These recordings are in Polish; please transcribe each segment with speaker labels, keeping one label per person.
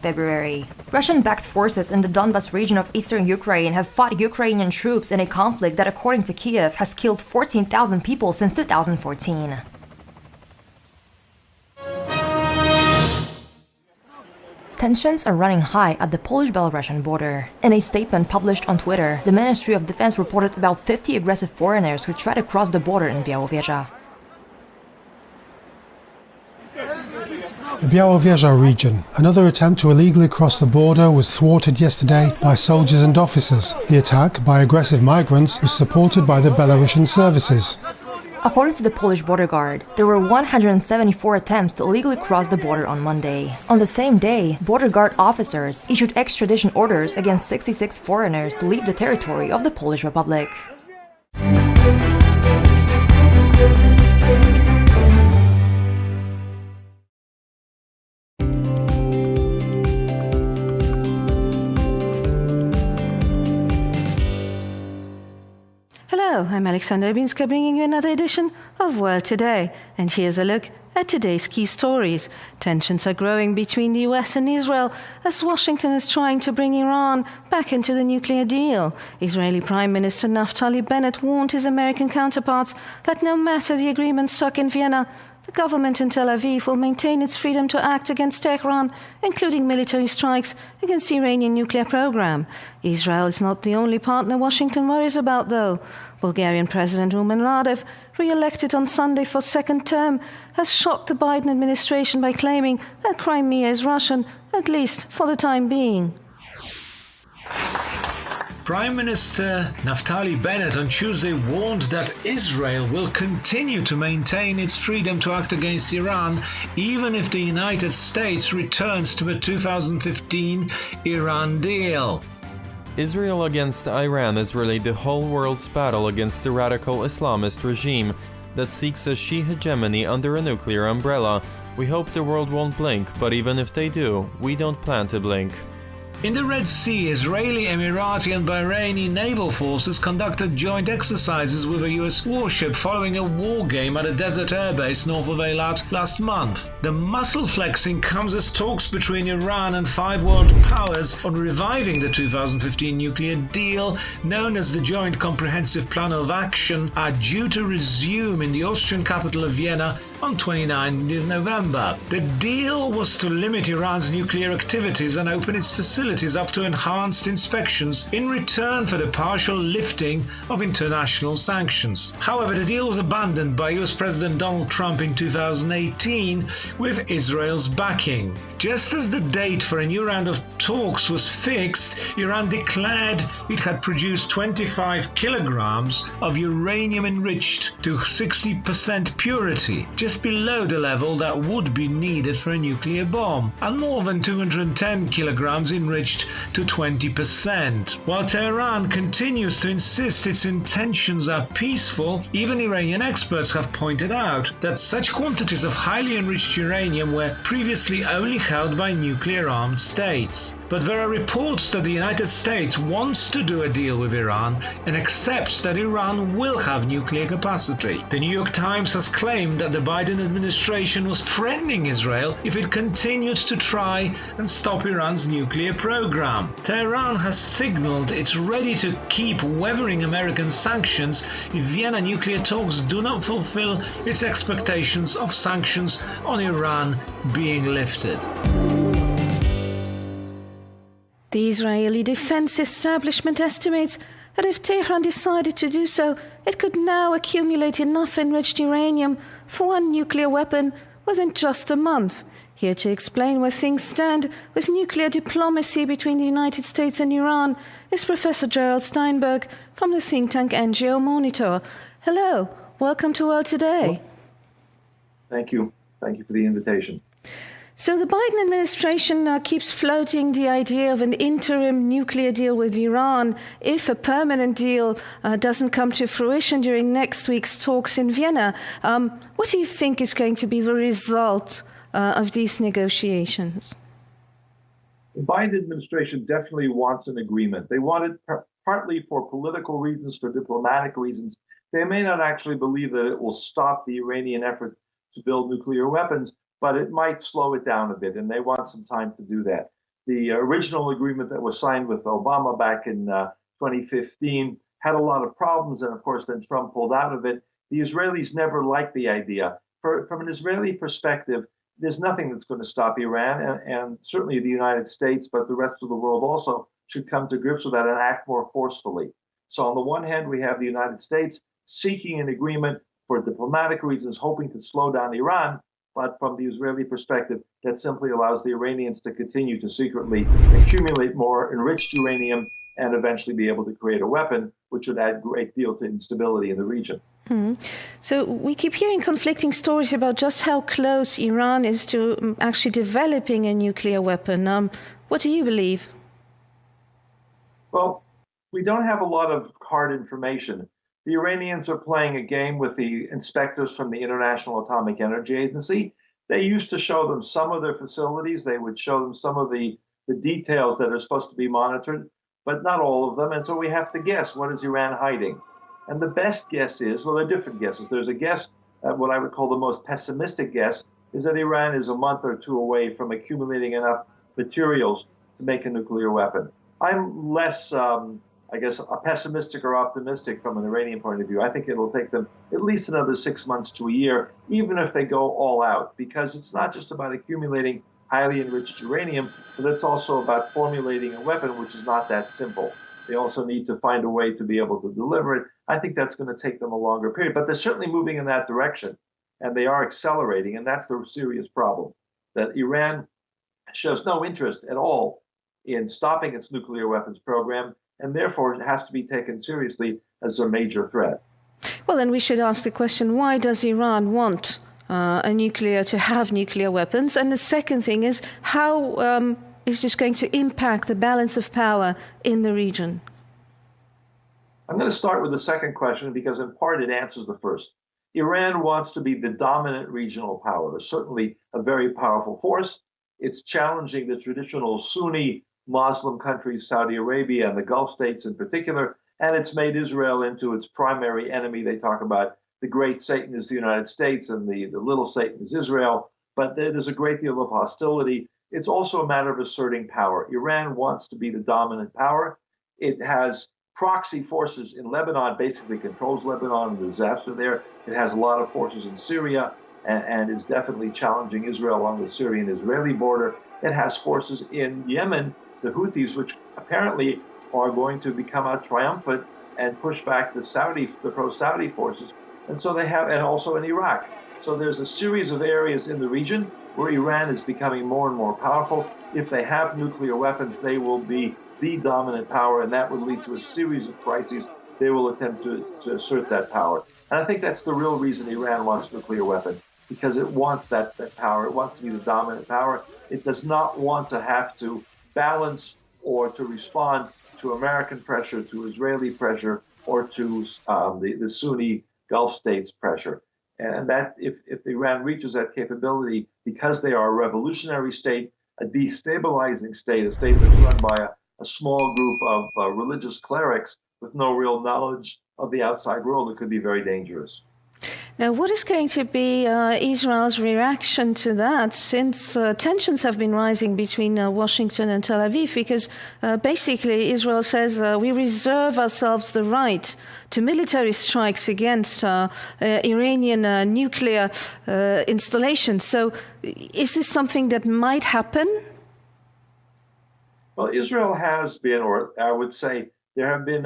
Speaker 1: February. Russian-backed forces in the Donbas region of eastern Ukraine have fought Ukrainian troops in a conflict that, according to Kiev, has killed 14,000 people since 2014. Tensions are running high at the Polish-Belarusian border. In a statement published on Twitter, the Ministry of Defense reported about 50 aggressive foreigners who tried to cross the border in Białowieża.
Speaker 2: The Białowieża region. Another attempt to illegally cross the border was thwarted yesterday by soldiers and officers. The attack by aggressive migrants was supported by the Belarusian services.
Speaker 1: According to the Polish border guard, there were 174 attempts to illegally cross the border on Monday. On the same day, border guard officers issued extradition orders against 66 foreigners to leave the territory of the Polish Republic.
Speaker 3: Hello, I'm Alexandra Rybinska bringing you another edition of World Today, and here's a look at today's key stories. Tensions are growing between the US and Israel as Washington is trying to bring Iran back into the nuclear deal. Israeli Prime Minister Naftali Bennett warned his American counterparts that no matter the agreement struck in Vienna, the government in Tel Aviv will maintain its freedom to act against Tehran, including military strikes against the Iranian nuclear program. Israel is not the only partner Washington worries about, though. Bulgarian President Rumen Radev, re-elected on Sunday for second term, has shocked the Biden administration by claiming that Crimea is Russian, at least for the time being.
Speaker 4: Prime Minister Naftali Bennett on Tuesday warned that Israel will continue to maintain its freedom to act against Iran even if the United States returns to the 2015 Iran deal.
Speaker 5: Israel against Iran is really the whole world's battle against the radical Islamist regime that seeks a Shia hegemony under a nuclear umbrella. We hope the world won't blink, but even if they do, we don't plan to blink.
Speaker 4: In the Red Sea, Israeli, Emirati and Bahraini naval forces conducted joint exercises with a US warship following a war game at a desert airbase north of Eilat last month. The muscle flexing comes as talks between Iran and 5 world powers on reviving the 2015 nuclear deal, known as the Joint Comprehensive Plan of Action, are due to resume in the Austrian capital of Vienna on 29 November. The deal was to limit Iran's nuclear activities and open its facilities up to enhanced inspections in return for the partial lifting of international sanctions. However, the deal was abandoned by US President Donald Trump in 2018 with Israel's backing. Just as the date for a new round of talks was fixed, Iran declared it had produced 25 kilograms of uranium enriched to 60% purity, just below the level that would be needed for a nuclear bomb, and more than 210 kilograms enriched to 20%. While Tehran continues to insist its intentions are peaceful, even Iranian experts have pointed out that such quantities of highly enriched uranium were previously only held by nuclear-armed states. But there are reports that the United States wants to do a deal with Iran and accepts that Iran will have nuclear capacity. The New York Times has claimed that the Biden administration was threatening Israel if it continued to try and stop Iran's nuclear program. Tehran has signaled it's ready to keep weathering American sanctions if Vienna nuclear talks do not fulfill its expectations of sanctions on Iran being lifted.
Speaker 3: The Israeli Defense Establishment estimates that if Tehran decided to do so, it could now accumulate enough enriched uranium for one nuclear weapon within just a month. Here to explain where things stand with nuclear diplomacy between the United States and Iran is Professor Gerald Steinberg from the think tank NGO Monitor. Hello, welcome to World Today.
Speaker 6: Thank you. Thank you for the invitation.
Speaker 3: So the Biden administration keeps floating the idea of an interim nuclear deal with Iran if a permanent deal doesn't come to fruition during next week's talks in Vienna. What do you think is going to be the result of these negotiations?
Speaker 6: The Biden administration definitely wants an agreement. They want it partly for political reasons, for diplomatic reasons. They may not actually believe that it will stop the Iranian effort to build nuclear weapons, but it might slow it down a bit, and they want some time to do that. The original agreement that was signed with Obama back in 2015 had a lot of problems, and of course, then Trump pulled out of it. The Israelis never liked the idea. From an Israeli perspective, there's nothing that's going to stop Iran, and certainly the United States, but the rest of the world also should come to grips with that and act more forcefully. So on the one hand, we have the United States seeking an agreement for diplomatic reasons, hoping to slow down Iran, but from the Israeli perspective, that simply allows the Iranians to continue to secretly accumulate more enriched uranium and eventually be able to create a weapon, which would add a great deal to instability in the region.
Speaker 3: So we keep hearing conflicting stories about just how close Iran is to actually developing a nuclear weapon. What do you believe?
Speaker 6: Well, we don't have a lot of hard information. The Iranians are playing a game with the inspectors from the International Atomic Energy Agency. They used to show them some of their facilities. They would show them some of the details that are supposed to be monitored, but not all of them. And so we have to guess, what is Iran hiding? And the best guess is, well, there are different guesses. There's a guess, what I would call the most pessimistic guess, is that Iran is a month or two away from accumulating enough materials to make a nuclear weapon. I'm less, pessimistic or optimistic from an Iranian point of view. I think it'll take them at least another 6 months to a year, even if they go all out, because it's not just about accumulating highly enriched uranium, but it's also about formulating a weapon, which is not that simple. They also need to find a way to be able to deliver it. I think that's going to take them a longer period, but they're certainly moving in that direction, and they are accelerating, and that's the serious problem, that Iran shows no interest at all in stopping its nuclear weapons program, and therefore it has to be taken seriously as a major threat.
Speaker 3: Well, then we should ask the question, why does Iran want to have nuclear weapons? And the second thing is, how is this going to impact the balance of power in the region?
Speaker 6: I'm going to start with the second question because in part it answers the first. Iran wants to be the dominant regional power, certainly a very powerful force. It's challenging the traditional Sunni Muslim countries, Saudi Arabia and the Gulf states in particular, and it's made Israel into its primary enemy. They talk about the great Satan is the United States and the little Satan is Israel, but there's a great deal of hostility. It's also a matter of asserting power. Iran wants to be the dominant power. It has proxy forces in Lebanon, basically controls Lebanon, the disaster there. It has a lot of forces in Syria and is definitely challenging Israel along the Syrian-Israeli border. It has forces in Yemen, the Houthis, which apparently are going to become out triumphant and push back the pro-Saudi forces. And so they have, and also in Iraq. So there's a series of areas in the region where Iran is becoming more and more powerful. If they have nuclear weapons, they will be the dominant power, and that would lead to a series of crises. They will attempt to assert that power. And I think that's the real reason Iran wants nuclear weapons, because it wants that power. It wants to be the dominant power. It does not want to have to balance or to respond to American pressure, to Israeli pressure, or to the Sunni Gulf states pressure. And that if Iran reaches that capability, because they are a revolutionary state, a destabilizing state, a state that's run by a small group of religious clerics with no real knowledge of the outside world, it could be very dangerous.
Speaker 3: Now, what is going to be Israel's reaction to that, since tensions have been rising between Washington and Tel Aviv? Because basically Israel says we reserve ourselves the right to military strikes against Iranian nuclear installations. So is this something that might happen?
Speaker 6: Well, Israel has been, or I would say, there have been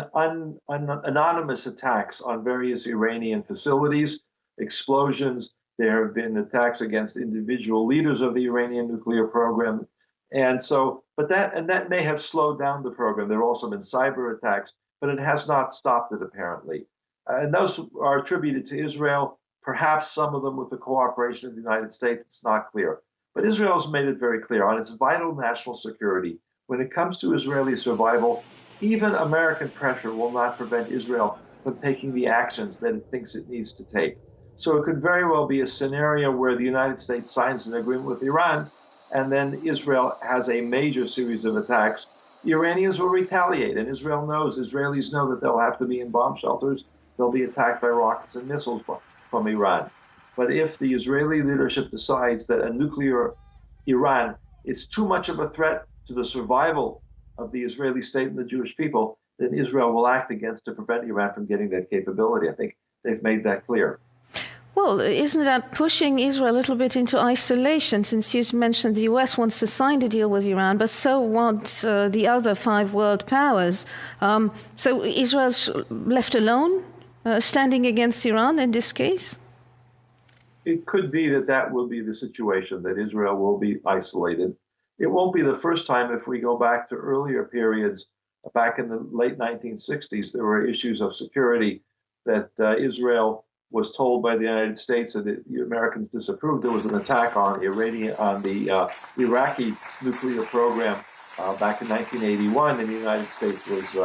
Speaker 6: anonymous attacks on various Iranian facilities, explosions. There have been attacks against individual leaders of the Iranian nuclear program. And so, that may have slowed down the program. There have also been cyber attacks, but it has not stopped it apparently. And those are attributed to Israel, perhaps some of them with the cooperation of the United States. It's not clear. But Israel has made it very clear on its vital national security. When it comes to Israeli survival, even American pressure will not prevent Israel from taking the actions that it thinks it needs to take. So it could very well be a scenario where the United States signs an agreement with Iran, and then Israel has a major series of attacks. The Iranians will retaliate, and Israelis know that they'll have to be in bomb shelters. They'll be attacked by rockets and missiles from Iran. But if the Israeli leadership decides that a nuclear Iran is too much of a threat to the survival of the Israeli state and the Jewish people, then Israel will act against to prevent Iran from getting that capability. I think they've made that clear.
Speaker 3: Well, isn't that pushing Israel a little bit into isolation, since you mentioned the US wants to sign the deal with Iran, but so want the other 5 world powers. So Israel's left alone, standing against Iran in this case?
Speaker 6: It could be that will be the situation, that Israel will be isolated. It won't be the first time. If we go back to earlier periods, back in the late 1960s, there were issues of security that Israel was told by the United States that the Americans disapproved. There was an attack on the Iraqi nuclear program back in 1981, and the United States was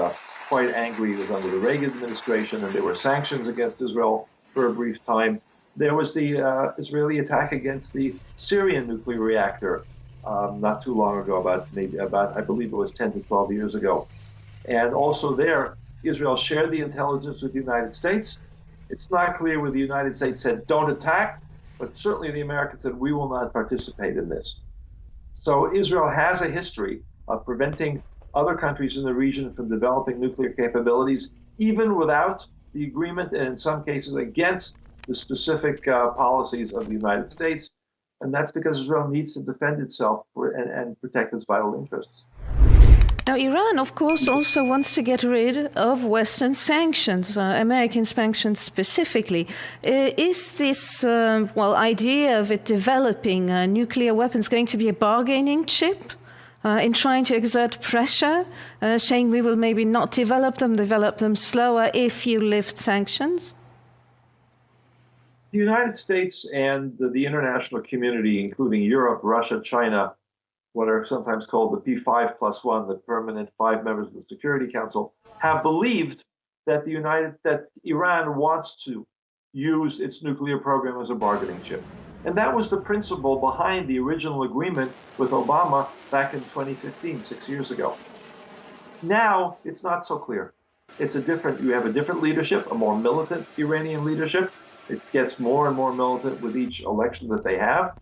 Speaker 6: quite angry. It was under the Reagan administration, and there were sanctions against Israel for a brief time. There was the Israeli attack against the Syrian nuclear reactor not too long ago, about I believe it was 10 to 12 years ago. And also there, Israel shared the intelligence with the United States. It's not clear whether the United States said, don't attack, but certainly the Americans said, we will not participate in this. So Israel has a history of preventing other countries in the region from developing nuclear capabilities, even without the agreement, and in some cases against the specific policies of the United States. And that's because Israel needs to defend itself and protect its vital interests.
Speaker 3: Now, Iran, of course, also wants to get rid of Western sanctions, American sanctions specifically. Is this, idea of it developing nuclear weapons going to be a bargaining chip in trying to exert pressure, saying we will maybe not develop them slower if you lift sanctions?
Speaker 6: The United States and the international community, including Europe, Russia, China, what are sometimes called the P5+1, the permanent 5 members of the Security Council, have believed that Iran wants to use its nuclear program as a bargaining chip. And that was the principle behind the original agreement with Obama back in 2015, 6 years ago. Now, it's not so clear. You have a different leadership, a more militant Iranian leadership. It gets more and more militant with each election that they have.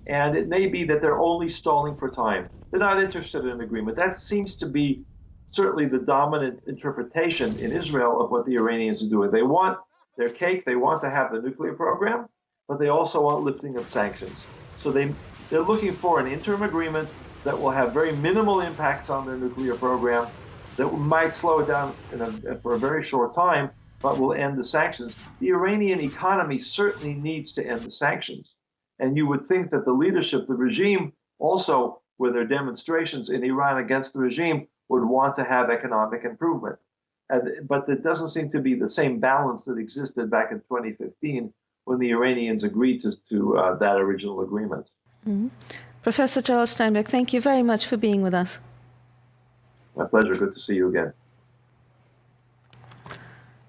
Speaker 6: And it may be that they're only stalling for time. They're not interested in an agreement. That seems to be certainly the dominant interpretation in Israel of what the Iranians are doing. They want their cake, they want to have the nuclear program, but they also want lifting of sanctions. So they're looking for an interim agreement that will have very minimal impacts on their nuclear program, that might slow it down for a very short time, but will end the sanctions. The Iranian economy certainly needs to end the sanctions. And you would think that the leadership, the regime, also with their demonstrations in Iran against the regime, would want to have economic improvement. But there doesn't seem to be the same balance that existed back in 2015 when the Iranians agreed to that original agreement.
Speaker 3: Mm-hmm. Professor Charles Steinbeck, thank you very much for being with us.
Speaker 6: My pleasure. Good to see you again.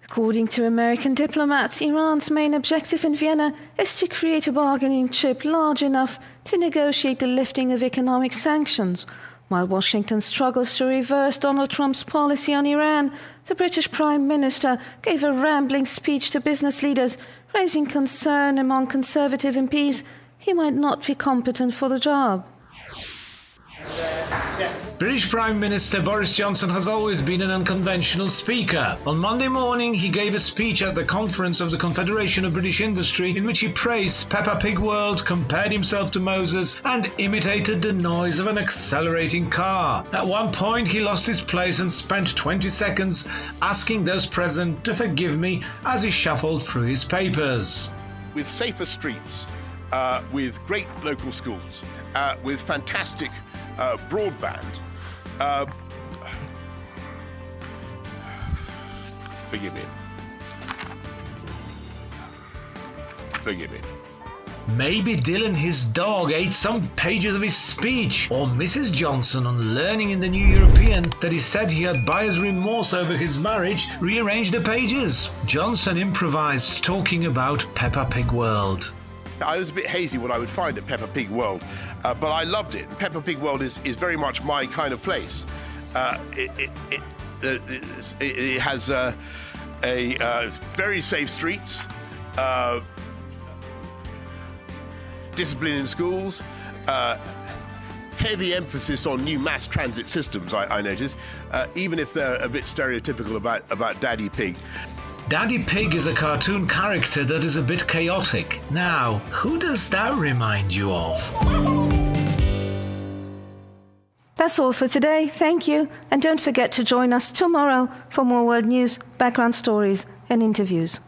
Speaker 3: According to American diplomats, Iran's main objective in Vienna is to create a bargaining chip large enough to negotiate the lifting of economic sanctions. While Washington struggles to reverse Donald Trump's policy on Iran, the British Prime Minister gave a rambling speech to business leaders, raising concern among Conservative MPs he might not be competent for the job.
Speaker 4: British Prime Minister Boris Johnson has always been an unconventional speaker. On Monday morning, he gave a speech at the conference of the Confederation of British Industry in which he praised Peppa Pig World, compared himself to Moses, and imitated the noise of an accelerating car. At one point, he lost his place and spent 20 seconds asking those present to forgive me as he shuffled through his papers.
Speaker 7: With safer streets, with great local schools, with fantastic broadband. Forgive me. Forgive me.
Speaker 4: Maybe Dylan, his dog, ate some pages of his speech, or Mrs. Johnson, on learning in the New European that he said he had buyer's remorse over his marriage, rearranged the pages. Johnson improvised, talking about Peppa Pig World.
Speaker 7: I was a bit hazy what I would find at Peppa Pig World, but I loved it. Peppa Pig World is very much my kind of place. It has very safe streets, discipline in schools, heavy emphasis on new mass transit systems, I notice, even if they're a bit stereotypical about Daddy Pig.
Speaker 4: Daddy Pig is a cartoon character that is a bit chaotic. Now, who does that remind you of?
Speaker 3: That's all for today, thank you, and don't forget to join us tomorrow for more world news, background stories and interviews.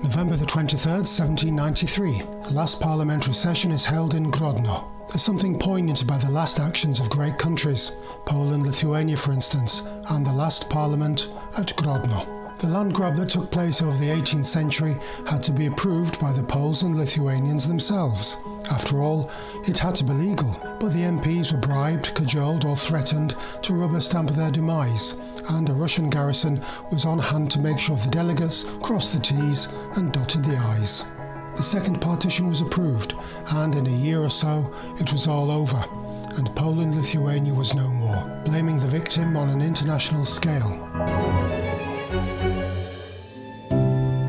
Speaker 2: November the 23rd, 1793. The last parliamentary session is held in Grodno. There's something poignant about the last actions of great countries, Poland, Lithuania for instance, and the last parliament at Grodno. The land grab that took place over the 18th century had to be approved by the Poles and Lithuanians themselves. After all, it had to be legal, but the MPs were bribed, cajoled or threatened to rubber stamp their demise, and a Russian garrison was on hand to make sure the delegates crossed the T's and dotted the I's. The second partition was approved, and in a year or so it was all over, and Poland-Lithuania was no more, blaming the victim on an international scale.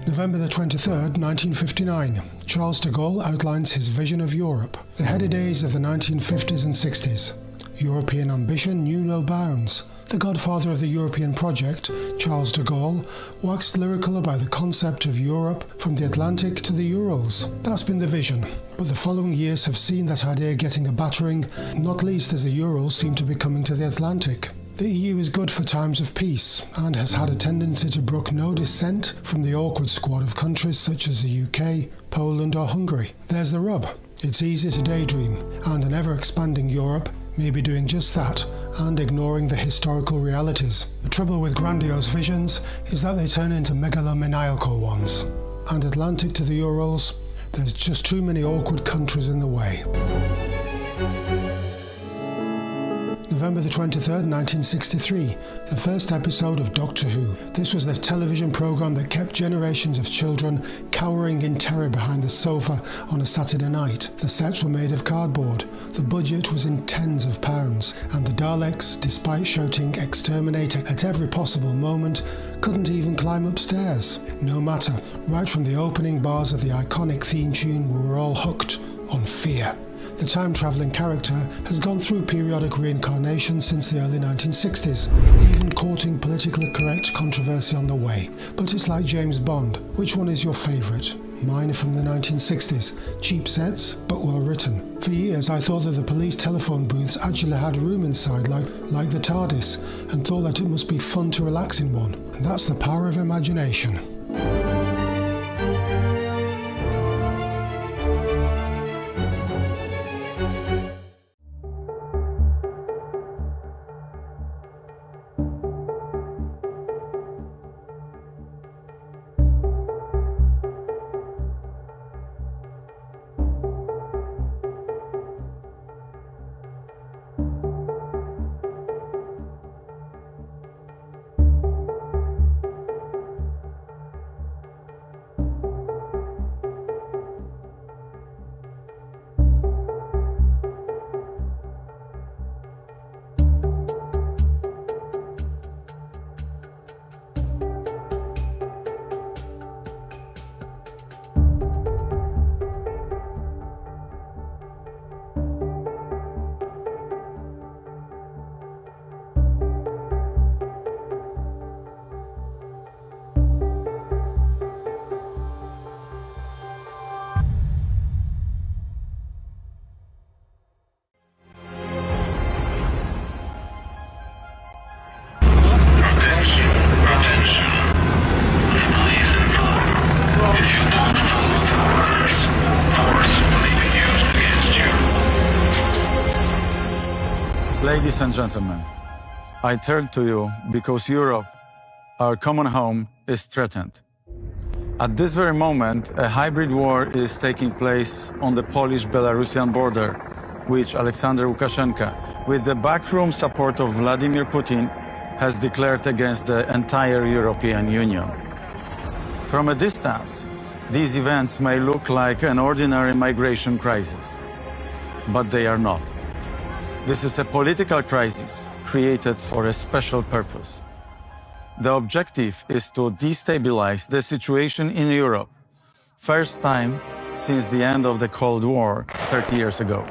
Speaker 2: November the 23rd, 1959, Charles de Gaulle outlines his vision of Europe. The heady days of the 1950s and 60s. European ambition knew no bounds. The godfather of the European project, Charles de Gaulle, waxed lyrical about the concept of Europe from the Atlantic to the Urals. That's been the vision, but the following years have seen that idea getting a battering, not least as the Urals seem to be coming to the Atlantic. The EU is good for times of peace and has had a tendency to brook no dissent from the awkward squad of countries such as the UK, Poland or Hungary. There's the rub. It's easy to daydream, and an ever-expanding Europe may be doing just that and ignoring the historical realities. The trouble with grandiose visions is that they turn into megalomaniacal ones. And Atlantic to the Urals, there's just too many awkward countries in the way. November the 23rd, 1963, the first episode of Doctor Who. This was the television programme that kept generations of children cowering in terror behind the sofa on a Saturday night. The sets were made of cardboard, the budget was in tens of pounds, and the Daleks, despite shouting "exterminate" at every possible moment, couldn't even climb upstairs. No matter, right from the opening bars of the iconic theme tune, we were all hooked on fear. The time-travelling character has gone through periodic reincarnation since the early 1960s, even courting politically correct controversy on the way. But it's like James Bond. Which one is your favourite? Mine are from the 1960s. Cheap sets, but well written. For years I thought that the police telephone booths actually had room inside, like the TARDIS, and thought that it must be fun to relax in one. And that's the power of imagination.
Speaker 8: Ladies and gentlemen, I turn to you because Europe, our common home, is threatened. At this very moment, a hybrid war is taking place on the Polish-Belarusian border, which Alexander Lukashenko, with the backroom support of Vladimir Putin, has declared against the entire European Union. From a distance, these events may look like an ordinary migration crisis, but they are not. This is a political crisis created for a special purpose. The objective is to destabilize the situation in Europe, first time since the end of the Cold War 30 years ago.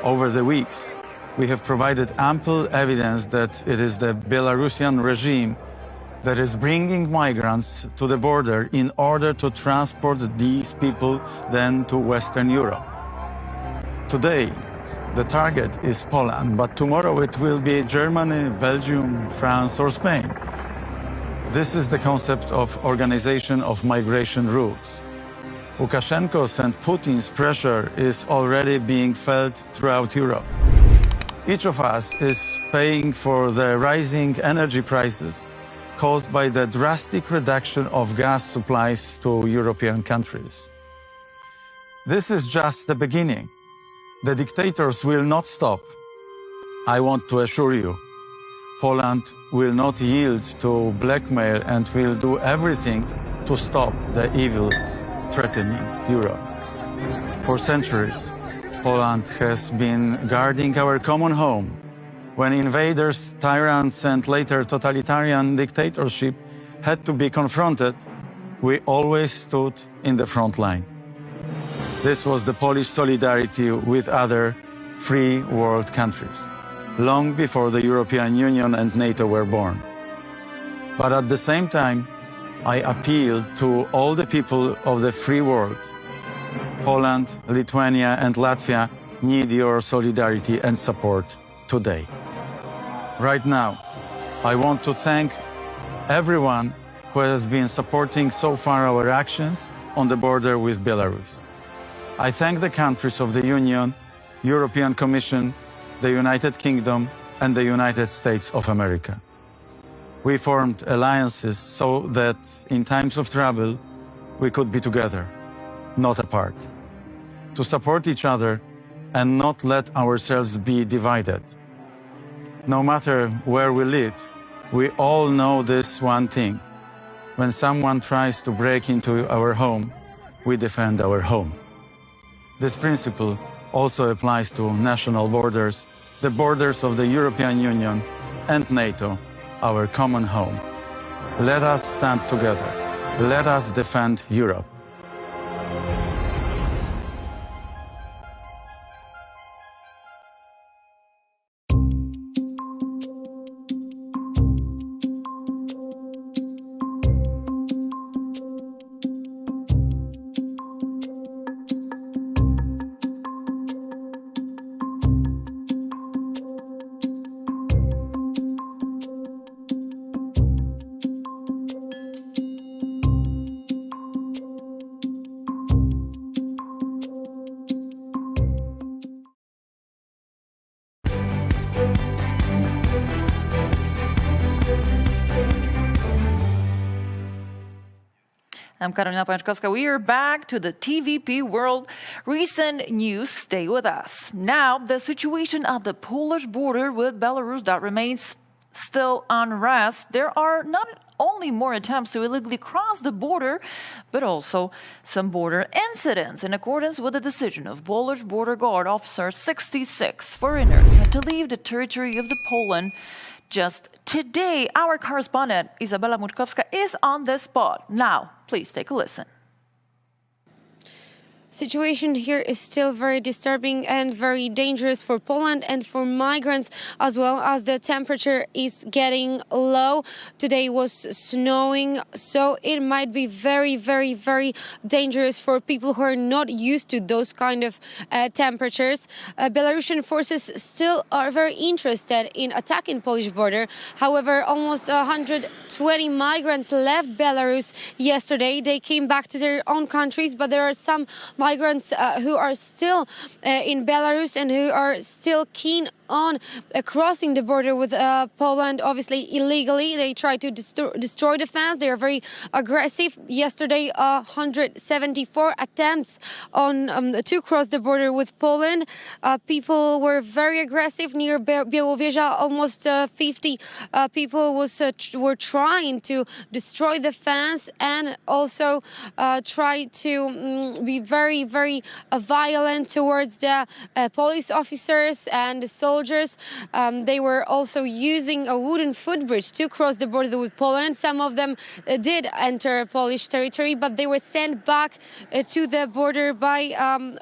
Speaker 8: Over the weeks, we have provided ample evidence that it is the Belarusian regime that is bringing migrants to the border in order to transport these people then to Western Europe. Today, the target is Poland, but tomorrow it will be Germany, Belgium, France, or Spain. This is the concept of organization of migration routes. Lukashenko's and Putin's pressure is already being felt throughout Europe. Each of us is paying for the rising energy prices caused by the drastic reduction of gas supplies to European countries. This is just the beginning. The dictators will not stop. I want to assure you, Poland will not yield to blackmail and will do everything to stop the evil threatening Europe. For centuries, Poland has been guarding our common home. When invaders, tyrants, and later totalitarian dictatorship had to be confronted, we always stood in the front line. This was the Polish solidarity with other free world countries, long before the European Union and NATO were born. But at the same time, I appeal to all the people of the free world. Poland, Lithuania, and Latvia need your solidarity and support today. Right now, I want to thank everyone who has been supporting so far our actions on the border with Belarus. I thank the countries of the Union, European Commission, the United Kingdom, and the United States of America. We formed alliances so that in times of trouble, we could be together, not apart. To support each other and not let ourselves be divided. No matter where we live, we all know this one thing. When someone tries to break into our home, we defend our home. This principle also applies to national borders, the borders of the European Union and NATO, our common home. Let us stand together. Let us defend Europe.
Speaker 9: I'm Karolina Pączkowska. We are back to the TVP World. Recent news, stay with us. Now, the situation at the Polish border with Belarus that remains still unrest. There are not only more attempts to illegally cross the border, but also some border incidents. In accordance with the decision of Polish border guard officers, 66 foreigners had to leave the territory of the Poland. Just today, our correspondent, Izabela Muczkowska, is on the spot. Now, please take a listen.
Speaker 10: Situation here is still very disturbing and very dangerous for Poland and for migrants, as well as the temperature is getting low. Today was snowing, so it might be very, very, very dangerous for people who are not used to those kind of temperatures. Belarusian forces still are very interested in attacking Polish border. However, almost 120 migrants left Belarus yesterday. They came back to their own countries, but there are some migrants who are still in Belarus and who are still keen on crossing the border with Poland, obviously illegally. They try to destroy the fence. They are very aggressive. Yesterday, 174 attempts on to cross the border with Poland. People were very aggressive near Białowieża. Almost 50 people were trying to destroy the fence and also try to be very, very violent towards the police officers and the soldiers. They were also using a wooden footbridge to cross the border with Poland. Some of them did enter Polish territory, but they were sent back to the border by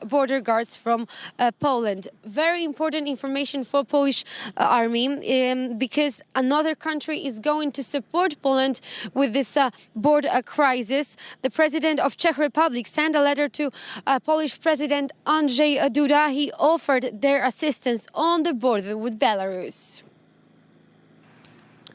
Speaker 10: border guards from Poland. Very important information for Polish army because another country is going to support Poland with this border crisis. The president of Czech Republic sent a letter to Polish President Andrzej Duda. He offered their assistance on the border with Belarus.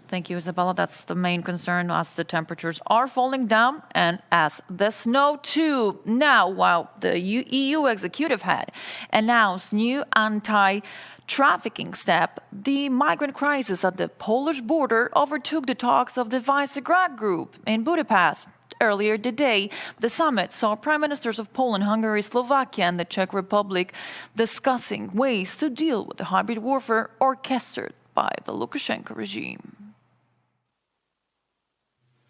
Speaker 9: Thank you, Isabella. That's the main concern as the temperatures are falling down and as the snow too. Now, while the EU executive head announced new anti-trafficking step, the migrant crisis at the Polish border overtook the talks of the Visegrad Group in Budapest. Earlier today, the summit saw prime ministers of Poland, Hungary, Slovakia and the Czech Republic discussing ways to deal with the hybrid warfare orchestrated by the Lukashenko regime.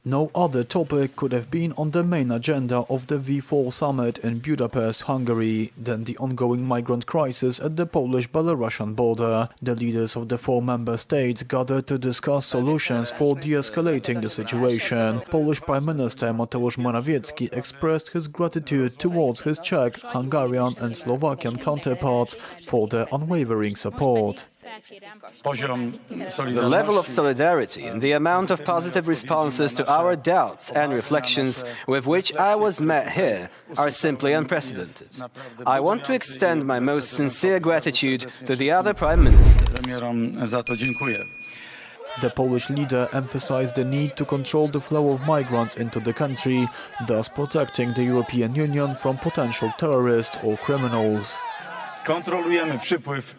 Speaker 11: No other topic could have been on the main agenda of the V4 summit in Budapest, Hungary, than the ongoing migrant crisis at the Polish-Belarusian border. The leaders of the 4 member states gathered to discuss solutions for de-escalating the situation. Polish Prime Minister Mateusz Morawiecki expressed his gratitude towards his Czech, Hungarian and Slovakian counterparts for their unwavering support.
Speaker 12: The level of solidarity and the amount of positive responses to our doubts and reflections with which I was met here are simply unprecedented. I want to extend my most sincere gratitude to the other prime ministers.
Speaker 11: The Polish leader emphasized the need to control the flow of migrants into the country, thus protecting the European Union from potential terrorists or criminals.
Speaker 8: Kontrolujemy przypływ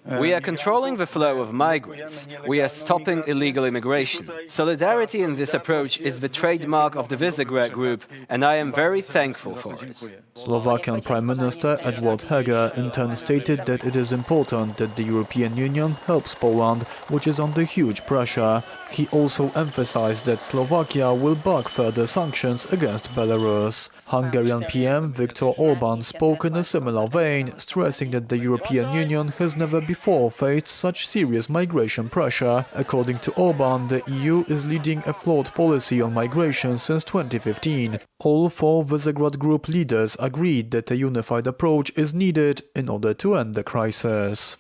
Speaker 12: We are controlling the flow of migrants. We are stopping illegal immigration. Solidarity in this approach is the trademark of the Visegrad Group, and I am very thankful for it.
Speaker 11: Slovakian Prime Minister Edward Heger in turn stated that it is important that the European Union helps Poland, which is under huge pressure. He also emphasized that Slovakia will back further sanctions against Belarus. Hungarian PM Viktor Orbán spoke in a similar vein, stressing that the European Union has never before faced such serious migration pressure. According to Orbán, the EU is leading a flawed policy on migration since 2015. All four Visegrad Group leaders agreed that a unified approach is needed in order to end the crisis.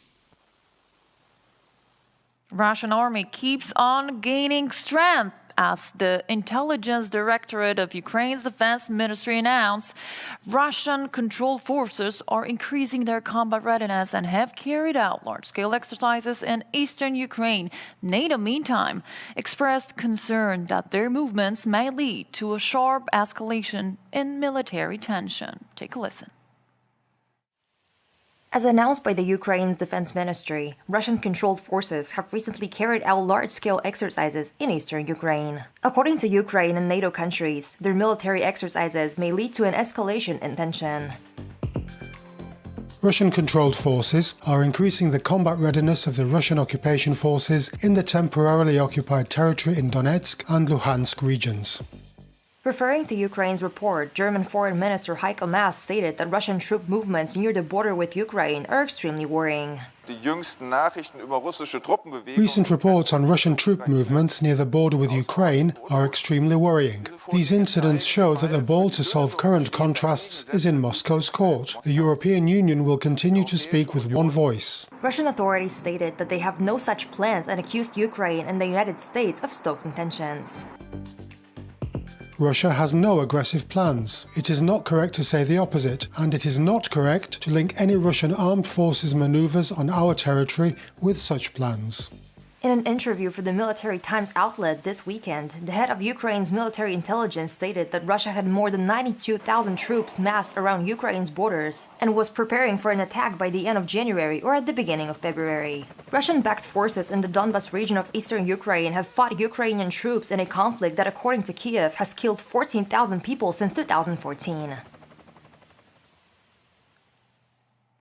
Speaker 9: Russian army keeps on gaining strength. As the Intelligence Directorate of Ukraine's Defense Ministry announced, Russian-controlled forces are increasing their combat readiness and have carried out large-scale exercises in eastern Ukraine. NATO, meantime, expressed concern that their movements may lead to a sharp escalation in military tension. Take a listen.
Speaker 1: As announced by the Ukraine's defense ministry, Russian-controlled forces have recently carried out large-scale exercises in eastern Ukraine. According to Ukraine and NATO countries, their military exercises may lead to an escalation in tension.
Speaker 2: Russian-controlled forces are increasing the combat readiness of the Russian occupation forces in the temporarily occupied territory in Donetsk and Luhansk regions.
Speaker 1: Referring to Ukraine's report, German Foreign Minister Heiko Maas stated that Russian troop movements near the border with Ukraine are extremely worrying.
Speaker 2: Recent reports on Russian troop movements near the border with Ukraine are extremely worrying. These incidents show that the ball to solve current contrasts is in Moscow's court. The European Union will continue to speak with one voice.
Speaker 1: Russian authorities stated that they have no such plans and accused Ukraine and the United States of stoking tensions.
Speaker 2: Russia has no aggressive plans. It is not correct to say the opposite, and it is not correct to link any Russian armed forces maneuvers on our territory with such plans.
Speaker 1: In an interview for the Military Times outlet this weekend, the head of Ukraine's military intelligence stated that Russia had more than 92,000 troops massed around Ukraine's borders and was preparing for an attack by the end of January or at the beginning of February. Russian-backed forces in the Donbas region of eastern Ukraine have fought Ukrainian troops in a conflict that, according to Kiev, has killed 14,000 people since 2014.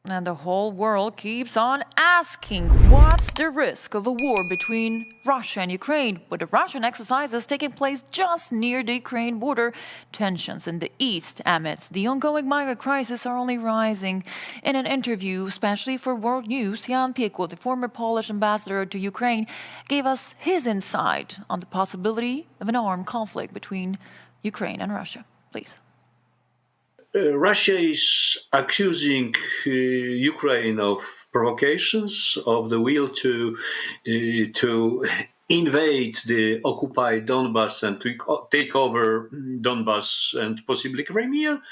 Speaker 9: And the whole world keeps on asking, what's the risk of a war between Russia and Ukraine, with the Russian exercises taking place just near the Ukraine border? Tensions in the east amidst the ongoing migrant crisis are only rising. In an interview, especially for World News, Jan Piekło, the former Polish ambassador to Ukraine, gave us his insight on the possibility of an armed conflict between Ukraine and Russia. Please.
Speaker 13: Russia is accusing Ukraine of provocations, of the will to invade the occupied Donbas and to take over Donbas and possibly Crimea.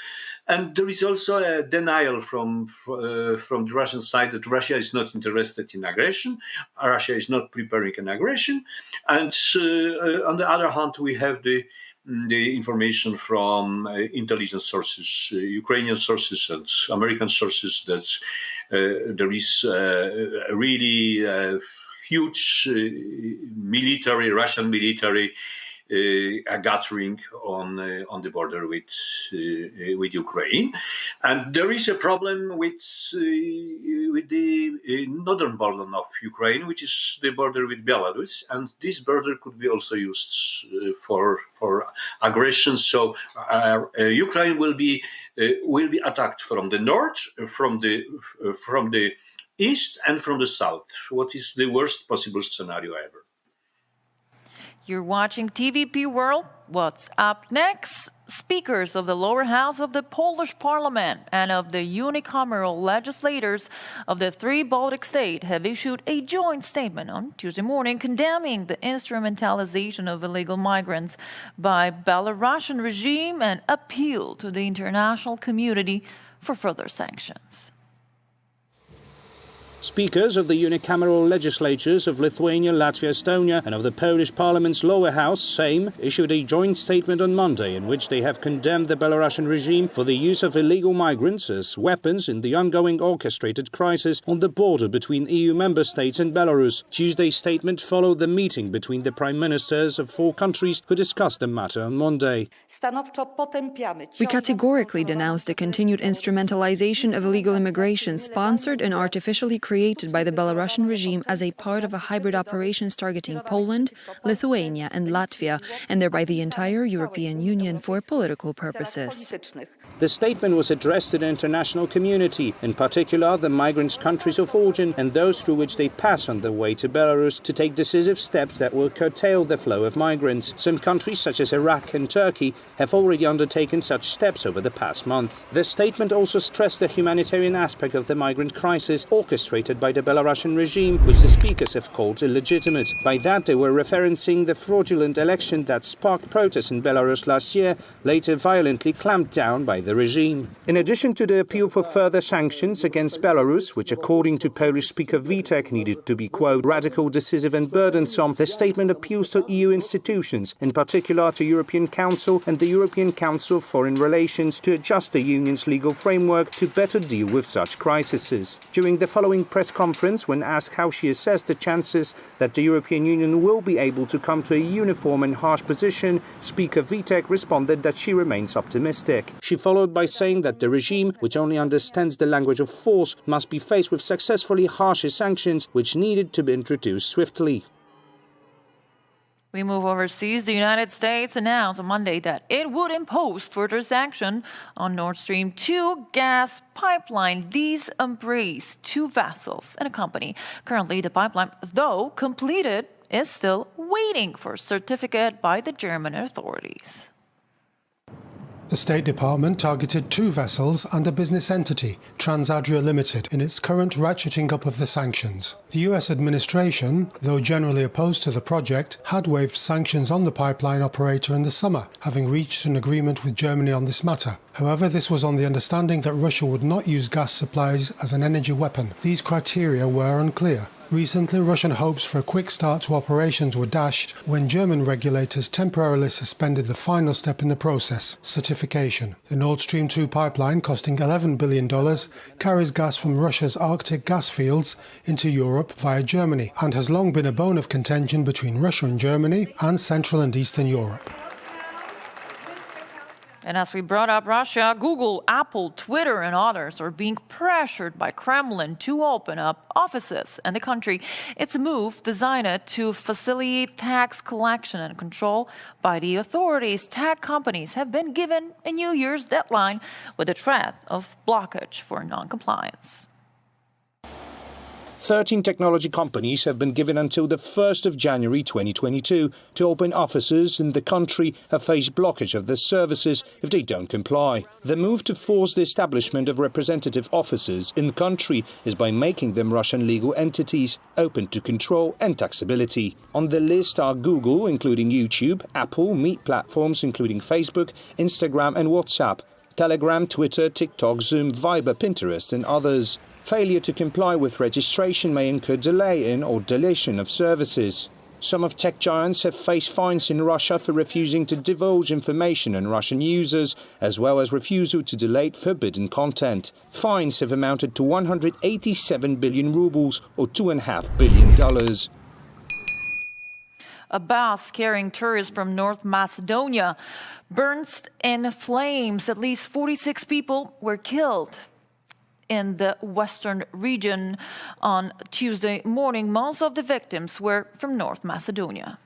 Speaker 13: And there is also a denial from the Russian side that Russia is not interested in aggression. Russia is not preparing an aggression. And on the other hand, we have the information from intelligence sources, Ukrainian sources and American sources, that there is a really huge Russian military gathering on the border with Ukraine, and there is a problem with the northern border of Ukraine, which is the border with Belarus, and this border could be also used for aggression. So Ukraine will be attacked from the north, from the east, and from the south. What is the worst possible scenario ever?
Speaker 9: You're watching TVP World. What's up next? Speakers of the lower house of the Polish parliament and of the unicameral legislators of the three Baltic states have issued a joint statement on Tuesday morning condemning the instrumentalization of illegal migrants by Belarusian regime and appeal to the international community for further sanctions.
Speaker 14: Speakers of the unicameral legislatures of Lithuania, Latvia, Estonia and of the Polish Parliament's lower house, Sejm, issued a joint statement on Monday in which they have condemned the Belarusian regime for the use of illegal migrants as weapons in the ongoing orchestrated crisis on the border between EU member states and Belarus. Tuesday's statement followed the meeting between the prime ministers of 4 countries who discussed the matter on Monday.
Speaker 15: We categorically denounce the continued instrumentalization of illegal immigration sponsored and artificially created by the Belarusian regime as a part of a hybrid operations targeting Poland, Lithuania and Latvia, and thereby the entire European Union for political purposes.
Speaker 14: The statement was addressed to the international community, in particular the migrants' countries of origin and those through which they pass on their way to Belarus, to take decisive steps that will curtail the flow of migrants. Some countries, such as Iraq and Turkey, have already undertaken such steps over the past month. The statement also stressed the humanitarian aspect of the migrant crisis orchestrated by the Belarusian regime, which the speakers have called illegitimate. By that, they were referencing the fraudulent election that sparked protests in Belarus last year, later violently clamped down by the regime. In addition to the appeal for further sanctions against Belarus, which according to Polish Speaker Witek needed to be, quote, radical, decisive and burdensome, the statement appeals to EU institutions, in particular to European Council and the European Council of Foreign Relations, to adjust the Union's legal framework to better deal with such crises. During the following press conference, when asked how she assessed the chances that the European Union will be able to come to a uniform and harsh position, Speaker Witek responded that she remains optimistic. She followed by saying that the regime, which only understands the language of force, must be faced with successfully harsher sanctions which needed to be introduced swiftly.
Speaker 9: We move overseas. The United States announced on Monday that it would impose further sanction on Nord Stream 2 gas pipeline. These embrace 2 vessels and a company. Currently, the pipeline, though completed, is still waiting for a certificate by the German authorities.
Speaker 2: The State Department targeted 2 vessels and a business entity, Transadria Limited, in its current ratcheting up of the sanctions. The US administration, though generally opposed to the project, had waived sanctions on the pipeline operator in the summer, having reached an agreement with Germany on this matter. However, this was on the understanding that Russia would not use gas supplies as an energy weapon. These criteria were unclear. Recently, Russian hopes for a quick start to operations were dashed when German regulators temporarily suspended the final step in the process, certification. The Nord Stream 2 pipeline, costing $11 billion, carries gas from Russia's Arctic gas fields into Europe via Germany and has long been a bone of contention between Russia and Germany and Central and Eastern Europe.
Speaker 9: And as we brought up Russia, Google, Apple, Twitter, and others are being pressured by Kremlin to open up offices in the country. It's a move designed to facilitate tax collection and control by the authorities. Tech companies have been given a New Year's deadline with the threat of blockage for non-compliance.
Speaker 14: 13 technology companies have been given until the 1st of January 2022 to open offices in the country have faced blockage of their services if they don't comply. The move to force the establishment of representative offices in the country is by making them Russian legal entities, open to control and taxability. On the list are Google, including YouTube, Apple, meat platforms including Facebook, Instagram and WhatsApp, Telegram, Twitter, TikTok, Zoom, Viber, Pinterest and others. Failure to comply with registration may incur delay in or deletion of services. Some of tech giants have faced fines in Russia for refusing to divulge information on Russian users, as well as refusal to delete forbidden content. Fines have amounted to 187 billion rubles, or $2.5 billion.
Speaker 9: A bus carrying tourists from North Macedonia burst in flames. At least 46 people were killed in the western region on Tuesday morning. Most of the victims were from North Macedonia.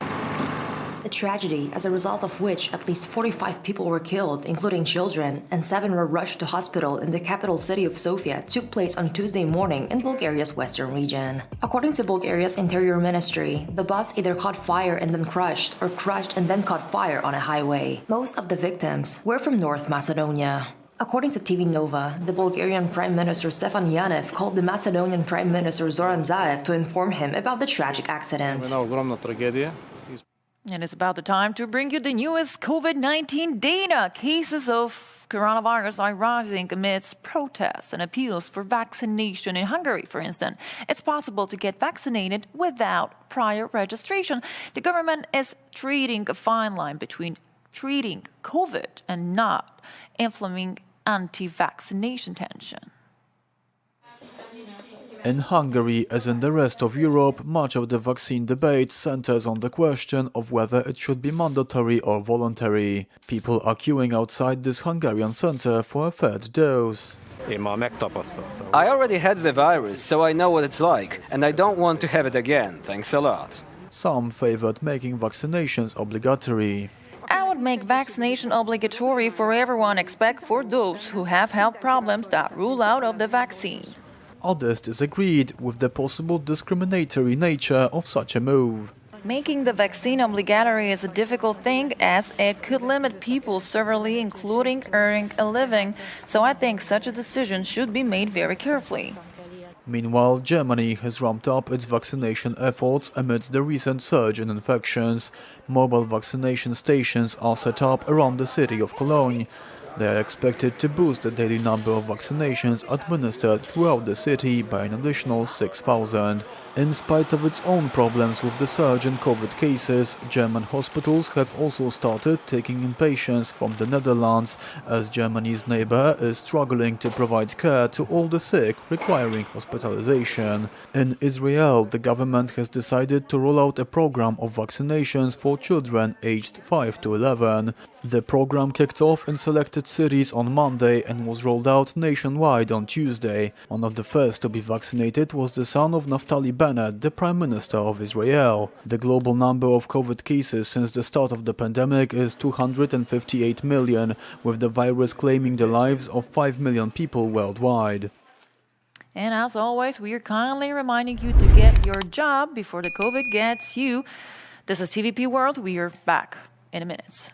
Speaker 1: A tragedy as a result of which at least 45 people were killed, including children, and 7 were rushed to hospital in the capital city of Sofia took place on Tuesday morning in Bulgaria's western region. According to Bulgaria's Interior Ministry, the bus either caught fire and then crushed, or crushed and then caught fire on a highway. Most of the victims were from North Macedonia. According to TV Nova, the Bulgarian Prime Minister Stefan Yanev called the Macedonian Prime Minister Zoran Zaev to inform him about the tragic accident.
Speaker 9: And it's about the time to bring you the newest COVID-19 data. Cases of coronavirus are rising amidst protests and appeals for vaccination. In Hungary, for instance, it's possible to get vaccinated without prior registration. The government is treating a fine line between treating COVID and not inflaming anti-vaccination tension.
Speaker 11: In Hungary, as in the rest of Europe, much of the vaccine debate centers on the question of whether it should be mandatory or voluntary. People are queuing outside this Hungarian center for a third dose.
Speaker 12: I already had the virus, so I know what it's like, and I don't want to have it again. Thanks a lot.
Speaker 11: Some favored making vaccinations obligatory.
Speaker 9: I would make vaccination obligatory for everyone except for those who have health problems that rule out of the vaccine.
Speaker 11: Others disagreed with the possible discriminatory nature of such a move.
Speaker 9: Making the vaccine obligatory is a difficult thing as it could limit people severely, including earning a living, so I think such a decision should be made very carefully.
Speaker 11: Meanwhile, Germany has ramped up its vaccination efforts amidst the recent surge in infections. Mobile vaccination stations are set up around the city of Cologne. They are expected to boost the daily number of vaccinations administered throughout the city by an additional 6,000. In spite of its own problems with the surge in COVID cases, German hospitals have also started taking in patients from the Netherlands, as Germany's neighbor is struggling to provide care to all the sick requiring hospitalization. In Israel, the government has decided to roll out a program of vaccinations for children aged 5 to 11. The program kicked off in selected cities on Monday and was rolled out nationwide on Tuesday. One of the first to be vaccinated was the son of Naftali Bennett, the Prime Minister of Israel. The global number of COVID cases since the start of the pandemic is 258 million, with the virus claiming the lives of 5 million people worldwide.
Speaker 9: And as always, we are kindly reminding you to get your job before the COVID gets you. This is TVP World. We are back in a minute.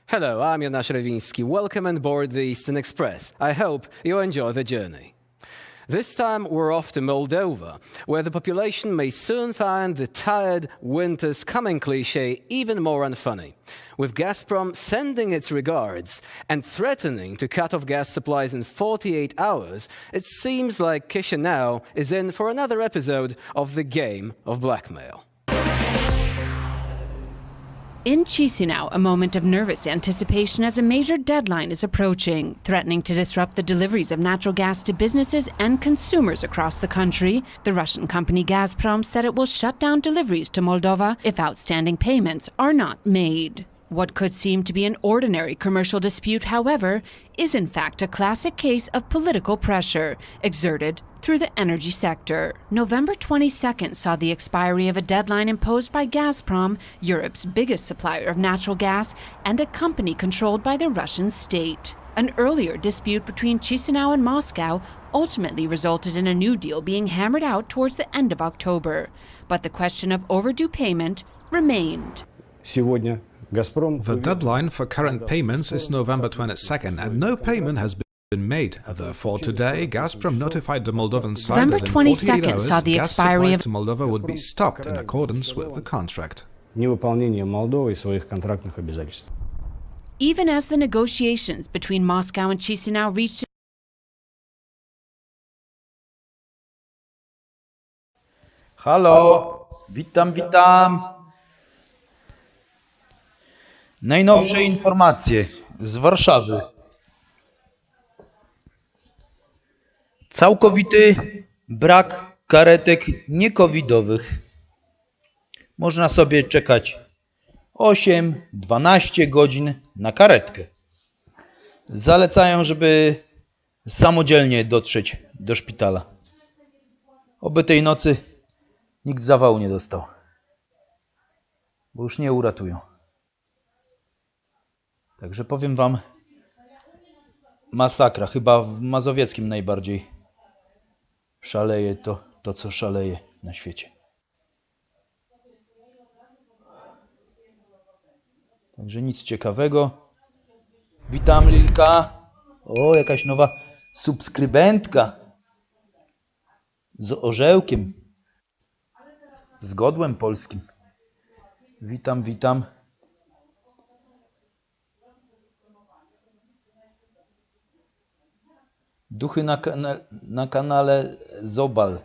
Speaker 12: Hello, I'm Jonasz Rewiński. Welcome on board the Eastern Express. I hope you enjoy the journey. This time we're off to Moldova, where the population may soon find the tired winter's coming cliché even more unfunny. With Gazprom sending its regards and threatening to cut off gas supplies in 48 hours, it seems like Chisinau is in for another episode of the game of blackmail.
Speaker 16: In Chisinau, a moment of nervous anticipation as a major deadline is approaching, threatening to disrupt the deliveries of natural gas to businesses and consumers across the country. The Russian company Gazprom said it will shut down deliveries to Moldova if outstanding payments are not made. What could seem to be an ordinary commercial dispute, however, is in fact a classic case of political pressure exerted through the energy sector. November 22nd saw the expiry of a deadline imposed by Gazprom, Europe's biggest supplier of natural gas, and a company controlled by the Russian state. An earlier dispute between Chisinau and Moscow ultimately resulted in a new deal being hammered out towards the end of October. But the question of overdue payment remained.
Speaker 17: The deadline for current payments is November 22nd, and no payment has been made. Therefore, today, Gazprom notified the Moldovan side
Speaker 16: November
Speaker 17: that in
Speaker 16: 22nd
Speaker 17: 48 hours,
Speaker 16: saw the
Speaker 17: gas
Speaker 16: expiry
Speaker 17: supplies
Speaker 16: of
Speaker 17: to Moldova would be stopped in accordance with the contract.
Speaker 16: Even as the negotiations between Moscow and Chisinau reached
Speaker 18: Halo, witam. Najnowsze informacje z Warszawy. Całkowity brak karetek niecovidowych. Można sobie czekać 8-12 godzin na karetkę. Zalecają, żeby samodzielnie dotrzeć do szpitala. Oby tej nocy nikt zawału nie dostał, bo już nie uratują. Także powiem wam, masakra. Chyba w Mazowieckim najbardziej szaleje to co szaleje na świecie. Także nic ciekawego. Witam, Lilka. O, jakaś nowa subskrybentka. Z orzełkiem. Z godłem polskim. Witam, witam. Duchy na kanale Zobal.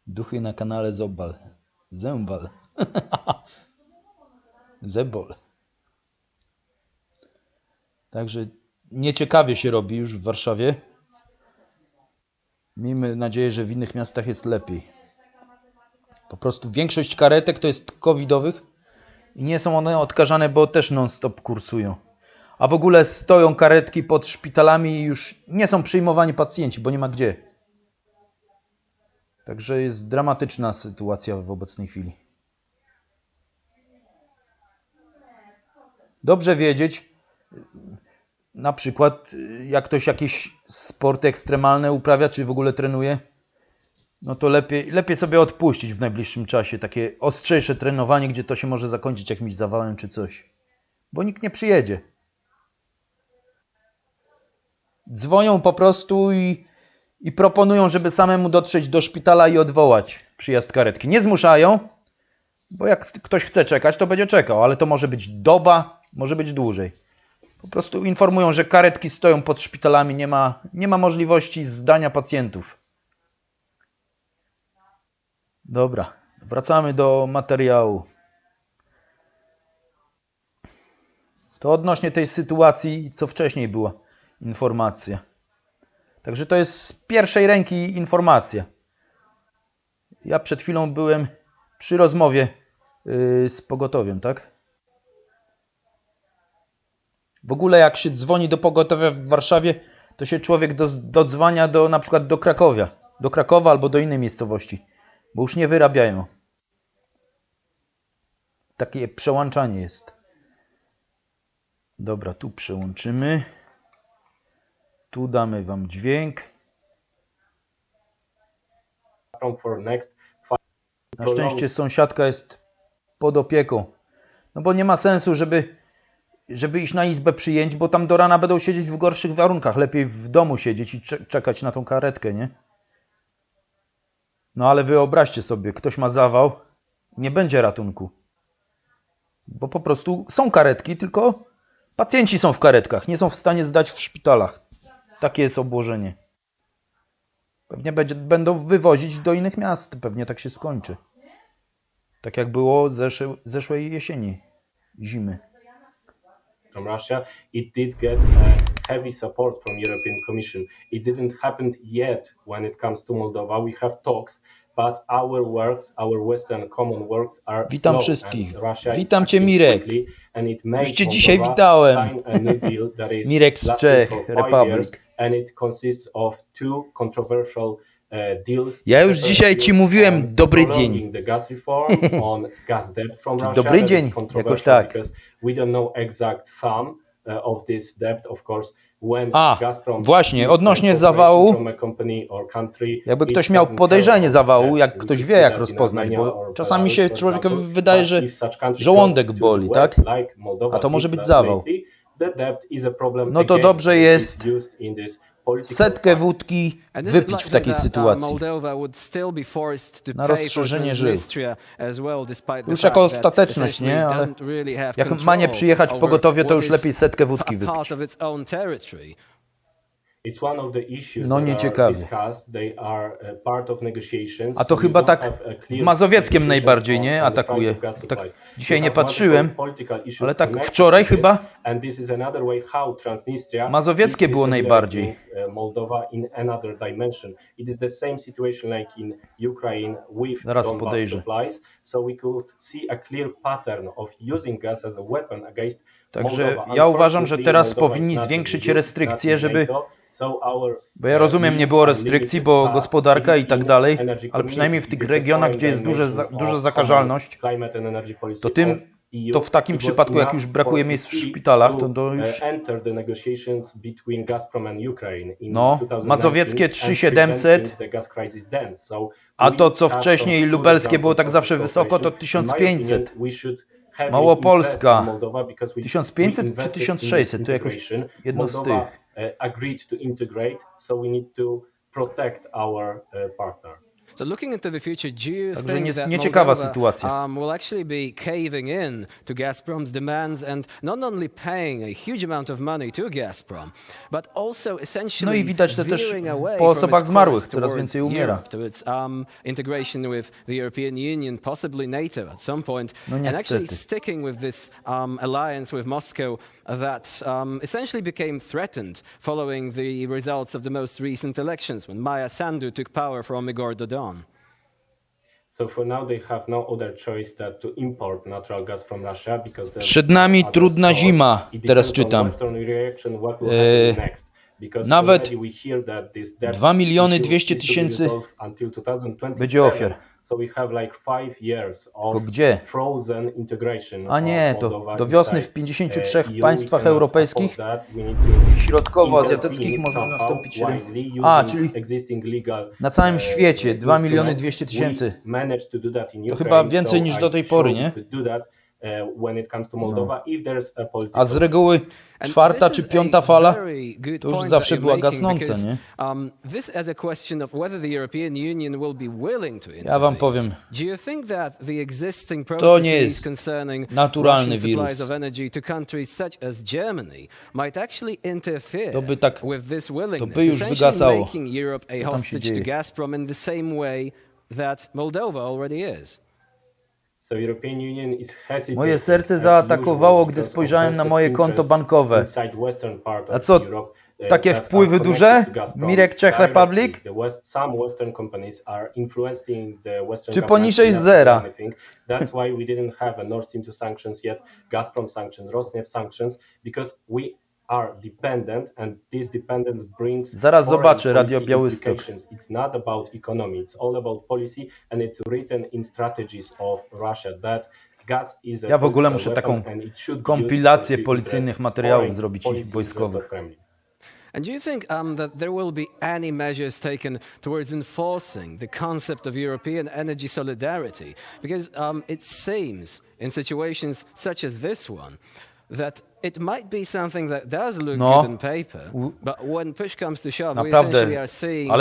Speaker 18: Duchy na kanale Zobal. Zembal. Zebol. Także nieciekawie się robi już w Warszawie. Miejmy nadzieję, że w innych miastach jest lepiej. Po prostu większość karetek to jest covidowych i nie są one odkażane, bo też non-stop kursują. A w ogóle stoją karetki pod szpitalami i już nie są przyjmowani pacjenci, bo nie ma gdzie. Także jest dramatyczna sytuacja w obecnej chwili. Dobrze wiedzieć, na przykład jak ktoś jakieś sporty ekstremalne uprawia, czy w ogóle trenuje, no to lepiej sobie odpuścić w najbliższym czasie takie ostrzejsze trenowanie, gdzie to się może zakończyć jakimś zawałem czy coś. Bo nikt nie przyjedzie. Dzwonią po prostu i proponują, żeby samemu dotrzeć do szpitala i odwołać przyjazd karetki. Nie zmuszają, bo jak ktoś chce czekać, to będzie czekał, ale to może być doba, może być dłużej. Po prostu informują, że karetki stoją pod szpitalami, nie ma możliwości zdania pacjentów. Dobra, wracamy do materiału. To odnośnie tej sytuacji, co wcześniej była informacja. Także to jest z pierwszej ręki informacja. Ja przed chwilą byłem przy rozmowie z pogotowiem, tak? W ogóle jak się dzwoni do pogotowia w Warszawie, to się człowiek dodzwania na przykład do Krakowa albo do innej miejscowości, bo już nie wyrabiają. Takie przełączanie jest. Dobra, tu przełączymy. Tu damy wam dźwięk. Na szczęście sąsiadka jest pod opieką. No bo nie ma sensu, żeby iść na izbę przyjęć, bo tam do rana będą siedzieć w gorszych warunkach. Lepiej w domu siedzieć i czekać na tą karetkę, nie? No ale wyobraźcie sobie, ktoś ma zawał, nie będzie ratunku. Bo po prostu są karetki, tylko pacjenci są w karetkach, nie są w stanie zdać w szpitalach. Takie jest obłożenie. Pewnie będą wywozić do innych miast, pewnie tak się skończy. Tak jak było zeszłej jesieni, zimy.
Speaker 14: From Russia, it did get heavy support from European Commission. It didn't happen yet when it comes to Moldova. We have talks, but our Western common works are
Speaker 18: Witam
Speaker 14: slow,
Speaker 18: wszystkich.
Speaker 14: Russia
Speaker 18: Witam Cię, Mirek. Już Cię dzisiaj witałem. Mirek z Czech Republic.
Speaker 14: And it consists of two controversial deals.
Speaker 18: Ja już dzisiaj Ci mówiłem dobry dzień. Dobry dzień, jakoś tak. Właśnie, odnośnie zawału, jakby ktoś miał podejrzenie zawału, jak ktoś wie jak rozpoznać, bo czasami się człowiekowi wydaje, że żołądek boli, tak? A to może być zawał. No to dobrze jest setkę wódki wypić w takiej sytuacji na rozszerzenie żył. Już jako ostateczność, nie? Ale jak ma nie przyjechać pogotowie, to już lepiej setkę wódki wypić. No nieciekawie. A to chyba tak w Mazowieckiem najbardziej, nie? Atakuje. Tak dzisiaj nie patrzyłem, ale tak wczoraj chyba Mazowieckie było najbardziej. Zaraz podejrzę. Także ja uważam, że teraz powinni zwiększyć restrykcje, żeby... Bo ja rozumiem, nie było restrykcji, bo gospodarka i tak dalej, ale przynajmniej w tych regionach, gdzie jest duża zakażalność, to w takim przypadku, jak już brakuje miejsc w szpitalach, to już... No, mazowieckie 3700, a to co wcześniej lubelskie było tak zawsze wysoko, to 1500. Małopolska 1500 czy 1600, to jakoś jedno z tych.
Speaker 14: Agreed to integrate, so we need to protect our partner.
Speaker 12: So looking into the future, do you
Speaker 18: Także
Speaker 12: think that
Speaker 18: nieciekawa
Speaker 12: Moldova
Speaker 18: sytuacja.
Speaker 12: will actually be caving in to Gazprom's demands and not only paying a huge amount of money to Gazprom, but also essentially
Speaker 18: No i widać to też
Speaker 12: veering away
Speaker 18: po
Speaker 12: from
Speaker 18: osobach
Speaker 12: its
Speaker 18: zmarłych,
Speaker 12: course
Speaker 18: coraz
Speaker 12: towards
Speaker 18: więcej umiera.
Speaker 12: Europe, to its integration with the European Union, possibly NATO at some point,
Speaker 18: No
Speaker 12: and actually
Speaker 18: niestety.
Speaker 12: sticking with this alliance with Moscow that essentially became threatened following the results of the most recent elections when Maya Sandu took power from Igor Dodon.
Speaker 14: So for now they have no other choice than to import natural gas from Russia because
Speaker 18: Przed nami trudna zima, teraz czytam. Nawet 2 200 000 będzie ofiar. To gdzie? A nie, to do wiosny w 53 państwach europejskich i środkowoazjatyckich może nastąpić 7. A, czyli na całym świecie 2 200 000. To chyba więcej niż do tej pory, nie? No. A z reguły czwarta czy piąta fala to już zawsze była gasnąca, nie? Ja wam powiem, to nie jest naturalny wirus. To by już wygasało. Co tam się dzieje? Moje serce zaatakowało, gdy spojrzałem na moje konto bankowe. A co, takie wpływy duże? Mirek Czech Republic? Czy poniżej zera? Zaraz zobaczę Radio Białystok.
Speaker 14: It's not about economy, it's all about policy and it's written in strategies of Russia that gas is a
Speaker 18: Ja w ogóle muszę taką kompilację policyjnych materiałów zrobić wojskowych.
Speaker 12: And do you think that there will be any measures taken towards enforcing the concept of European energy solidarity? Because it seems in situations such as this one that it might be something that does look good on paper, but when push comes to shove, we essentially are seeing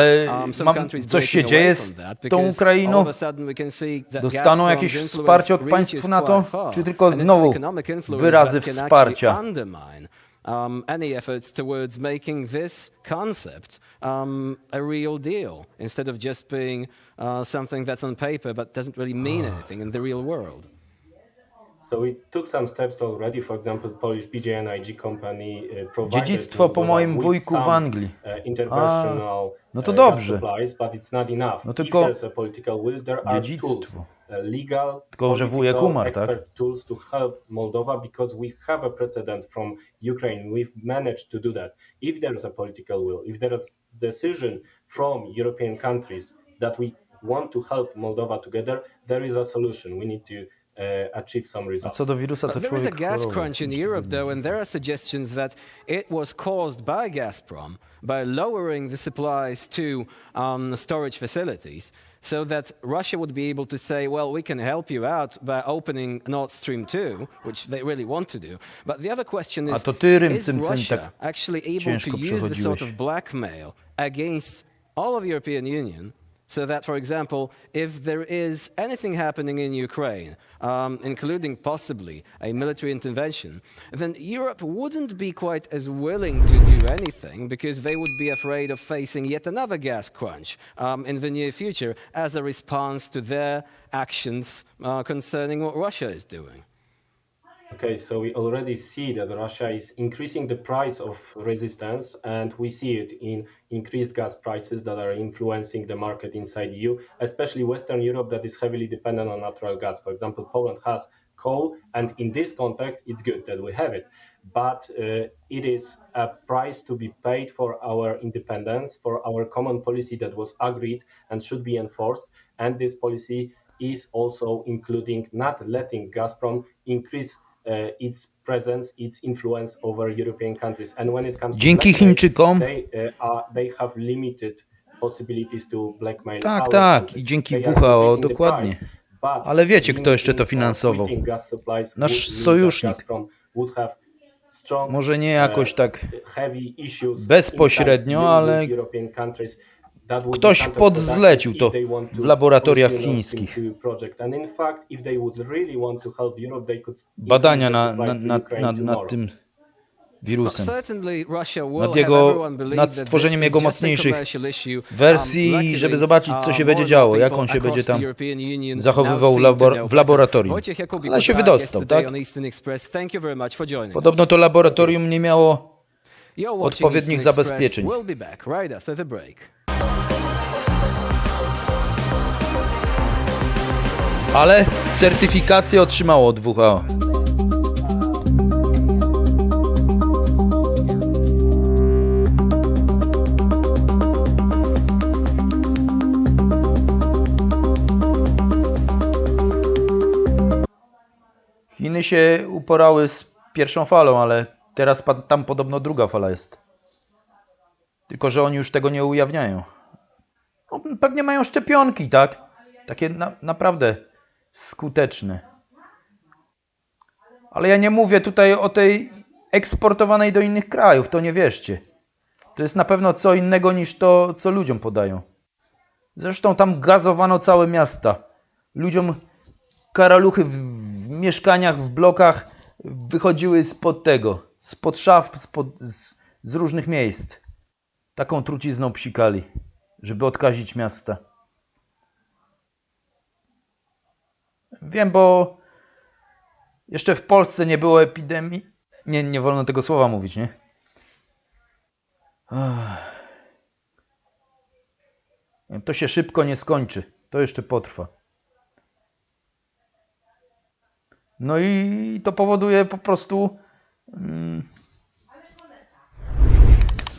Speaker 12: some countries breaking away from that because all of a sudden we can see that
Speaker 18: Dostaną jakieś wsparcie od państw NATO, czy tylko znowu wyrazy wsparcia?
Speaker 12: Any efforts towards making this concept a real deal instead of just being something that's on paper but doesn't really mean anything in the real world.
Speaker 14: So we took some steps already, for example, Polish PGNiG company provided
Speaker 18: Dziedzictwo po moim wujku w Anglii. No to dobrze. No tylko dziedzictwo. Tylko, że wujek umarł, tak?
Speaker 14: Tools to help Moldova because we have a precedent from Ukraine. We've managed to do that. If there is a political will, if there is decision from European countries that we want to help Moldova together, there is a solution. We need to achieve some results.
Speaker 18: Co do wirusa, to
Speaker 12: there is a gas crunch in Europe, though, and there are suggestions that it was caused by Gazprom by lowering the supplies to storage facilities, so that Russia would be able to say, well, we can help you out by opening Nord Stream 2, which they really want to do. But the other question is Russia actually able to use this sort of blackmail against all of the European Union? So that, for example, if there is anything happening in Ukraine, including possibly a military intervention, then Europe wouldn't be quite as willing to do anything because they would be afraid of facing yet another gas crunch in the near future as a response to their actions concerning what Russia is doing.
Speaker 14: Okay, so we already see that Russia is increasing the price of resistance, and we see it in increased gas prices that are influencing the market inside EU, especially Western Europe that is heavily dependent on natural gas. For example, Poland has coal, and in this context, it's good that we have it. But it is a price to be paid for our independence, for our common policy that was agreed and should be enforced. And this policy is also including not letting Gazprom increase its presence, its influence over European countries. And when it comes to
Speaker 18: Chińczykom,
Speaker 14: they have limited possibilities to blackmail.
Speaker 18: Tak, i dzięki WHO, dokładnie. Ale wiecie, kto jeszcze to finansował? Nasz sojusznik. Może nie jakoś tak bezpośrednio, ale ktoś podzlecił to w laboratoriach chińskich. Badania nad tym wirusem. Nad stworzeniem jego mocniejszych wersji, żeby zobaczyć, co się będzie działo, jak on się będzie tam zachowywał w laboratorium. Ale się wydostał, tak? Podobno to laboratorium nie miało odpowiednich zabezpieczeń. Ale certyfikację otrzymało od WHO. Chiny się uporały z pierwszą falą, ale teraz tam podobno druga fala jest. Tylko że oni już tego nie ujawniają. No, pewnie mają szczepionki, tak? Takie naprawdę skuteczne. Ale ja nie mówię tutaj o tej eksportowanej do innych krajów, to nie wierzcie. To jest na pewno co innego niż to, co ludziom podają. Zresztą tam gazowano całe miasta. Ludziom karaluchy w mieszkaniach, w blokach wychodziły spod szaf, z różnych miejsc. Taką trucizną psikali, żeby odkazić miasta. Wiem, bo jeszcze w Polsce nie było epidemii. Nie wolno tego słowa mówić, nie? To się szybko nie skończy. To jeszcze potrwa. No i to powoduje po prostu...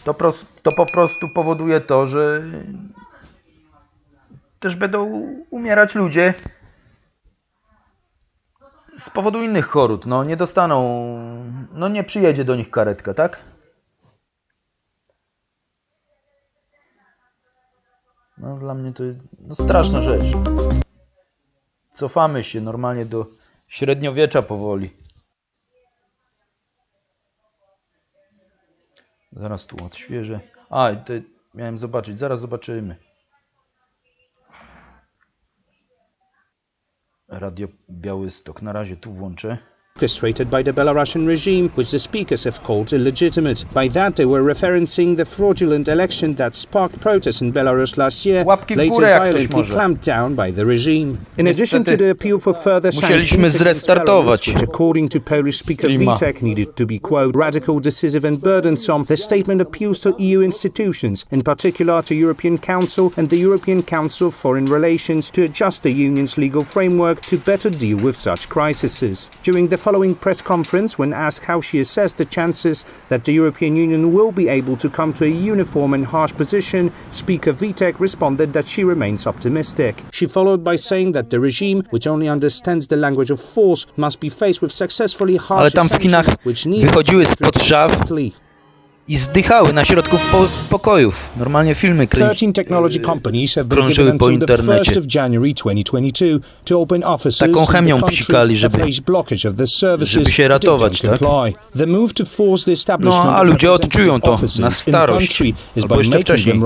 Speaker 18: To po prostu powoduje to, że też będą umierać ludzie z powodu innych chorób. No nie dostaną... No nie przyjedzie do nich karetka, tak? No dla mnie to jest straszna rzecz. Cofamy się normalnie do średniowiecza powoli. Zaraz tu odświeżę. To miałem zobaczyć, zaraz zobaczymy. Radio Białystok. Na razie tu włączę.
Speaker 14: Orchestrated by the Belarusian regime, which the speakers have called illegitimate. By that, they were referencing the fraudulent election that sparked protests in Belarus last year, later violently clamped down by the regime. In addition to the appeal for further sanctions against Belarus, which according to Polish speaker Witek needed to be, quote, radical, decisive and burdensome, the statement appeals to EU institutions, in particular to European Council and the European Council of Foreign Relations, to adjust the Union's legal framework to better deal with such crises. During the following press conference, when asked how she assessed the chances that the European Union will be able to come to a uniform and harsh position, Speaker Witek responded that she remains optimistic. She followed by saying that the regime, which only understands the language of force, must be faced with successfully harsh sanctions, which need
Speaker 18: wychodziły spod szaf i zdychały na środku pokojów. Normalnie filmy krążyły po internecie. Taką chemią psikali, żeby się ratować, tak? No, a ludzie odczują to na starość, albo jeszcze wcześniej.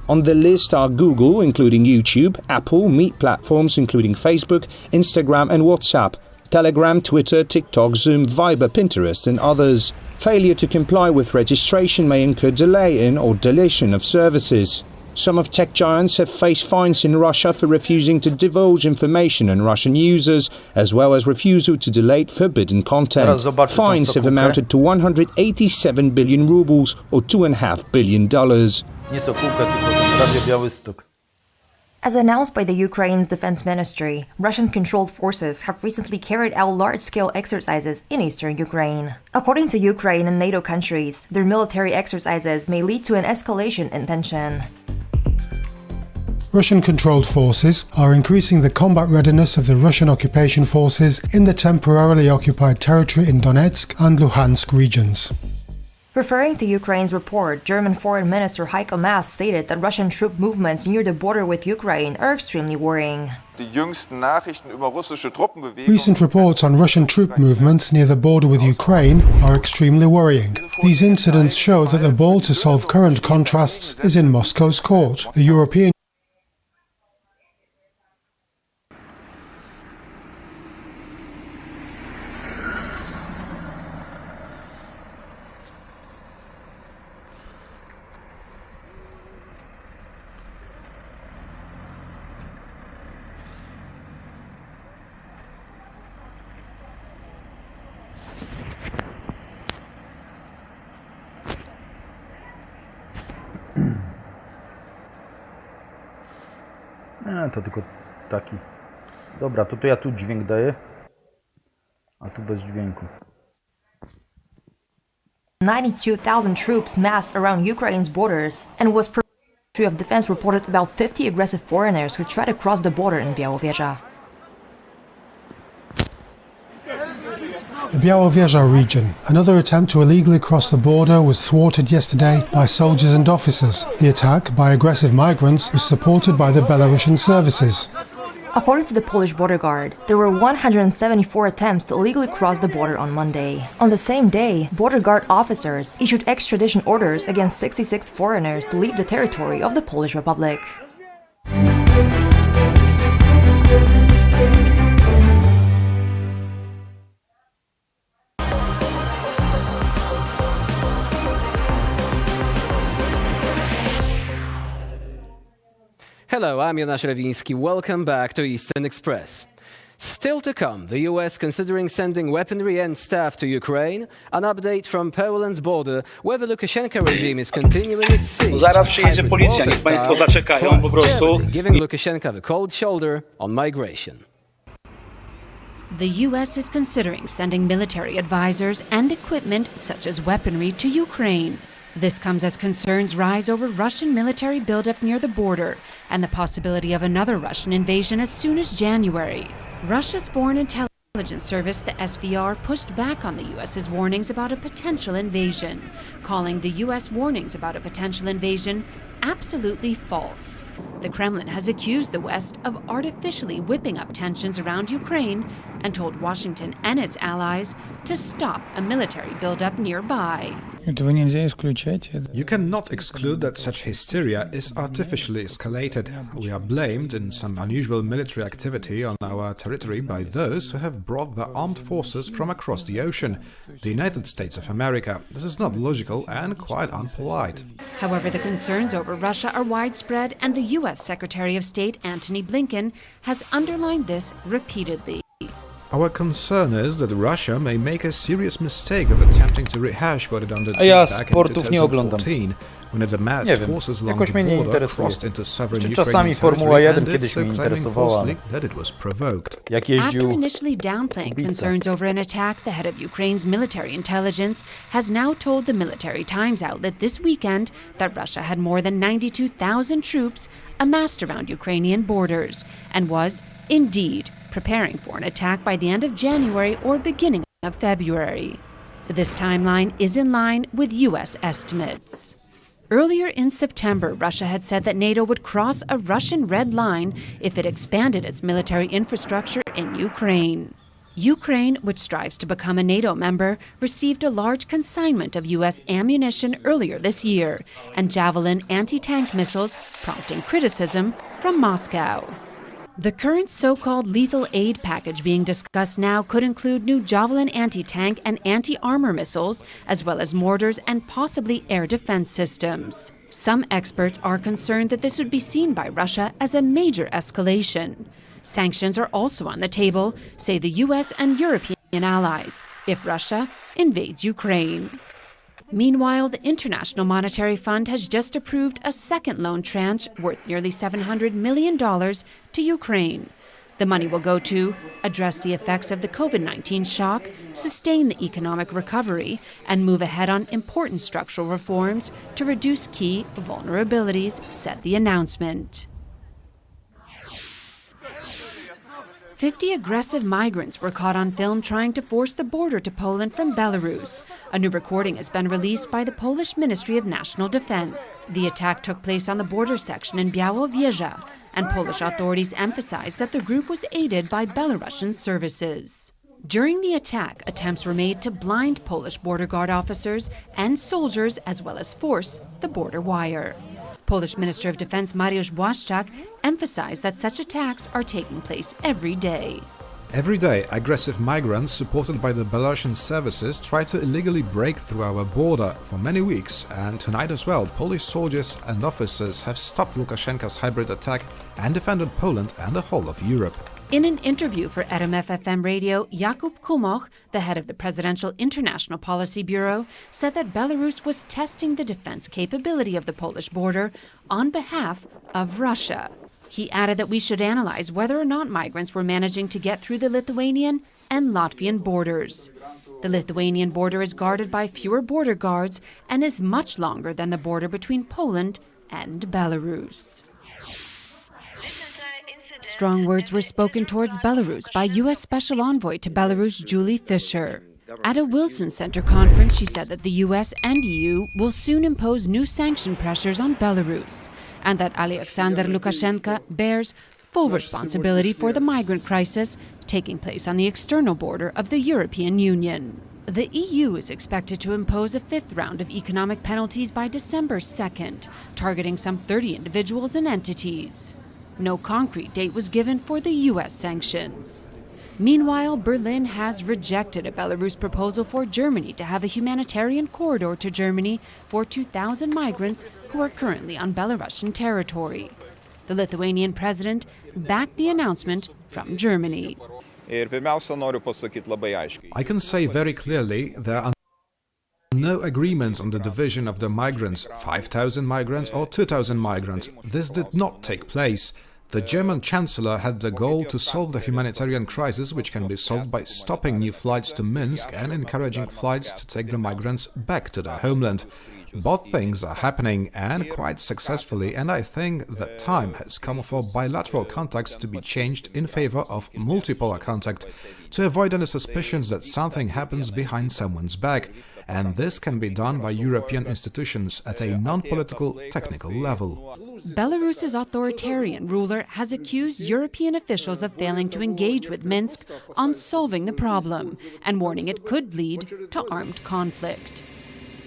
Speaker 14: On the list are Google, including YouTube, Apple, meat platforms, including Facebook, Instagram and WhatsApp, Telegram, Twitter, TikTok, Zoom, Viber, Pinterest and others. Failure to comply with registration may incur delay in or deletion of services. Some of tech giants have faced fines in Russia for refusing to divulge information on Russian users, as well as refusal to delete forbidden content. Fines have amounted to 187 billion rubles or $2.5 billion.
Speaker 18: Nie Sokółka, tylko Radio Białystok.
Speaker 1: As announced by the Ukraine's defense ministry, Russian-controlled forces have recently carried out large-scale exercises in eastern Ukraine. According to Ukraine and NATO countries, their military exercises may lead to an escalation in tension.
Speaker 2: Russian-controlled forces are increasing the combat readiness of the Russian occupation forces in the temporarily occupied territory in Donetsk and Luhansk regions.
Speaker 1: Referring to Ukraine's report, German Foreign Minister Heiko Maas stated that Russian troop movements near the border with Ukraine are extremely worrying.
Speaker 2: Recent reports on Russian troop movements near the border with Ukraine are extremely worrying. These incidents show that the ball to solve current contrasts is in Moscow's court. The European
Speaker 18: To tylko taki. Dobra, to ja tu dźwięk daję, a tu bez dźwięku.
Speaker 1: 92,000 troops massed around Ukraine's borders and was Ministry of Defense reported about 50 aggressive foreigners who tried to cross the border in Bielorrusia.
Speaker 2: The Bielorrusia region. Another attempt to illegally cross the border was thwarted yesterday by soldiers and officers. The attack by aggressive migrants was supported by the Belarusian services.
Speaker 1: According to the Polish border guard, there were 174 attempts to illegally cross the border on Monday. On the same day, border guard officers issued extradition orders against 66 foreigners to leave the territory of the Polish Republic.
Speaker 12: Hello, I'm Jonasz Rewiński. Welcome back to Eastern Express. Still to come, the US considering sending weaponry and staff to Ukraine, an update from Poland's border, where the Lukashenko regime is continuing its siege, hybrid warfare style, plus Germany giving Lukashenko the cold shoulder on migration.
Speaker 16: The US is considering sending military advisors and equipment such as weaponry to Ukraine. This comes as concerns rise over Russian military buildup near the border and the possibility of another Russian invasion as soon as January. Russia's Foreign Intelligence Service, the SVR, pushed back on the US's warnings about a potential invasion, calling the US warnings about a potential invasion absolutely false. The Kremlin has accused the West of artificially whipping up tensions around Ukraine and told Washington and its allies to stop a military buildup nearby.
Speaker 17: You cannot exclude that such hysteria is artificially escalated. We are blamed in some unusual military activity on our territory by those who have brought the armed forces from across the ocean, the United States of America. This is not logical and quite unpolite.
Speaker 16: However, the concerns over Russia are widespread, and the U.S. Secretary of State Antony Blinken has underlined this repeatedly.
Speaker 17: Our concern is that Russia may make a serious mistake of attempting to rehash what it undertook back in 2014, when it amassed forces along the border, crossed into sovereign Ukrainian territory, and it's claiming falsely that it was provoked.
Speaker 16: After initially downplaying concerns over an attack, the head of Ukraine's military intelligence has now told the Military Times outlet this weekend that Russia had more than 92,000 troops amassed around Ukrainian borders and was, indeed, preparing for an attack by the end of January or beginning of February. This timeline is in line with U.S. estimates. Earlier in September, Russia had said that NATO would cross a Russian red line if it expanded its military infrastructure in Ukraine. Ukraine, which strives to become a NATO member, received a large consignment of U.S. ammunition earlier this year and Javelin anti-tank missiles, prompting criticism from Moscow. The current so-called lethal aid package being discussed now could include new Javelin anti-tank and anti-armor missiles, as well as mortars and possibly air defense systems. Some experts are concerned that this would be seen by Russia as a major escalation. Sanctions are also on the table, say the US and European allies, if Russia invades Ukraine. Meanwhile, the International Monetary Fund has just approved a second loan tranche worth nearly $700 million to Ukraine. The money will go to address the effects of the COVID-19 shock, sustain the economic recovery, and move ahead on important structural reforms to reduce key vulnerabilities, said the announcement. 50 aggressive migrants were caught on film trying to force the border to Poland from Belarus. A new recording has been released by the Polish Ministry of National Defense. The attack took place on the border section in Białowieża, and Polish authorities emphasized that the group was aided by Belarusian services. During the attack, attempts were made to blind Polish border guard officers and soldiers, as well as force the border wire. Polish Minister of Defense Mariusz Błaszczak emphasized that such attacks are taking place every day.
Speaker 17: Every day, aggressive migrants supported by the Belarusian services try to illegally break through our border for many weeks, and tonight as well, Polish soldiers and officers have stopped Lukashenko's hybrid attack and defended Poland and the whole of Europe.
Speaker 16: In an interview for RMF-FM radio, Jakub Kumoch, the head of the Presidential International Policy Bureau, said that Belarus was testing the defense capability of the Polish border on behalf of Russia. He added that we should analyze whether or not migrants were managing to get through the Lithuanian and Latvian borders. The Lithuanian border is guarded by fewer border guards and is much longer than the border between Poland and Belarus. Strong words were spoken towards Belarus by U.S. Special Envoy to Belarus Julie Fisher. At a Wilson Center conference, she said that the U.S. and EU will soon impose new sanction pressures on Belarus, and that Alexander Lukashenko bears full responsibility for the migrant crisis taking place on the external border of the European Union. The EU is expected to impose a fifth round of economic penalties by December 2nd, targeting some 30 individuals and entities. No concrete date was given for the U.S. sanctions. Meanwhile, Berlin has rejected a Belarus proposal for Germany to have a humanitarian corridor to Germany for 2,000 migrants who are currently on Belarusian territory. The Lithuanian president backed the announcement from Germany.
Speaker 17: I can say very clearly there are no agreements on the division of the migrants, 5,000 migrants or 2,000 migrants. This did not take place. The German Chancellor had the goal to solve the humanitarian crisis, which can be solved by stopping new flights to Minsk and encouraging flights to take the migrants back to their homeland. Both things are happening, and quite successfully, and I think that time has come for bilateral contacts to be changed in favor of multipolar contact, to avoid any suspicions that something happens behind someone's back, and this can be done by European institutions at a non-political, technical level.
Speaker 16: Belarus's authoritarian ruler has accused European officials of failing to engage with Minsk on solving the problem, and warning it could lead to armed conflict.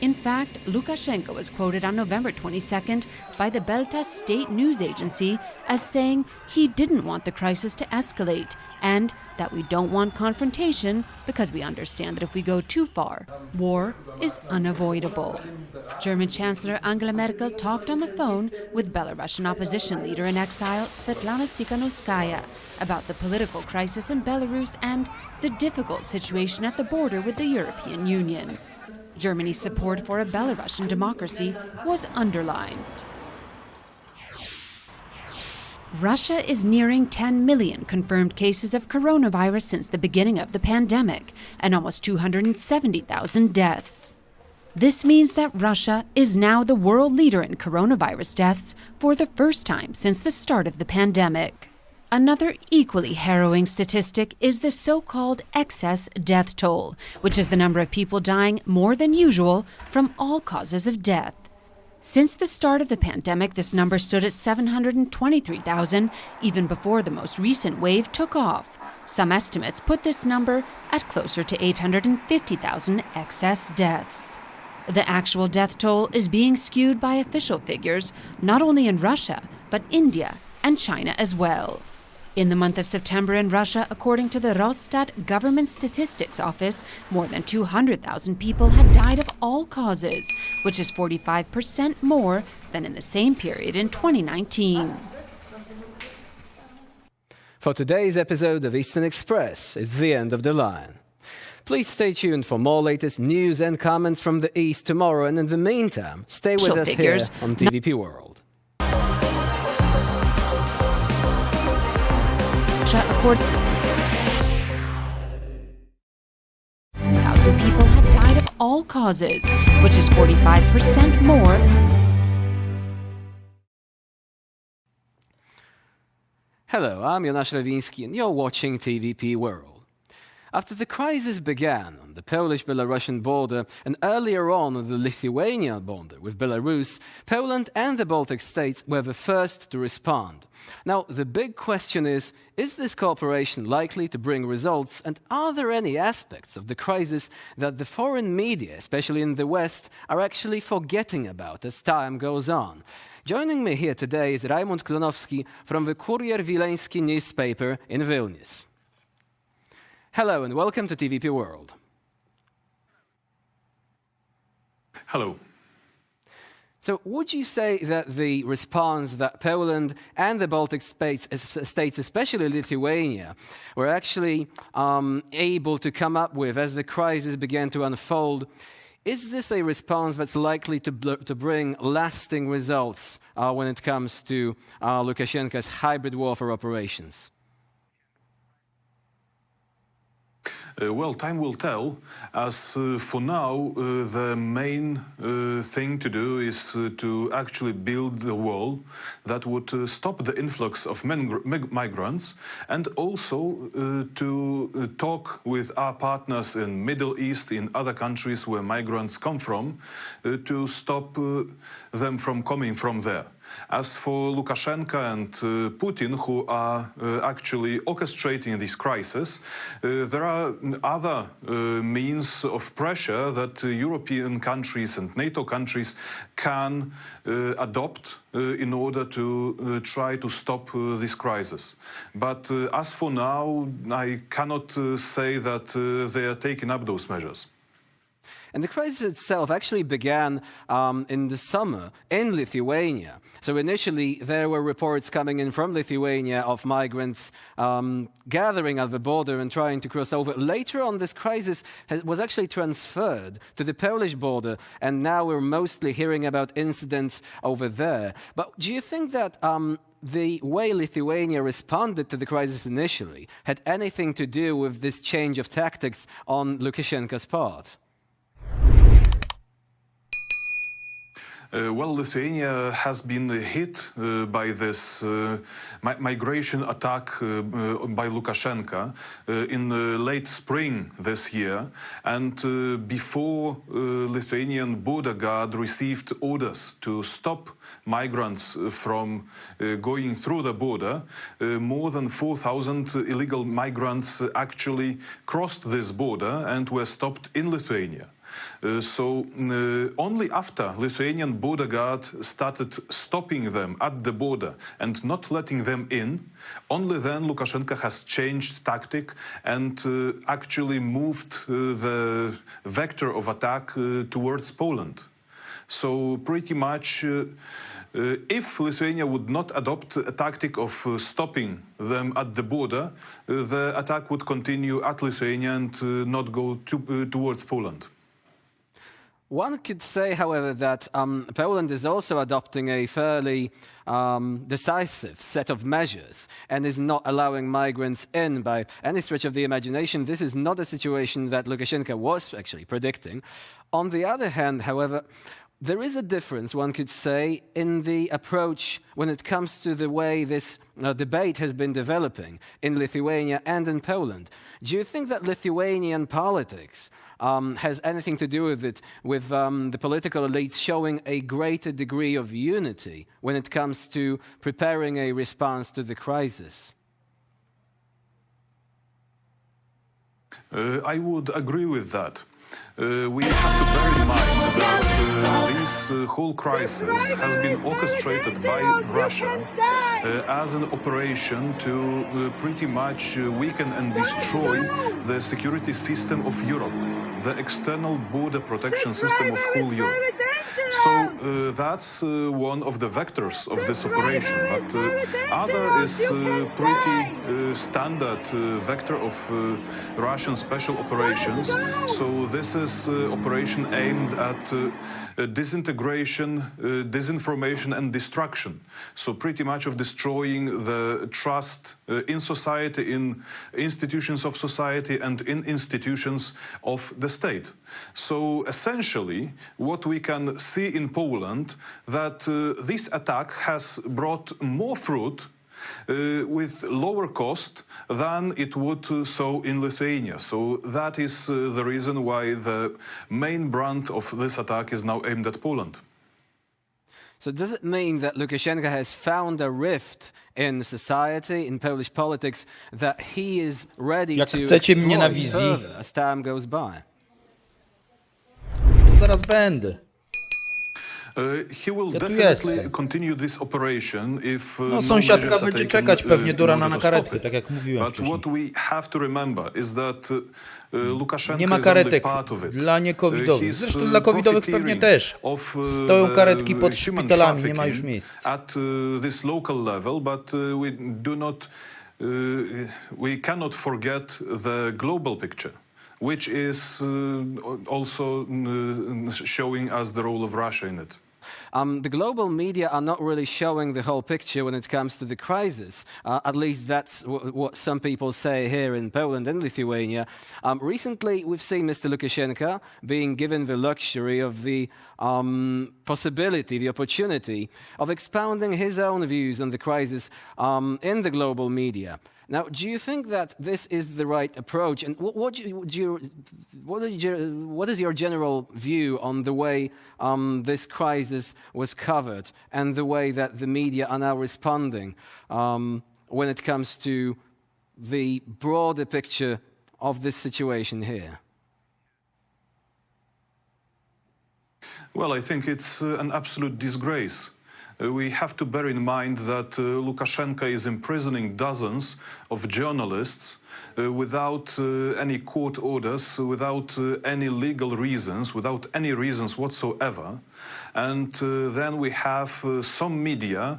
Speaker 16: In fact, Lukashenko was quoted on November 22nd by the Belta state news agency as saying he didn't want the crisis to escalate and that we don't want confrontation because we understand that if we go too far, war is unavoidable. German Chancellor Angela Merkel talked on the phone with Belarusian opposition leader in exile Svetlana Tsikhanouskaya about the political crisis in Belarus and the difficult situation at the border with the European Union. Germany's support for a Belarusian democracy was underlined. Russia is nearing 10 million confirmed cases of coronavirus since the beginning of the pandemic, and almost 270,000 deaths. This means that Russia is now the world leader in coronavirus deaths for the first time since the start of the pandemic. Another equally harrowing statistic is the so-called excess death toll, which is the number of people dying more than usual from all causes of death. Since the start of the pandemic, this number stood at 723,000, even before the most recent wave took off. Some estimates put this number at closer to 850,000 excess deaths. The actual death toll is being skewed by official figures, not only in Russia, but India and China as well. In the month of September in Russia, according to the Rosstat Government Statistics Office, more than 200,000 people had died of all causes, which is 45% more than in the same period in 2019.
Speaker 12: For today's episode of Eastern Express, it's the end of the line. Please stay tuned for more latest news and comments from the East tomorrow, and in the meantime, stay with us here on TVP World.
Speaker 16: Thousand people have died of all causes, which is 45% more.
Speaker 12: Hello, I'm Jonasz Lewiński and you're watching TVP World. After the crisis began on the Polish-Belarusian border and earlier on the Lithuanian border with Belarus, Poland and the Baltic states were the first to respond. Now, the big question is this cooperation likely to bring results, and are there any aspects of the crisis that the foreign media, especially in the West, are actually forgetting about as time goes on? Joining me here today is Raimund Klonowski from the Kurier Wileński newspaper in Vilnius. Hello and welcome to TVP World.
Speaker 19: Hello.
Speaker 12: So would you say that the response that Poland and the Baltic states, especially Lithuania, were actually able to come up with as the crisis began to unfold, is this a response that's likely to bring lasting results when it comes to Lukashenko's hybrid warfare operations?
Speaker 19: Well, time will tell, as for now, the main thing to do is to actually build the wall that would stop the influx of migrants, and also to talk with our partners in Middle East, in other countries where migrants come from, to stop them from coming from there. As for Lukashenko and Putin, who are actually orchestrating this crisis, there are other means of pressure that European countries and NATO countries can adopt in order to try to stop this crisis. But as for now, I cannot say that they are taking up those measures.
Speaker 12: And the crisis itself actually began in the summer in Lithuania. So initially there were reports coming in from Lithuania of migrants gathering at the border and trying to cross over. Later on, this crisis was actually transferred to the Polish border, and now we're mostly hearing about incidents over there. But do you think that the way Lithuania responded to the crisis initially had anything to do with this change of tactics on Lukashenko's part?
Speaker 19: Well, Lithuania has been hit by this migration attack by Lukashenko in late spring this year, and before Lithuanian border guard received orders to stop migrants from going through the border, more than 4,000 illegal migrants actually crossed this border and were stopped in Lithuania. So only after Lithuanian border guard started stopping them at the border and not letting them in, only then Lukashenko has changed tactic and actually moved the vector of attack towards Poland. So pretty much if Lithuania would not adopt a tactic of stopping them at the border, the attack would continue at Lithuania and not go towards Poland.
Speaker 12: One could say, however, that Poland is also adopting a fairly decisive set of measures and is not allowing migrants in by any stretch of the imagination. This is not a situation that Lukashenko was actually predicting. On the other hand, however, there is a difference, one could say, in the approach when it comes to the way this debate has been developing in Lithuania and in Poland. Do you think that Lithuanian politics has anything to do with it, with the political elites showing a greater degree of unity when it comes to preparing a response to the crisis?
Speaker 19: I would agree with that. We have to bear in mind that this whole crisis has been orchestrated by Russia as an operation to pretty much weaken and destroy the security system of Europe, the external border protection system of whole Europe. So that's one of the vectors of this operation, but other is pretty standard vector of Russian special operations. So this is operation aimed at disintegration, disinformation and destruction. So pretty much of destroying the trust in society, in institutions of society and in institutions of the state. So essentially what we can see in Poland that this attack has brought more fruit with lower cost than it would so in Lithuania. So that is the reason why the main brunt of this attack is now aimed at Poland.
Speaker 12: So does it mean that Lukashenko has found a rift in society, in Polish politics, that he is ready
Speaker 18: Jak
Speaker 12: to
Speaker 18: chcecie mnie na
Speaker 12: exploit
Speaker 18: wizji,
Speaker 12: further as time goes by?
Speaker 18: to zaraz będę.
Speaker 19: He will
Speaker 18: Ja tu
Speaker 19: definitely
Speaker 18: jestem.
Speaker 19: continue this operation if
Speaker 18: No,
Speaker 19: no
Speaker 18: sąsiadka
Speaker 19: measures are
Speaker 18: będzie
Speaker 19: taken,
Speaker 18: czekać pewnie do
Speaker 19: in
Speaker 18: rana
Speaker 19: order
Speaker 18: na
Speaker 19: to stop
Speaker 18: karetkę,
Speaker 19: it.
Speaker 18: tak jak mówiłem
Speaker 19: But
Speaker 18: wcześniej.
Speaker 19: what we have to remember is that Lukashenko
Speaker 18: Nie ma
Speaker 19: is only
Speaker 18: karetek
Speaker 19: part of it.
Speaker 18: dla niecovidowych.
Speaker 19: He's
Speaker 18: Zresztą dla covidowych pewnie też.
Speaker 19: of,
Speaker 18: Stoją
Speaker 19: the
Speaker 18: karetki pod
Speaker 19: human
Speaker 18: szpitalami, nie ma już
Speaker 19: trafficking
Speaker 18: miejsc.
Speaker 19: at this local level, but we do not, we cannot forget the global picture, which is also showing us the role of Russia in it.
Speaker 12: The global media are not really showing the whole picture when it comes to the crisis. At least that's what some people say here in Poland and Lithuania. Recently, we've seen Mr. Lukashenko being given the luxury of the possibility, the opportunity of expounding his own views on the crisis in the global media. Now, do you think that this is the right approach? And what is your general view on the way this crisis was covered and the way that the media are now responding when it comes to the broader picture of this situation here?
Speaker 19: Well, I think it's an absolute disgrace. We have to bear in mind that Lukashenko is imprisoning dozens of journalists without any court orders, without any legal reasons, without any reasons whatsoever. And then we have some media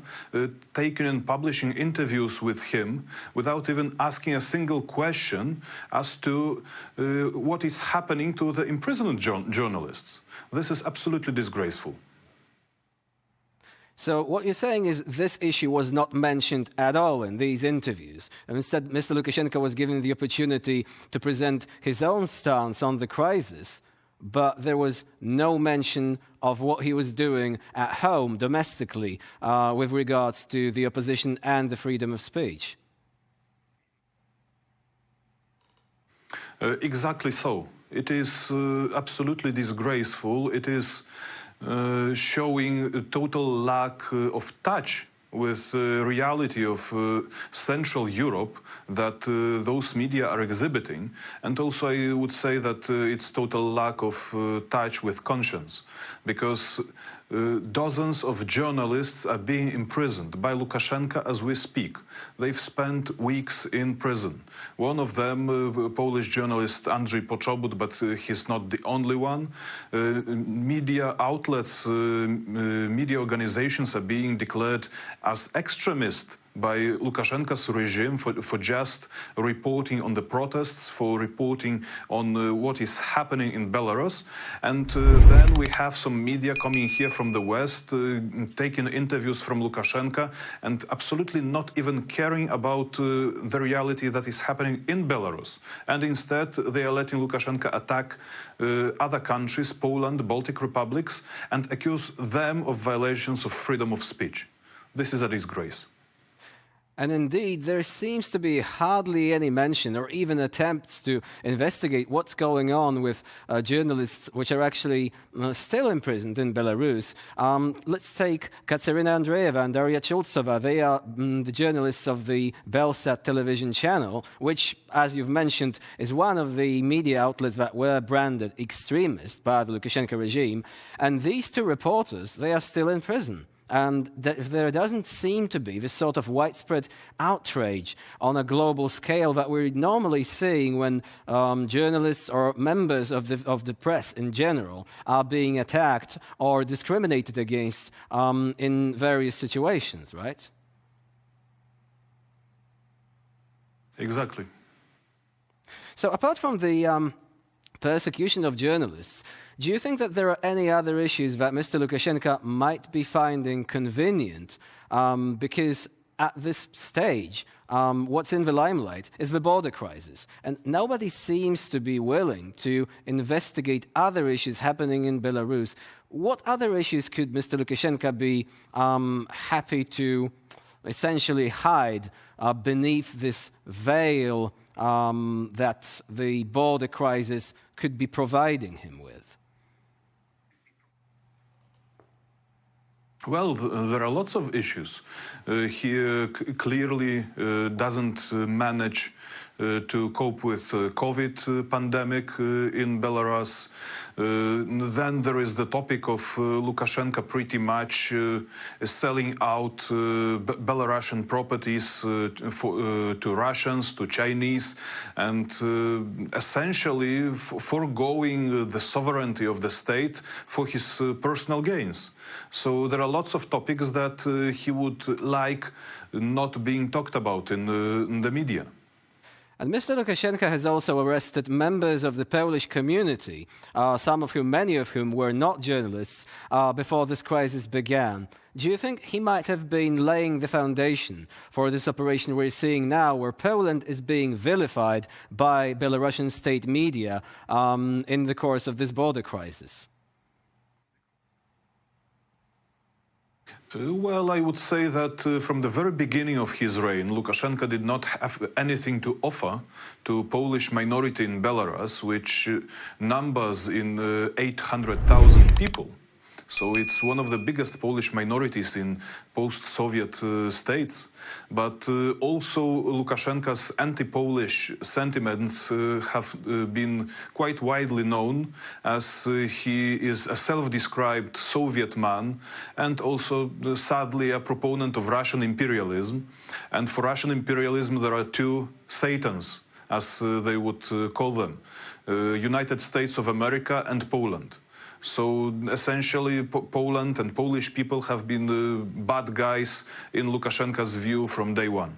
Speaker 19: taking and publishing interviews with him without even asking a single question as to what is happening to the imprisoned journalists. This is absolutely disgraceful.
Speaker 12: So what you're saying is this issue was not mentioned at all in these interviews. And instead, Mr. Lukashenko was given the opportunity to present his own stance on the crisis, but there was no mention of what he was doing at home, domestically, with regards to the opposition and the freedom of speech.
Speaker 19: Exactly so. It is absolutely disgraceful. It is showing a total lack of touch with the reality of Central Europe that those media are exhibiting. And also I would say that it's total lack of touch with conscience, because dozens of journalists are being imprisoned by Lukashenko as we speak. They've spent weeks in prison. One of them, Polish journalist Andrzej Poczobut, but he's not the only one. Media outlets, media organizations are being declared as extremist by Lukashenko's regime for just reporting on the protests, for reporting on what is happening in Belarus. And then we have some media coming here from the West, taking interviews from Lukashenko and absolutely not even caring about the reality that is happening in Belarus. And instead, they are letting Lukashenko attack other countries, Poland, Baltic republics, and accuse them of violations of freedom of speech. This is a disgrace.
Speaker 12: And indeed, there seems to be hardly any mention or even attempts to investigate what's going on with journalists which are actually still imprisoned in Belarus. Let's take Katerina Andreeva and Daria Chultsova. They are the journalists of the Belsat television channel, which, as you've mentioned, is one of the media outlets that were branded extremist by the Lukashenko regime. And these two reporters, they are still in prison. And there doesn't seem to be this sort of widespread outrage on a global scale that we're normally seeing when journalists or members of the press in general are being attacked or discriminated against in various situations, right?
Speaker 19: Exactly.
Speaker 12: So apart from the persecution of journalists, do you think that there are any other issues that Mr. Lukashenko might be finding convenient? Because at this stage, what's in the limelight is the border crisis. And nobody seems to be willing to investigate other issues happening in Belarus. What other issues could Mr. Lukashenko be happy to essentially hide beneath this veil that the border crisis could be providing him with?
Speaker 19: Well, there are lots of issues. He clearly doesn't manage to cope with COVID pandemic in Belarus. Then there is the topic of Lukashenko pretty much selling out Belarusian properties to Russians, to Chinese, and essentially foregoing the sovereignty of the state for his personal gains. So there are lots of topics that he would like not being talked about in the media.
Speaker 12: And Mr. Lukashenko has also arrested members of the Polish community, many of whom were not journalists, before this crisis began. Do you think he might have been laying the foundation for this operation we're seeing now, where Poland is being vilified by Belarusian state media in the course of this border crisis?
Speaker 19: Well, I would say that from the very beginning of his reign, Lukashenko did not have anything to offer to Polish minority in Belarus, which numbers in 800,000 people. So it's one of the biggest Polish minorities in post-Soviet states. But also Lukashenko's anti-Polish sentiments have been quite widely known, as he is a self-described Soviet man and also sadly a proponent of Russian imperialism. And for Russian imperialism there are two Satans, as they would call them, United States of America and Poland. So essentially, Poland and Polish people have been the bad guys in Lukashenko's view from day one.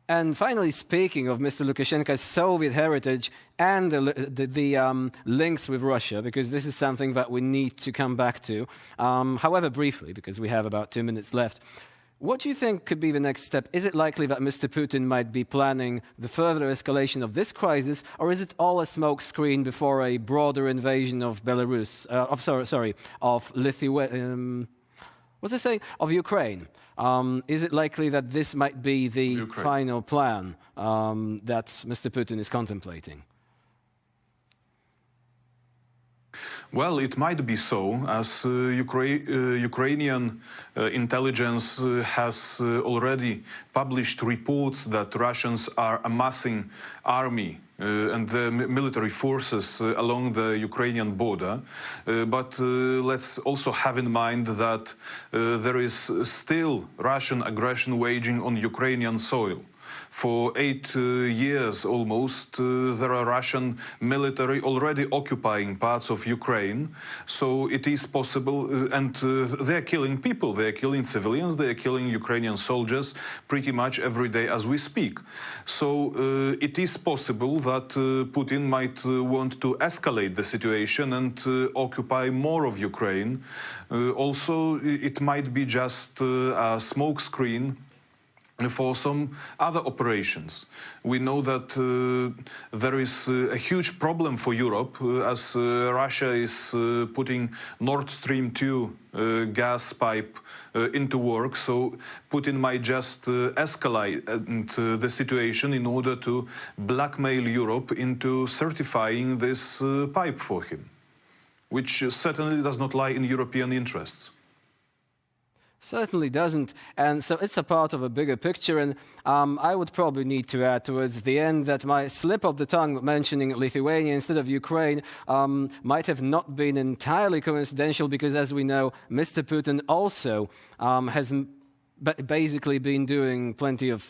Speaker 12: And finally, speaking of Mr. Lukashenko's Soviet heritage and the links with Russia, because this is something that we need to come back to, however briefly, because we have about 2 minutes left. What do you think could be the next step? Is it likely that Mr. Putin might be planning the further escalation of this crisis, or is it all a smokescreen before a broader invasion of Belarus? Of Ukraine? Is it likely that this might be the final plan that Mr. Putin is contemplating?
Speaker 19: Well, it might be so, as Ukrainian intelligence has already published reports that Russians are amassing army and the military forces along the Ukrainian border. But let's also have in mind that there is still Russian aggression waging on Ukrainian soil. For 8 years almost, there are Russian military already occupying parts of Ukraine. So it is possible, and they're killing people, they're killing civilians, they're killing Ukrainian soldiers pretty much every day as we speak. So it is possible that Putin might want to escalate the situation and occupy more of Ukraine. Also, it might be just a smokescreen for some other operations. We know that there is a huge problem for Europe as Russia is putting Nord Stream 2 gas pipe into work, so Putin might just escalate the situation in order to blackmail Europe into certifying this pipe for him, which certainly does not lie in European interests.
Speaker 12: Certainly doesn't, and so it's a part of a bigger picture, and I would probably need to add towards the end that my slip of the tongue mentioning Lithuania instead of Ukraine might have not been entirely coincidental, because as we know, Mr. Putin also has basically been doing plenty of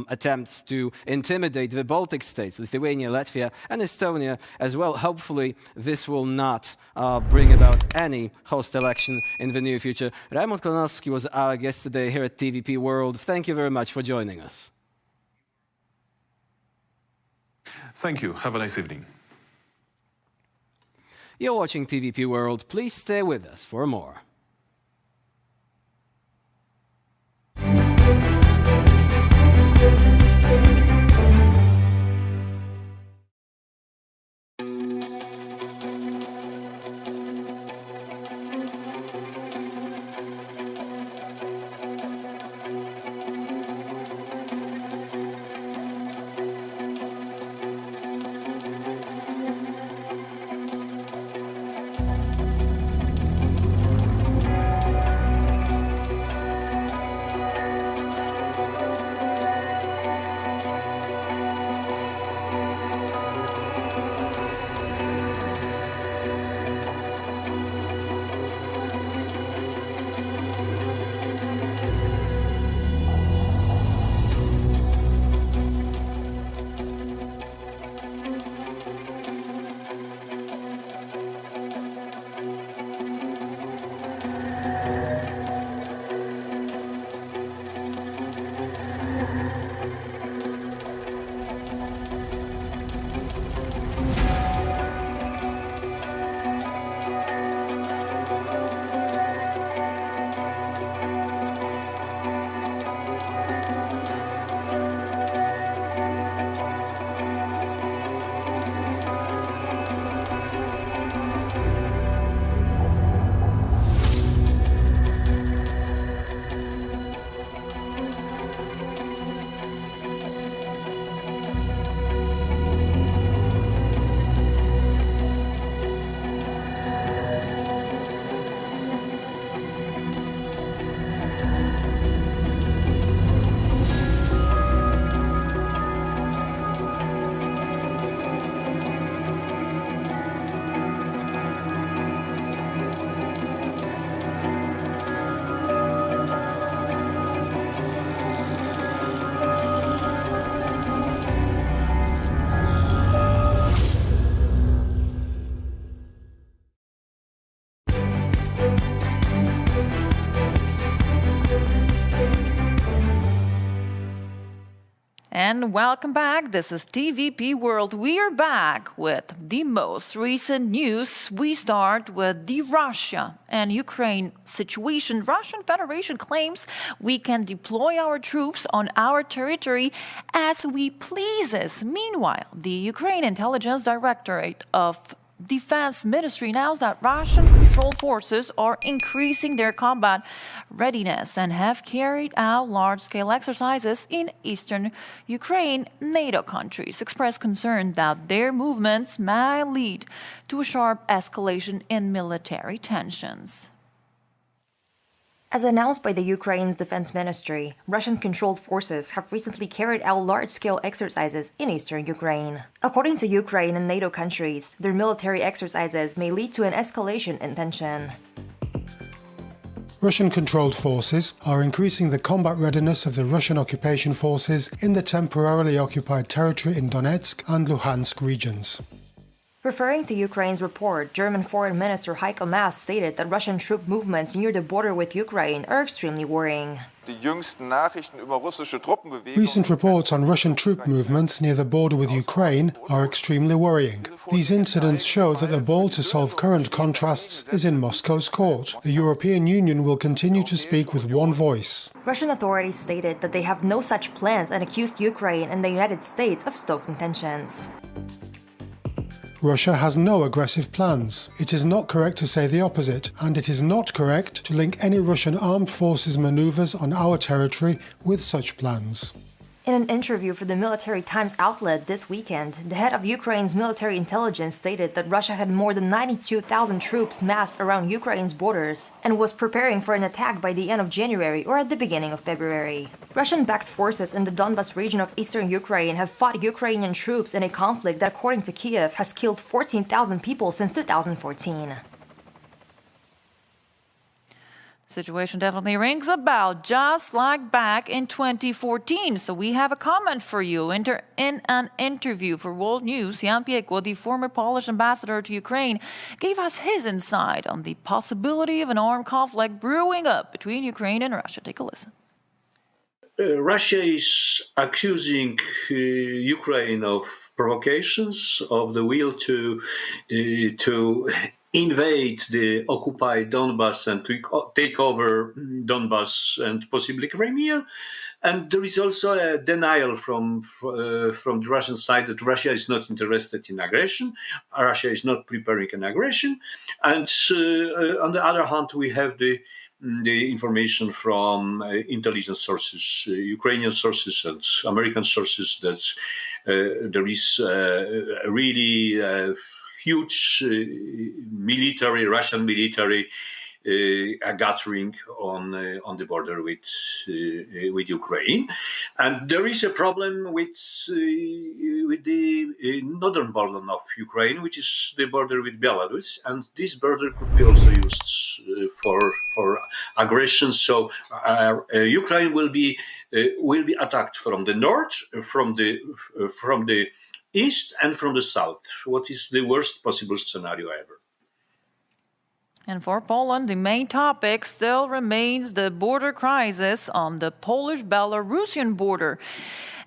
Speaker 12: attempts to intimidate the Baltic states, Lithuania, Latvia, and Estonia as well. Hopefully, this will not bring about any hostile action in the near future. Raimond Klonovsky was our guest today here at TVP World. Thank you very much for joining us.
Speaker 19: Thank you. Have a nice evening.
Speaker 12: You're watching TVP World. Please stay with us for more.
Speaker 9: And welcome back. This is TVP World. We are back with the most recent news. We start with the Russia and Ukraine situation. Russian Federation claims we can deploy our troops on our territory as we pleases. Meanwhile, the Ukraine Intelligence Directorate of Defense Ministry announced that Russian-controlled forces are increasing their combat readiness and have carried out large-scale exercises in eastern Ukraine. NATO countries expressed concern that their movements may lead to a sharp escalation in military tensions.
Speaker 1: As announced by the Ukraine's defense ministry, Russian-controlled forces have recently carried out large-scale exercises in eastern Ukraine. According to Ukraine and NATO countries, their military exercises may lead to an escalation in tension.
Speaker 2: Russian-controlled forces are increasing the combat readiness of the Russian occupation forces in the temporarily occupied territory in Donetsk and Luhansk regions.
Speaker 1: Referring to Ukraine's report, German Foreign Minister Heiko Maas stated that Russian troop movements near the border with Ukraine are extremely worrying.
Speaker 2: Recent reports on Russian troop movements near the border with Ukraine are extremely worrying. These incidents show that the ball to solve current contrasts is in Moscow's court. The European Union will continue to speak with one voice.
Speaker 1: Russian authorities stated that they have no such plans and accused Ukraine and the United States of stoking tensions.
Speaker 2: Russia has no aggressive plans. It is not correct to say the opposite, and it is not correct to link any Russian armed forces maneuvers on our territory with such plans.
Speaker 1: In an interview for the Military Times outlet this weekend, the head of Ukraine's military intelligence stated that Russia had more than 92,000 troops massed around Ukraine's borders and was preparing for an attack by the end of January or at the beginning of February. Russian-backed forces in the Donbas region of eastern Ukraine have fought Ukrainian troops in a conflict that, according to Kiev, has killed 14,000 people since 2014.
Speaker 9: Situation definitely rings a bell, just like back in 2014. So we have a comment for you. In an interview for World News, Jan Piekło, the former Polish ambassador to Ukraine, gave us his insight on the possibility of an armed conflict brewing up between Ukraine and Russia. Take a listen.
Speaker 13: Russia is accusing Ukraine of provocations, of the will to invade the occupied Donbas and to take over Donbas and possibly Crimea. And there is also a denial from the Russian side that Russia is not interested in aggression. Russia is not preparing an aggression. And on the other hand, we have the information from intelligence sources, Ukrainian sources and American sources, that there is really huge Russian military gathering on the border with Ukraine, and there is a problem with the northern border of Ukraine, which is the border with Belarus, and this border could be also used for aggression. So Ukraine will be attacked from the north, from the east, and from the south. What is the worst possible scenario ever?
Speaker 9: And for Poland, the main topic still remains the border crisis on the Polish-Belarusian border.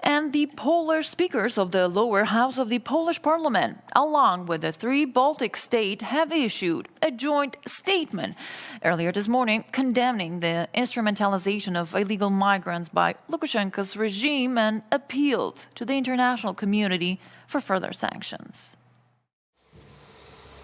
Speaker 9: And the Polish speakers of the lower house of the Polish parliament, along with the three Baltic states, have issued a joint statement earlier this morning condemning the instrumentalization of illegal migrants by Lukashenko's regime and appealed to the international community for further sanctions.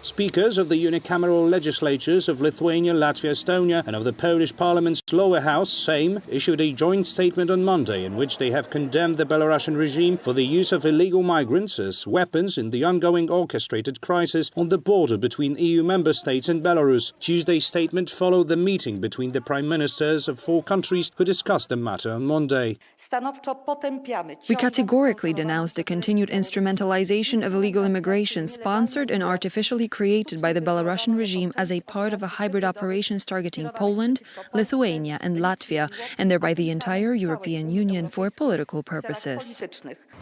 Speaker 14: Speakers of the unicameral legislatures of Lithuania, Latvia, Estonia and of the Polish parliament's lower house, Sejm, issued a joint statement on Monday in which they have condemned the Belarusian regime for the use of illegal migrants as weapons in the ongoing orchestrated crisis on the border between EU member states and Belarus. Tuesday's statement followed the meeting between the prime ministers of four countries who discussed the matter on Monday.
Speaker 15: We categorically denounce the continued instrumentalization of illegal immigration sponsored and artificially created by the Belarusian regime as a part of a hybrid operations targeting Poland, Lithuania and Latvia, and thereby the entire European Union for political purposes.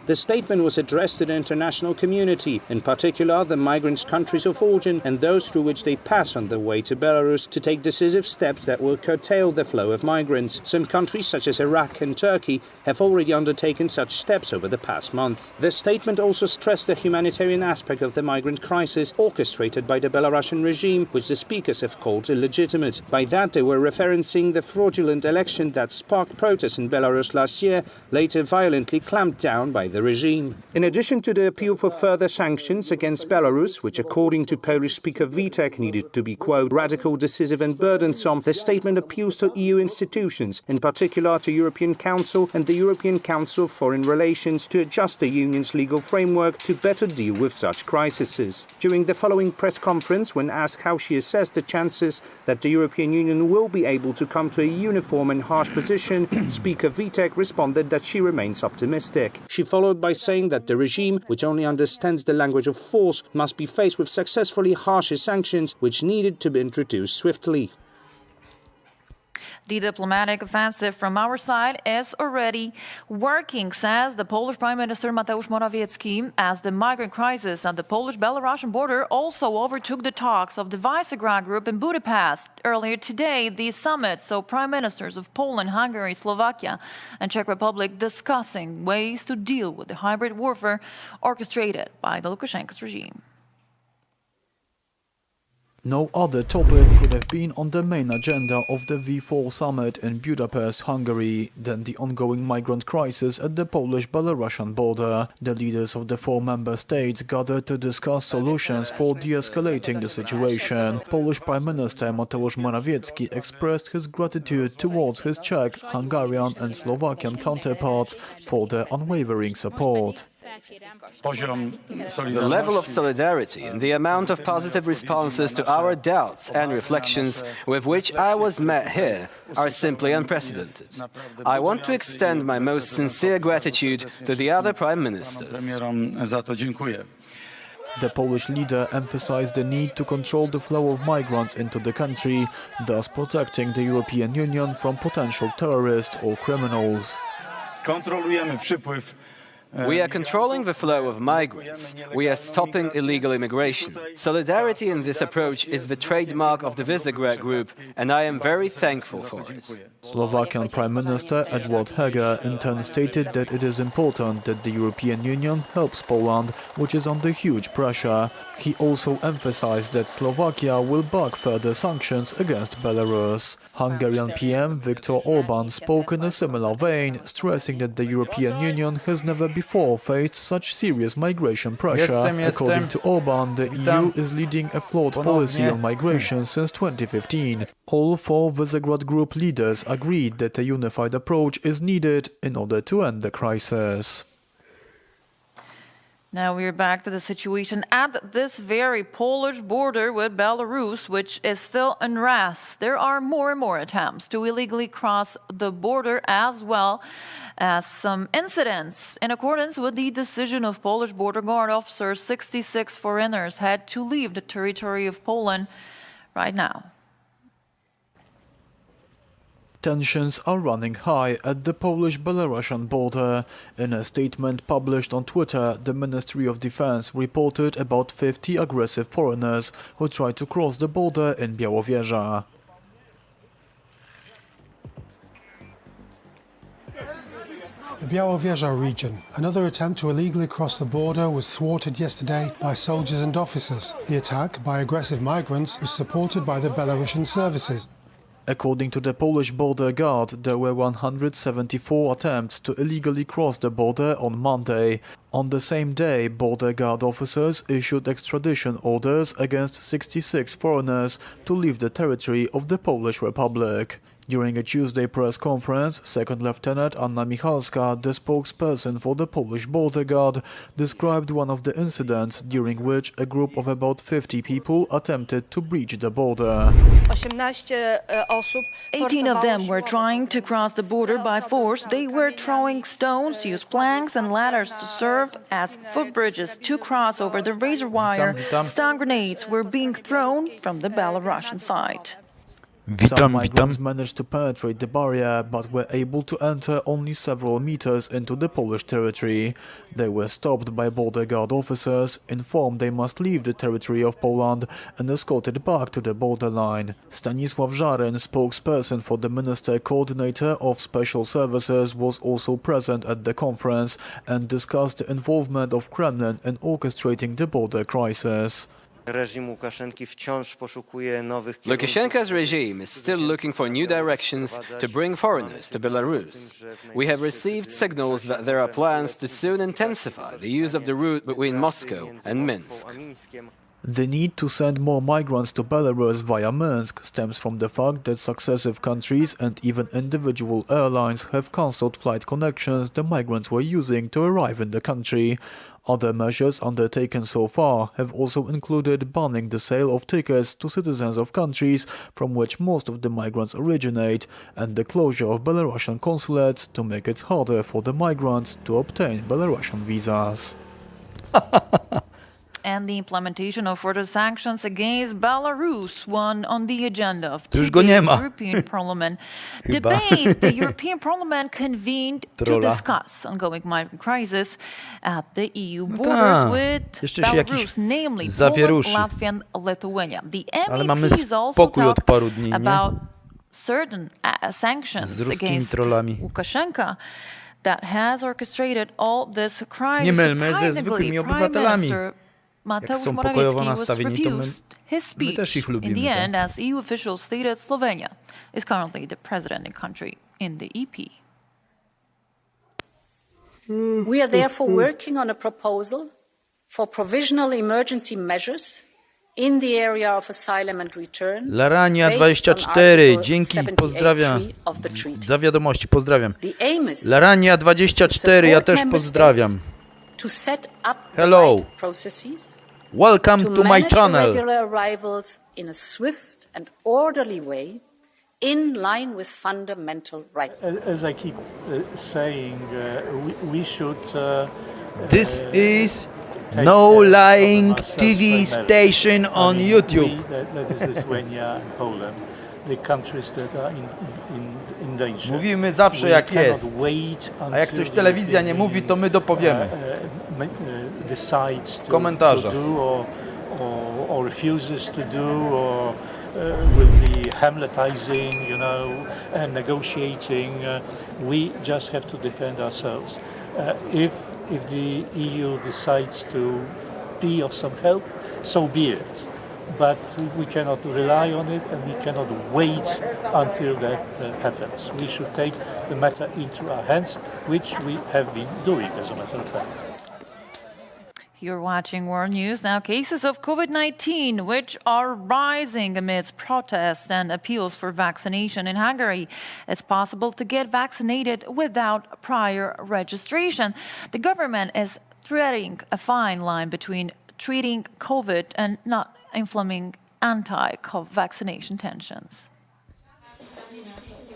Speaker 14: The statement was addressed to the international community, in particular the migrants' countries of origin and those through which they pass on their way to Belarus, to take decisive steps that will curtail the flow of migrants. Some countries, such as Iraq and Turkey, have already undertaken such steps over the past month. The statement also stressed the humanitarian aspect of the migrant crisis orchestrated by the Belarusian regime, which the speakers have called illegitimate. By that, they were referencing the fraudulent election that sparked protests in Belarus last year, later violently clamped down by the regime. In addition to the appeal for further sanctions against Belarus, which according to Polish Speaker Witek needed to be, quote, radical, decisive and burdensome, the statement appeals to EU institutions, in particular to European Council and the European Council of Foreign Relations, to adjust the Union's legal framework to better deal with such crises. During the following press conference, when asked how she assessed the chances that the European Union will be able to come to a uniform and harsh position, Speaker Witek responded that she remains optimistic. She followed by saying that the regime, which only understands the language of force, must be faced with successfully harsher sanctions which needed to be introduced swiftly.
Speaker 9: The diplomatic offensive from our side is already working, says the Polish Prime Minister Mateusz Morawiecki, as the migrant crisis at the Polish-Belarusian border also overtook the talks of the Visegrad Group in Budapest. Earlier today, the summit saw prime ministers of Poland, Hungary, Slovakia and Czech Republic discussing ways to deal with the hybrid warfare orchestrated by the Lukashenko's regime.
Speaker 11: No other topic could have been on the main agenda of the V4 summit in Budapest, Hungary, than the ongoing migrant crisis at the Polish-Belarusian border. The leaders of the 4 member states gathered to discuss solutions for de-escalating the situation. Polish Prime Minister Mateusz Morawiecki expressed his gratitude towards his Czech, Hungarian and Slovakian counterparts for their unwavering support.
Speaker 12: The level of solidarity and the amount of positive responses to our doubts and reflections with which I was met here are simply unprecedented. I want to extend my most sincere gratitude to the other prime ministers.
Speaker 11: The Polish leader emphasized the need to control the flow of migrants into the country, thus protecting the European Union from potential terrorists or criminals.
Speaker 12: We are controlling the flow of migrants. We are stopping illegal immigration. Solidarity in this approach is the trademark of the Visegrad Group, and I am very thankful for it.
Speaker 11: Slovakian Prime Minister Edward Heger in turn stated that it is important that the European Union helps Poland, which is under huge pressure. He also emphasized that Slovakia will back further sanctions against Belarus. Hungarian PM Viktor Orbán spoke in a similar vein, stressing that the European Union has never before faced such serious migration pressure. According to Orbán, the EU is leading a flawed policy on migration since 2015. All 4 Visegrad Group leaders agreed that a unified approach is needed in order to end the crisis.
Speaker 9: Now we're back to the situation at this very Polish border with Belarus, which is still unrest. There are more and more attempts to illegally cross the border, as well as some incidents. In accordance with the decision of Polish border guard officers, 66 foreigners had to leave the territory of Poland right now.
Speaker 11: Tensions are running high at the Polish-Belarusian border. In a statement published on Twitter, the Ministry of Defense reported about 50 aggressive foreigners who tried to cross the border in Białowieża.
Speaker 2: The Białowieża region. Another attempt to illegally cross the border was thwarted yesterday by soldiers and officers. The attack by aggressive migrants was supported by the Belarusian services.
Speaker 11: According to the Polish border guard, there were 174 attempts to illegally cross the border on Monday. On the same day, border guard officers issued extradition orders against 66 foreigners to leave the territory of the Polish Republic. During a Tuesday press conference, Second Lieutenant Anna Michalska, the spokesperson for the Polish border guard, described one of the incidents during which a group of about 50 people attempted to breach the border.
Speaker 9: 18 of them were trying to cross the border by force. They were throwing stones, used planks and ladders to serve as footbridges to cross over the razor wire. Stun grenades were being thrown from the Belarusian side.
Speaker 11: Some migrants managed to penetrate the barrier, but were able to enter only several meters into the Polish territory. They were stopped by border guard officers, informed they must leave the territory of Poland, and escorted back to the borderline. Stanisław Żaryn, spokesperson for the Minister Coordinator of Special Services, was also present at the conference and discussed the involvement of Kremlin in orchestrating the border crisis.
Speaker 12: Lukashenko's regime is still looking for new directions to bring foreigners to Belarus. We have received signals that there are plans to soon intensify the use of the route between Moscow and Minsk.
Speaker 11: The need to send more migrants to Belarus via Minsk stems from the fact that successive countries and even individual airlines have cancelled flight connections the migrants were using to arrive in the country. Other measures undertaken so far have also included banning the sale of tickets to citizens of countries from which most of the migrants originate, and the closure of Belarusian consulates to make it harder for the migrants to obtain Belarusian visas.
Speaker 9: And the implementation of further sanctions against Belarus, one on the agenda of today's European Parliament debate. The European Parliament convened to discuss ongoing migrant crisis at the EU borders with Belarus, namely Poland, Latvia and Lithuania. The MEPs also talked about certain sanctions against Lukashenko that has orchestrated all this crisis. Surprisingly, Prime Minister Mateusz Morawiecki was refused his speech. In the end, as EU officials stated, Slovenia is currently the president country in the EP.
Speaker 20: We are therefore working on a proposal for provisional emergency measures in the area of asylum and return.
Speaker 18: Larania 24, dzięki, pozdrawiam. Za wiadomości, pozdrawiam. Larania 24, ja też pozdrawiam.
Speaker 20: To set up
Speaker 18: Hello.
Speaker 20: the right processes.
Speaker 18: Welcome to my channel.
Speaker 20: Irregular arrivals in a swift and orderly way, in line with fundamental rights.
Speaker 21: As I keep saying, we should.
Speaker 18: This is No Lying TV station on YouTube.
Speaker 21: That is Lithuania and Poland, the countries that are in danger.
Speaker 18: Mówimy zawsze jak jest. A jak coś telewizja nie mówi, to my dopowiemy.
Speaker 21: Decides
Speaker 18: w komentarzach.
Speaker 21: To do or refuses to do or will be Hamletizing, you know, and negotiating. We just have to defend ourselves. If the EU decides to be of some help, so be it. But we cannot rely on it, and we cannot wait until that happens. We should take the matter into our hands, which we have been doing, as a matter of fact.
Speaker 9: You're watching World News. Now, cases of COVID-19, which are rising amidst protests and appeals for vaccination in Hungary. It's possible to get vaccinated without prior registration. The government is threading a fine line between treating COVID and not inflaming anti-vaccination tensions.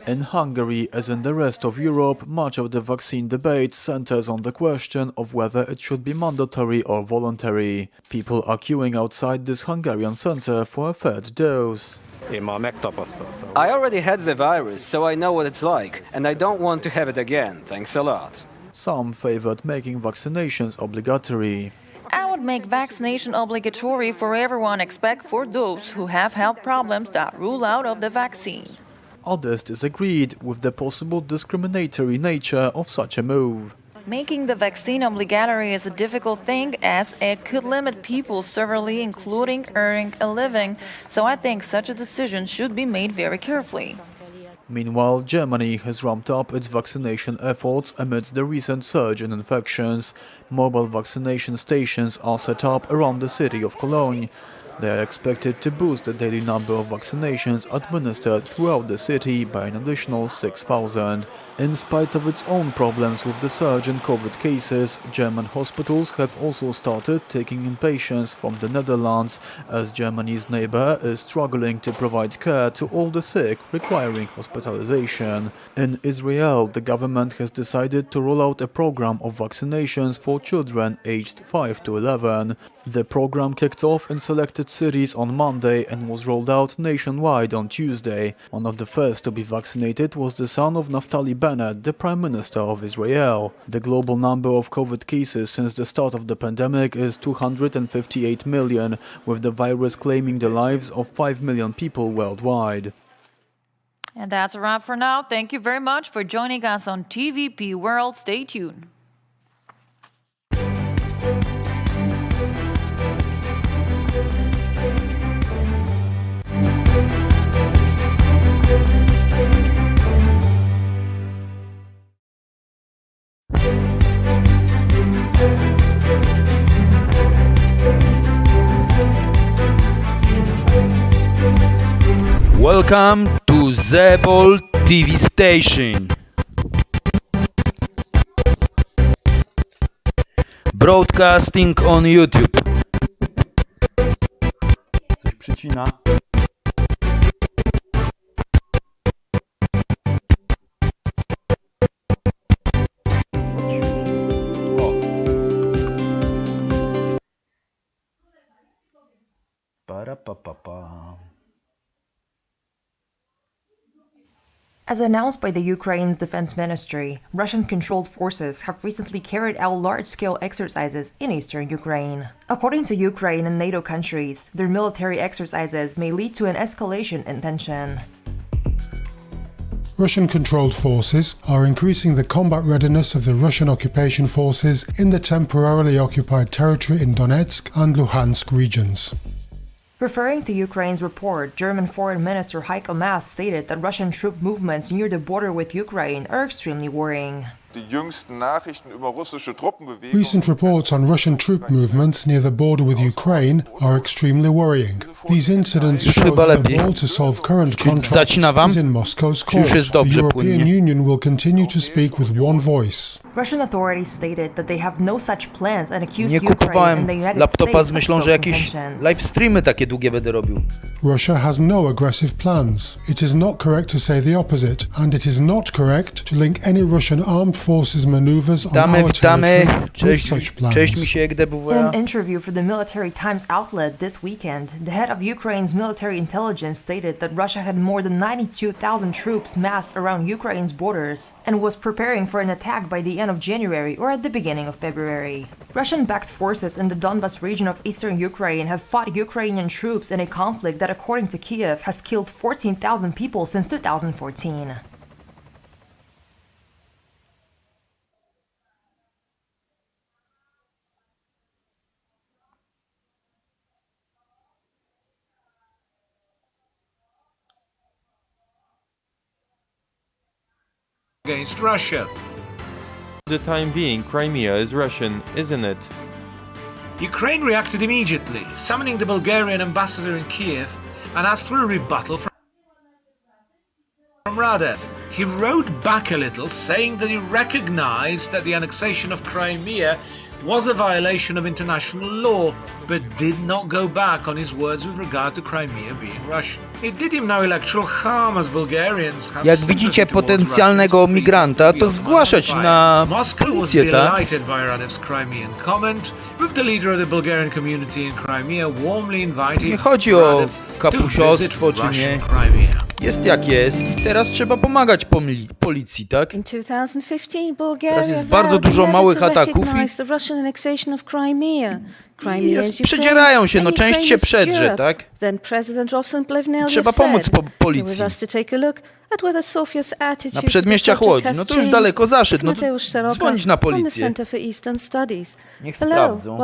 Speaker 11: In Hungary, as in the rest of Europe, much of the vaccine debate centers on the question of whether it should be mandatory or voluntary. People are queuing outside this Hungarian center for a third dose.
Speaker 12: I already had the virus, so I know what it's like, and I don't want to have it again. Thanks a lot.
Speaker 11: Some favored making vaccinations obligatory.
Speaker 9: I would make vaccination obligatory for everyone except for those who have health problems that rule out of the vaccine.
Speaker 11: Others disagreed with the possible discriminatory nature of such a move.
Speaker 9: Making the vaccine obligatory is a difficult thing, as it could limit people severely, including earning a living, so I think such a decision should be made very carefully.
Speaker 11: Meanwhile, Germany has ramped up its vaccination efforts amidst the recent surge in infections. Mobile vaccination stations are set up around the city of Cologne. They are expected to boost the daily number of vaccinations administered throughout the city by an additional 6,000. In spite of its own problems with the surge in COVID cases, German hospitals have also started taking in patients from the Netherlands, as Germany's neighbor is struggling to provide care to all the sick requiring hospitalization. In Israel, the government has decided to roll out a program of vaccinations for children aged 5 to 11. The program kicked off in selected cities on Monday and was rolled out nationwide on Tuesday. One of the first to be vaccinated was the son of Naftali Bennett, the Prime Minister of Israel. The global number of COVID cases since the start of the pandemic is 258 million, with the virus claiming the lives of 5 million people worldwide.
Speaker 9: And that's a wrap for now. Thank you very much for joining us on TVP World. Stay tuned.
Speaker 18: Welcome to Zebol TV station. Broadcasting on YouTube. Coś przycina.
Speaker 1: As announced by the Ukraine's defense ministry, Russian-controlled forces have recently carried out large-scale exercises in eastern Ukraine. According to Ukraine and NATO countries, their military exercises may lead to an escalation in tension.
Speaker 2: Russian-controlled forces are increasing the combat readiness of the Russian occupation forces in the temporarily occupied territory in Donetsk and Luhansk regions.
Speaker 1: Referring to Ukraine's report, German Foreign Minister Heiko Maas stated that Russian troop movements near the border with Ukraine are extremely worrying.
Speaker 2: Recent reports on Russian troop movements near the border with Ukraine are extremely worrying. These incidents show that the ball to solve current conflicts is in Moscow's court. The European Union will continue to speak with one voice.
Speaker 1: Russian authorities stated that they have no such plans and accused Ukraine and the United States of
Speaker 18: myślą, że jakieś live streamy takie długie będę robił.
Speaker 2: Russia has no aggressive plans. It is not correct to say the opposite, and it is not correct to link any Russian armed forces maneuvers on our territory with such plans.
Speaker 1: In an interview for the Military Times outlet this weekend, the head of Ukraine's military intelligence stated that Russia had more than 92,000 troops massed around Ukraine's borders and was preparing for an attack by the end of January or at the beginning of February. Russian-backed forces in the Donbas region of eastern Ukraine have fought Ukrainian troops in a conflict that, according to Kiev, has killed 14,000 people since 2014.
Speaker 4: Against Russia.
Speaker 5: For the time being, Crimea is Russian, isn't it?
Speaker 4: Ukraine reacted immediately, summoning the Bulgarian ambassador in Kiev and asked for a rebuttal from Radev. He wrote back a little, saying that he recognized that the annexation of Crimea was a violation of international law, but did not go back on his words with regard to Crimea being Russian. It did him no electoral harm, as Bulgarians have.
Speaker 18: Jak widzicie potencjalnego migranta, to zgłaszać na policję, tak?
Speaker 4: Delighted by Radev's Crimean comment, with the leader of the Bulgarian community in Crimea warmly inviting.
Speaker 18: Nie chodzi o kapusiostwo czy nie. Jest jak jest. Teraz trzeba pomagać policji, tak? Teraz jest bardzo dużo małych ataków i przedzierają się, no część się przedrze, tak? Trzeba pomóc policji. Na przedmieściach Łodzi, no to już daleko zaszedł, no to dzwonić na policję. Niech sprawdzą.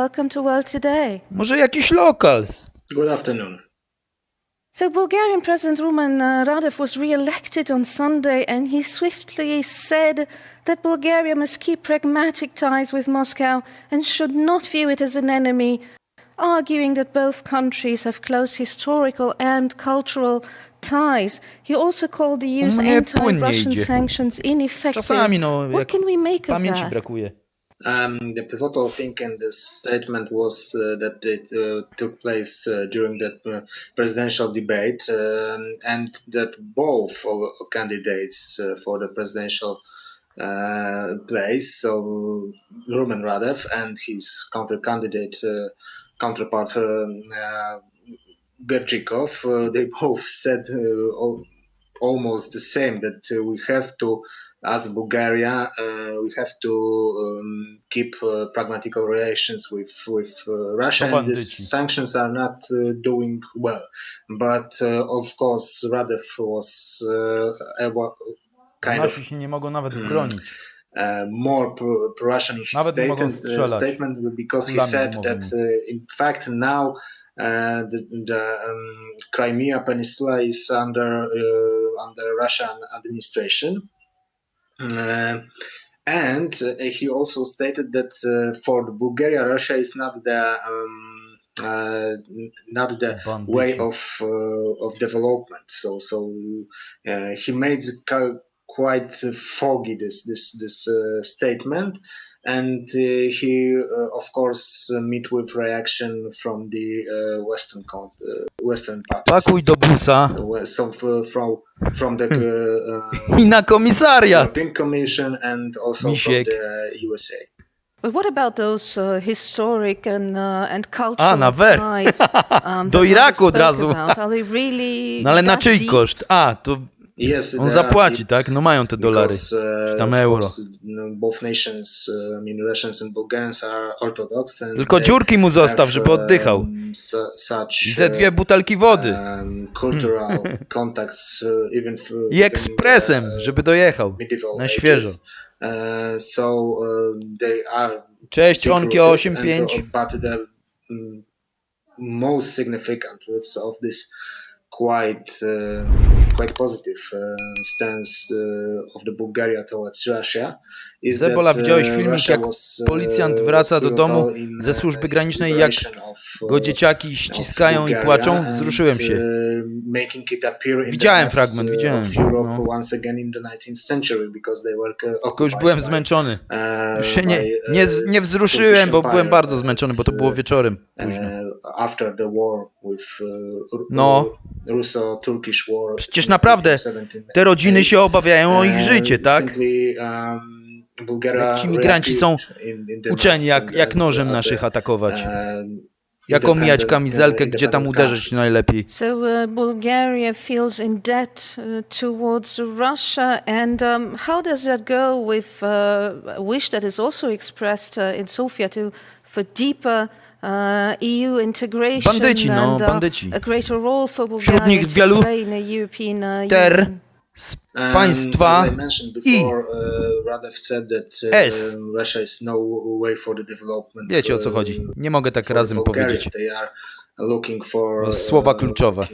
Speaker 18: Może jakiś lokals.
Speaker 22: Good afternoon.
Speaker 3: So Bulgarian President Rumen Radev was re-elected on Sunday, and he swiftly said that Bulgaria must keep pragmatic ties with Moscow and should not view it as an enemy, arguing that both countries have close historical and cultural ties. He also called the EU's anti-Russian sanctions ineffective.
Speaker 18: Czasami, no,
Speaker 3: What can we make of
Speaker 18: pamięci
Speaker 3: that?
Speaker 18: brakuje.
Speaker 6: The pivotal thing in this statement was that it took place during the presidential debate and that both candidates for the presidential place, so Rumen Radev and his counterpart Gerchikov, they both said almost the same, that we have to, as Bulgaria, we have to keep pragmatical relations with Russia, and these sanctions are not doing well. But of course, Radev was kind of
Speaker 18: się nie mogą nawet bronić.
Speaker 6: More pro-Russian statement because he said that in fact now the Crimea Peninsula is under Russian administration. And he also stated that for Bulgaria, Russia is not the way of development. So he made quite foggy this statement, and he of course met with reaction from the Western parties.
Speaker 18: Pakuj do busa.
Speaker 6: So from the
Speaker 18: I na komisariat.
Speaker 6: European Commission and also
Speaker 18: Misiek.
Speaker 6: from the USA.
Speaker 3: But what about those historic and cultural ties
Speaker 18: do Iraku od razu.
Speaker 3: Are they really
Speaker 18: No ale na czyj koszt? To
Speaker 6: Yes,
Speaker 18: on zapłaci, tak? No mają te dolary, czy tam euro.
Speaker 6: Both nations, Russians and Bulgarians are Orthodox.
Speaker 18: Tylko dziurki mu zostaw, żeby oddychał. I ze 2 butelki wody.
Speaker 6: Cultural contacts, even
Speaker 18: I ekspresem, żeby dojechał. Na świeżo.
Speaker 6: So they are.
Speaker 18: Cześć, Onki 85.
Speaker 6: But the most significant roots of this quite positive stance of the Bulgaria towards Russia.
Speaker 18: Zebola, widziałeś filmik, jak policjant wraca do domu ze służby granicznej, jak go dzieciaki ściskają i płaczą? Wzruszyłem się. Widziałem fragment, widziałem. No. Tylko już byłem zmęczony. Już się nie wzruszyłem, bo byłem bardzo zmęczony, bo to było wieczorem późno. No. Przecież naprawdę te rodziny się obawiają o ich życie, tak? Jak ci migranci są uczeni, jak nożem naszych atakować. Jak omijać kamizelkę, gdzie tam uderzyć najlepiej.
Speaker 3: So Bulgaria feels in debt towards Russia, and how does that go with a wish that is also expressed in Sofia for deeper EU integration and a greater role for Bulgaria to play in the European Union?
Speaker 18: Z państwa I S. Wiecie, o co chodzi. Nie mogę tak razem powiedzieć. Słowa kluczowe.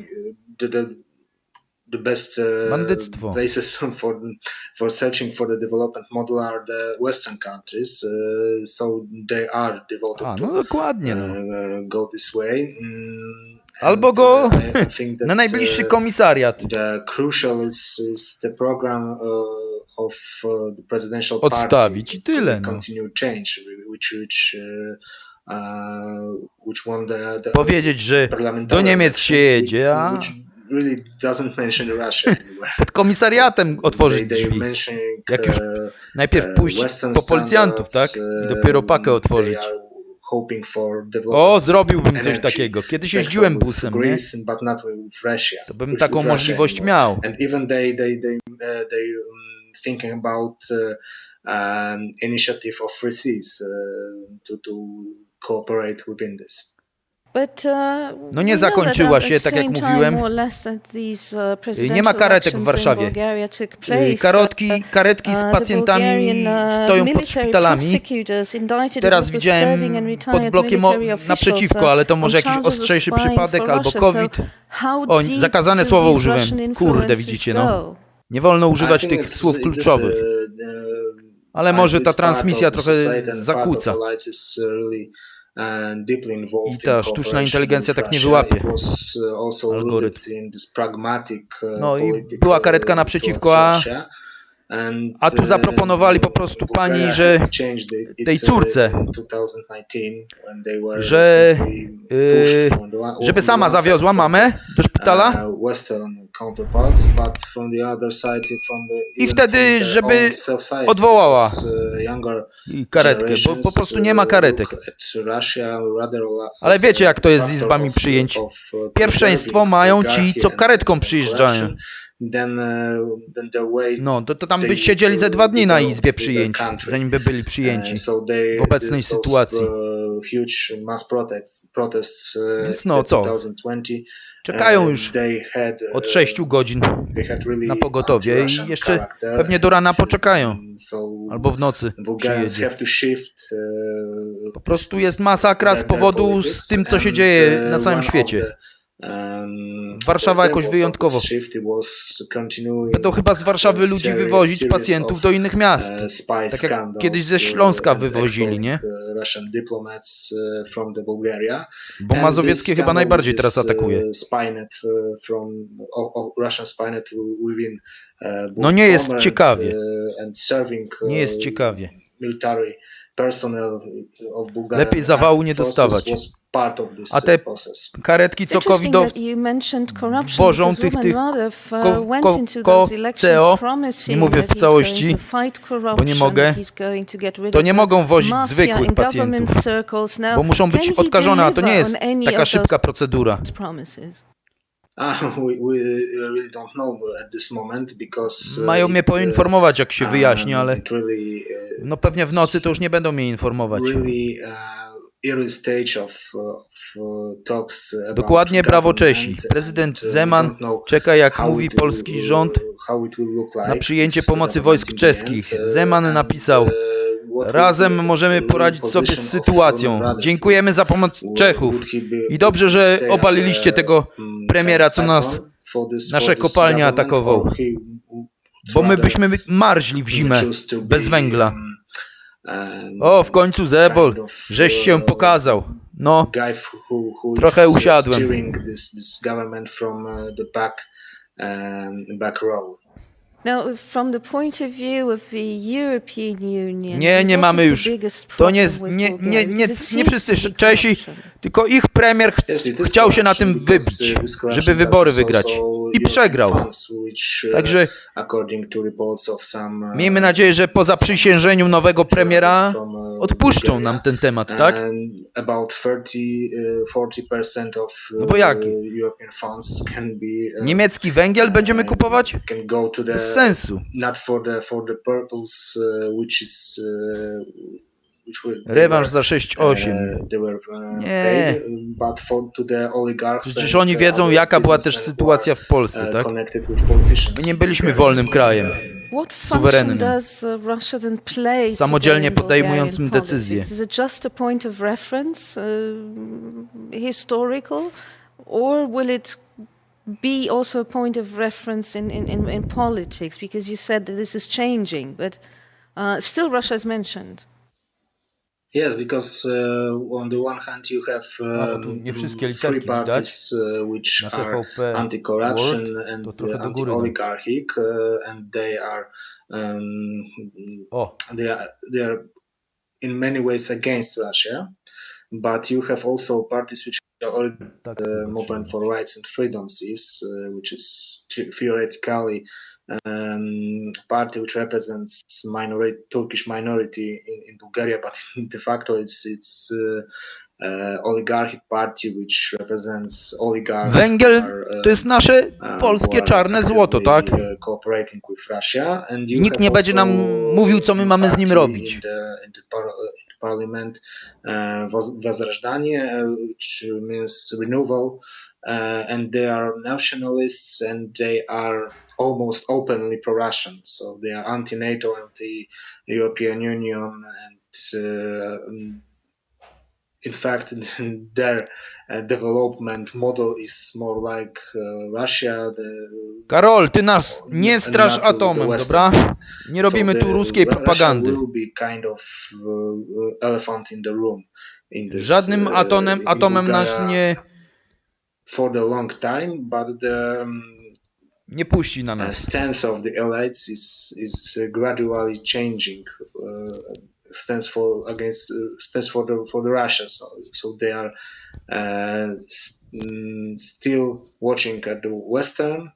Speaker 18: Bandyctwo.
Speaker 6: For searching for the development model are the Western countries, so they are devoted
Speaker 18: no dokładnie, no.
Speaker 6: Go this way.
Speaker 18: Albo go na najbliższy komisariat. Odstawić i tyle. No. Powiedzieć, że do Niemiec się jedzie, a pod komisariatem otworzyć drzwi. Jak już najpierw pójść po policjantów, tak? I dopiero pakę otworzyć. O, zrobiłbym coś takiego. Kiedyś jeździłem busem, nie? To bym taką możliwość miał.
Speaker 6: Initiative of free seas to cooperate within this.
Speaker 18: No nie zakończyła się, tak jak mówiłem. Nie ma karetek w Warszawie. Karetki z pacjentami stoją pod szpitalami. Teraz widziałem pod blokiem naprzeciwko, ale to może jakiś ostrzejszy przypadek albo COVID. Zakazane słowo użyłem. Kurde, widzicie, no. Nie wolno używać tych słów kluczowych. Ale może ta transmisja trochę zakłóca. I ta sztuczna inteligencja tak nie wyłapie algorytm. No i była karetka naprzeciwko, a tu zaproponowali po prostu pani, że tej córce, że żeby sama zawiozła mamę do szpitala i wtedy, żeby odwołała karetkę, bo po prostu nie ma karetek. Ale wiecie, jak to jest z izbami przyjęć. Pierwszeństwo mają ci, co karetką przyjeżdżają. No, to tam by siedzieli ze 2 dni na izbie przyjęć, zanim by byli przyjęci w obecnej sytuacji. Więc no co? Czekają już od 6 godzin na pogotowie i jeszcze pewnie do rana poczekają. Albo w nocy przyjedzie. Po prostu jest masakra z powodu z tym, co się dzieje na całym świecie. Warszawa jakoś wyjątkowo. Będą chyba z Warszawy ludzi wywozić, pacjentów do innych miast. Tak jak kiedyś ze Śląska wywozili, nie? Bo mazowieckie chyba najbardziej teraz atakuje. No nie jest ciekawie. Nie jest ciekawie. Lepiej zawału nie dostawać. A te karetki, co covidowe wożą tych CO, nie mówię w całości, bo nie mogę, to nie mogą wozić zwykłych pacjentów, bo muszą być odkażone, a to nie jest taka szybka procedura. Mają mnie poinformować, jak się wyjaśni, ale no pewnie w nocy to już nie będą mnie informować. Dokładnie, brawo Czesi. Prezydent Zeman czeka, jak mówi polski rząd, na przyjęcie pomocy wojsk czeskich. Zeman napisał: razem możemy poradzić sobie z sytuacją. Dziękujemy za pomoc Czechów. I dobrze, że obaliliście tego premiera, co nasze kopalnie atakował. Bo my byśmy marzli w zimę bez węgla. O, w końcu Zebol, żeś się pokazał. No, trochę usiadłem. Nie mamy już. To nie wszyscy Czesi, tylko ich premier chciał się na tym wybić, żeby wybory wygrać. I przegrał. Także miejmy nadzieję, że po zaprzysiężeniu nowego premiera odpuszczą nam ten temat, tak? No bo jak? Niemiecki węgiel będziemy kupować? Bez sensu. Rewanż za 6-8. Nie. Przecież oni wiedzą, jaka była też sytuacja w Polsce, tak? My nie byliśmy wolnym krajem, suwerennym, samodzielnie podejmującym decyzje.
Speaker 3: Be also a point of reference in politics, because you said that this is changing, but still Russia is mentioned.
Speaker 6: Yes, because on the one hand you have three parties which are anti-corruption and anti-oligarchic, and they are in many ways against Russia. But you have also parties which are movement for rights and freedoms, which is theoretically party which represents Turkish minority in Bulgaria, but de facto it's oligarchic party which represents oligarchs.
Speaker 18: Węgiel to jest nasze polskie czarne złoto, tak? I nikt nie będzie nam mówił, co my mamy z nim robić.
Speaker 6: Parliament, Возрождение, which means renewal, and they are nationalists and they are almost openly pro-Russian, so they are anti-NATO, anti-European Union, and in fact their development model is more like Russia.
Speaker 18: Karol, ty nas nie strasz atomem, dobra? Nie robimy tu ruskiej propagandy.
Speaker 6: Russia will be kind of elephant in the room in this.
Speaker 18: Żadnym atomem nas nie
Speaker 6: for the long time, but the
Speaker 18: nie puści na nas.
Speaker 6: Stance of the elites is gradually changing. Stance for the Russians, so they are still watching at the Western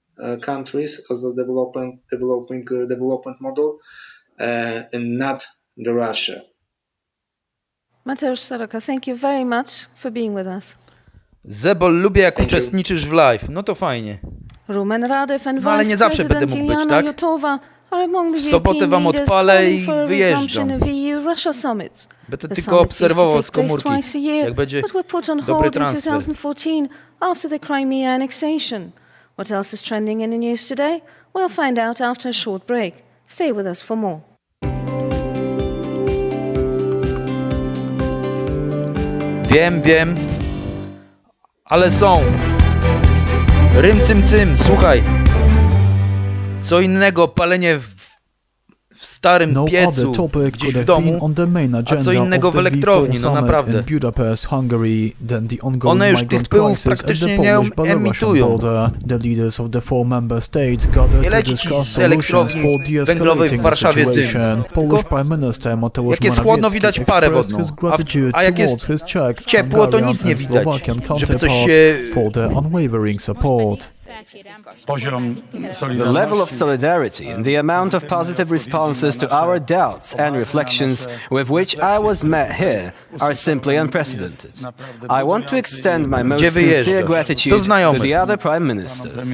Speaker 6: countries as a development model, and not the Russia.
Speaker 3: Mateusz Soroka, thank you very much for being with us.
Speaker 18: Zebol, lubię jak uczestniczysz w live. No to fajnie.
Speaker 3: Rumen Radew and
Speaker 18: ale nie zawsze będę mógł być, tak? W sobotę wam odpalę i wyjeżdżam. Będę tylko obserwował z komórki, jak będzie dobry transfer.
Speaker 3: After the Crimea annexation. What else is trending in the news today? We'll find out after a short break. Stay with us for more.
Speaker 18: Wiem, ale są. Rym cym cym, słuchaj. Co innego palenie w starym piecu gdzieś w domu, a co innego w elektrowni, no naprawdę. One już tych pyłów praktycznie nie emitują. Nie leci ci z elektrowni węglowej w Warszawie dym. Tylko jak jest chłodno, widać parę wodną, a jak jest ciepło, to nic nie widać, żeby coś się...
Speaker 12: The level of solidarity and the amount of positive responses to our doubts and reflections with which I was met here are simply unprecedented. I want to extend my most sincere gratitude to the other prime ministers.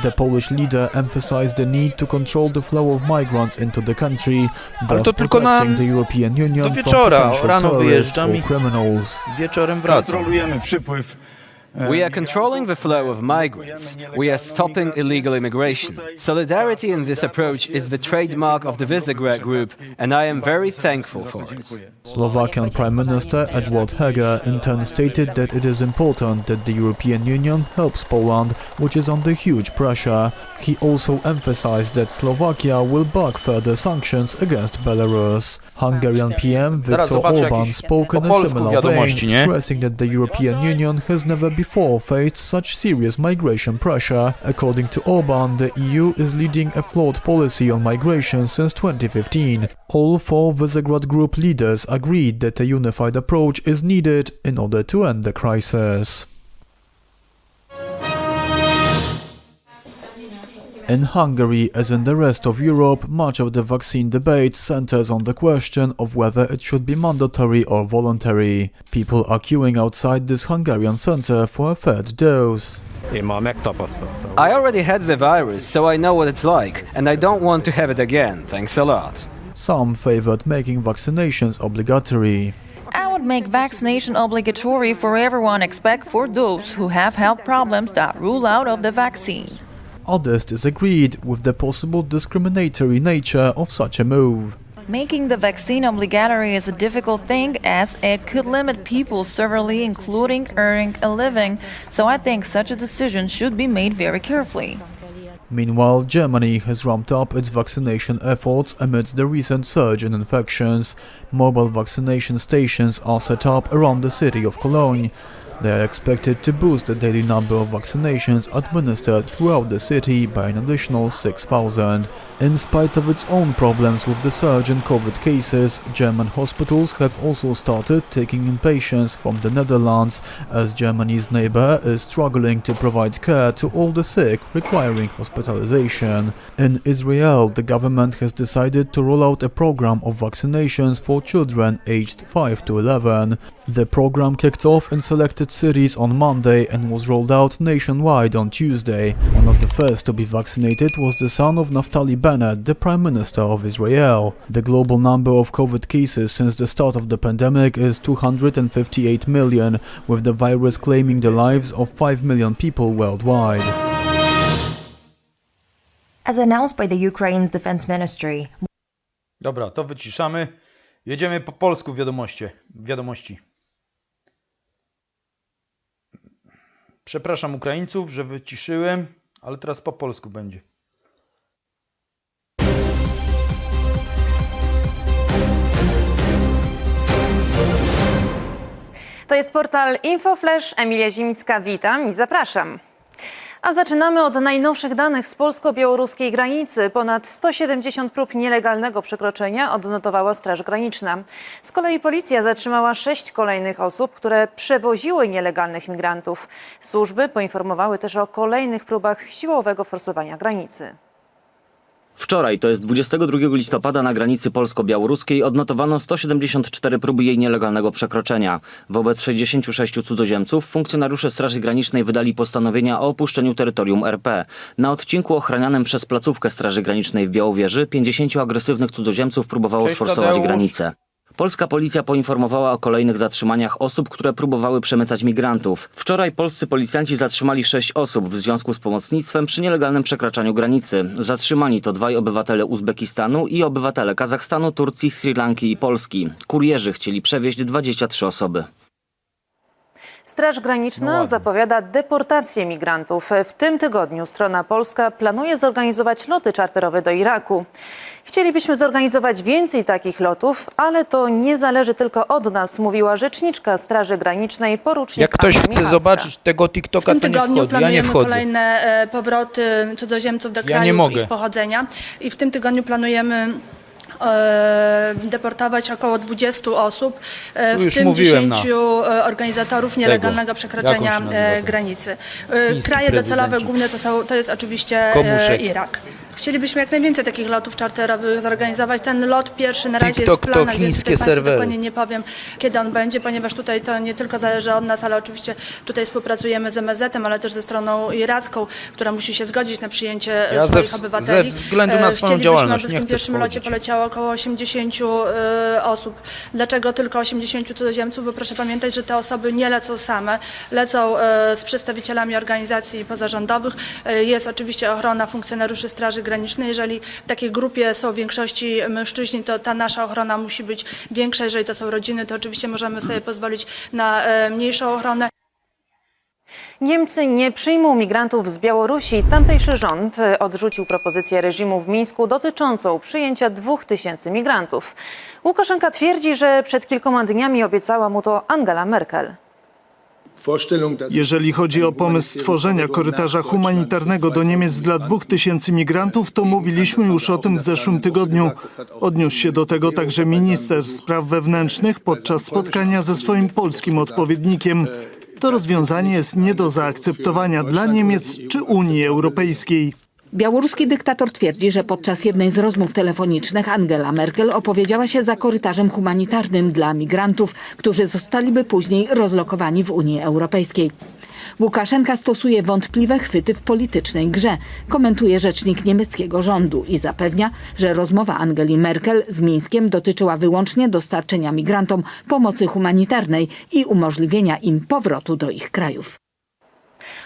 Speaker 11: The Polish leader emphasized the need to control the flow of migrants into the country, thus protecting the European Union from potential terrorists or criminals.
Speaker 18: Wieczorem wracam.
Speaker 12: We are controlling the flow of migrants. We are stopping illegal immigration. Solidarity in this approach is the trademark of the Visegrad Group, and I am very thankful for it.
Speaker 11: Slovakian Prime Minister Edward Heger in turn stated that it is important that the European Union helps Poland, which is under huge pressure. He also emphasized that Slovakia will back further sanctions against Belarus. Hungarian PM Viktor Orbán spoke in a similar vein, stressing that the European Union has never before faced such serious migration pressure. According to Orbán, the EU is leading a flawed policy on migration since 2015. All four Visegrad Group leaders agreed that a unified approach is needed in order to end the crisis. In Hungary, as in the rest of Europe, much of the vaccine debate centers on the question of whether it should be mandatory or voluntary. People are queuing outside this Hungarian center for a third dose.
Speaker 12: I already had the virus, so I know what it's like, and I don't want to have it again. Thanks a lot.
Speaker 11: Some favored making vaccinations obligatory.
Speaker 9: I would make vaccination obligatory for everyone except for those who have health problems that rule out of the vaccine.
Speaker 11: Others disagreed with the possible discriminatory nature of such a move.
Speaker 9: Making the vaccine obligatory is a difficult thing as it could limit people severely, including earning a living, so I think such a decision should be made very carefully.
Speaker 11: Meanwhile, Germany has ramped up its vaccination efforts amidst the recent surge in infections. Mobile vaccination stations are set up around the city of Cologne. They are expected to boost the daily number of vaccinations administered throughout the city by an additional 6,000. In spite of its own problems with the surge in COVID cases, German hospitals have also started taking in patients from the Netherlands, as Germany's neighbor is struggling to provide care to all the sick requiring hospitalization. In Israel, the government has decided to roll out a program of vaccinations for children aged 5 to 11. The program kicked off in selected cities on Monday and was rolled out nationwide on Tuesday. One of the first to be vaccinated was the son of Naftali Bennett, the Prime Minister of Israel. The global number of COVID cases since the start of the pandemic is 258 million, with the virus claiming the lives of 5 million people worldwide.
Speaker 1: As announced by the Ukraine's defense ministry.
Speaker 18: Dobra, to wyciszamy. Jedziemy po polsku wiadomości. Przepraszam Ukraińców, że wyciszyłem, ale teraz po polsku będzie.
Speaker 7: To jest portal InfoFlash. Emilia Zimicka, witam i zapraszam. A zaczynamy od najnowszych danych z polsko-białoruskiej granicy. Ponad 170 prób nielegalnego przekroczenia odnotowała Straż Graniczna. Z kolei policja zatrzymała 6 kolejnych osób, które przewoziły nielegalnych migrantów. Służby poinformowały też o kolejnych próbach siłowego forsowania granicy.
Speaker 22: Wczoraj, to jest 22 listopada, na granicy polsko-białoruskiej odnotowano 174 próby jej nielegalnego przekroczenia. Wobec 66 cudzoziemców funkcjonariusze Straży Granicznej wydali postanowienia o opuszczeniu terytorium RP. Na odcinku ochranianym przez placówkę Straży Granicznej w Białowieży 50 agresywnych cudzoziemców próbowało sforsować granicę. Polska policja poinformowała o kolejnych zatrzymaniach osób, które próbowały przemycać migrantów. Wczoraj polscy policjanci zatrzymali 6 osób w związku z pomocnictwem przy nielegalnym przekraczaniu granicy. Zatrzymani to 2 obywatele Uzbekistanu i obywatele Kazachstanu, Turcji, Sri Lanki i Polski. Kurierzy chcieli przewieźć 23 osoby.
Speaker 7: Straż Graniczna zapowiada deportację migrantów. W tym tygodniu strona polska planuje zorganizować loty czarterowe do Iraku. Chcielibyśmy zorganizować więcej takich lotów, ale to nie zależy tylko od nas, mówiła rzeczniczka Straży Granicznej porucznik.
Speaker 18: Jak ktoś chce zobaczyć tego TikToka, to nie wchodzi. Ja nie wchodzę.
Speaker 23: Kolejne powroty cudzoziemców do krajów ich pochodzenia i w tym tygodniu planujemy deportować około 20 osób, w tym 10 organizatorów nielegalnego przekroczenia granicy. Kraje docelowe główne to jest oczywiście Irak. Chcielibyśmy jak najwięcej takich lotów czarterowych zorganizować. Ten lot pierwszy na razie jest w planach, więc tutaj Państwu dokładnie nie powiem, kiedy on będzie, ponieważ tutaj to nie tylko zależy od nas, ale oczywiście tutaj współpracujemy z MSZ-em, ale też ze stroną iracką, która musi się zgodzić na przyjęcie swoich obywateli.
Speaker 18: Ze względu na swoją działalność,
Speaker 23: aby w tym pierwszym locie poleciało około 80 osób. Dlaczego tylko 80 cudzoziemców? Bo proszę pamiętać, że te osoby nie lecą same, lecą z przedstawicielami organizacji pozarządowych. Jest oczywiście ochrona funkcjonariuszy Straży Granicznej. Jeżeli w takiej grupie są w większości mężczyźni, to ta nasza ochrona musi być większa. Jeżeli to są rodziny, to oczywiście możemy sobie pozwolić na mniejszą ochronę.
Speaker 7: Niemcy nie przyjmą migrantów z Białorusi. Tamtejszy rząd odrzucił propozycję reżimu w Mińsku dotyczącą przyjęcia 2000 migrantów. Łukaszenka twierdzi, że przed kilkoma dniami obiecała mu to Angela Merkel.
Speaker 24: Jeżeli chodzi o pomysł stworzenia korytarza humanitarnego do Niemiec dla 2000 migrantów, to mówiliśmy już o tym w zeszłym tygodniu. Odniósł się do tego także minister spraw wewnętrznych podczas spotkania ze swoim polskim odpowiednikiem. To rozwiązanie jest nie do zaakceptowania dla Niemiec czy Unii Europejskiej.
Speaker 25: Białoruski dyktator twierdzi, że podczas jednej z rozmów telefonicznych Angela Merkel opowiedziała się za korytarzem humanitarnym dla migrantów, którzy zostaliby później rozlokowani w Unii Europejskiej. Łukaszenka stosuje wątpliwe chwyty w politycznej grze, komentuje rzecznik niemieckiego rządu i zapewnia, że rozmowa Angeli Merkel z Mińskiem dotyczyła wyłącznie dostarczenia migrantom pomocy humanitarnej i umożliwienia im powrotu do ich krajów.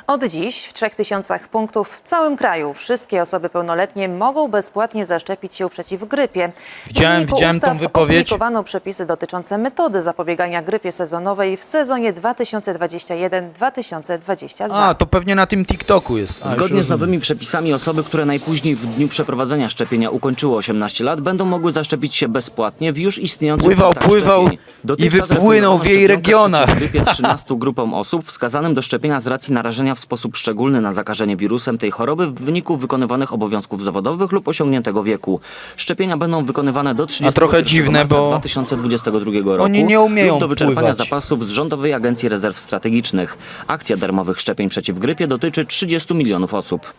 Speaker 7: Od dziś w 3000 punktów w całym kraju wszystkie osoby pełnoletnie mogą bezpłatnie zaszczepić się przeciw grypie.
Speaker 18: Widziałem tą wypowiedź.
Speaker 7: Opublikowano przepisy dotyczące metody zapobiegania grypie sezonowej w sezonie 2021-2022.
Speaker 18: A, to pewnie na tym TikToku jest.
Speaker 22: Zgodnie z nowymi przepisami osoby, które najpóźniej w dniu przeprowadzenia szczepienia ukończyły 18 lat, będą mogły zaszczepić się bezpłatnie w już istniejących
Speaker 18: pływał i wypłynął w jej regionach.
Speaker 22: Grypie 13 grupom osób wskazanym do szczepienia z racji narażenia w sposób szczególny na zakażenie wirusem tej choroby w wyniku wykonywanych obowiązków zawodowych lub osiągniętego wieku. Szczepienia będą wykonywane do 31 marca 2022 roku
Speaker 18: oni nie umieją
Speaker 22: lub do wyczerpania
Speaker 18: pływać.
Speaker 22: zapasów z Rządowej Agencji Rezerw Strategicznych. Akcja darmowych szczepień przeciw grypie dotyczy 30 milionów osób.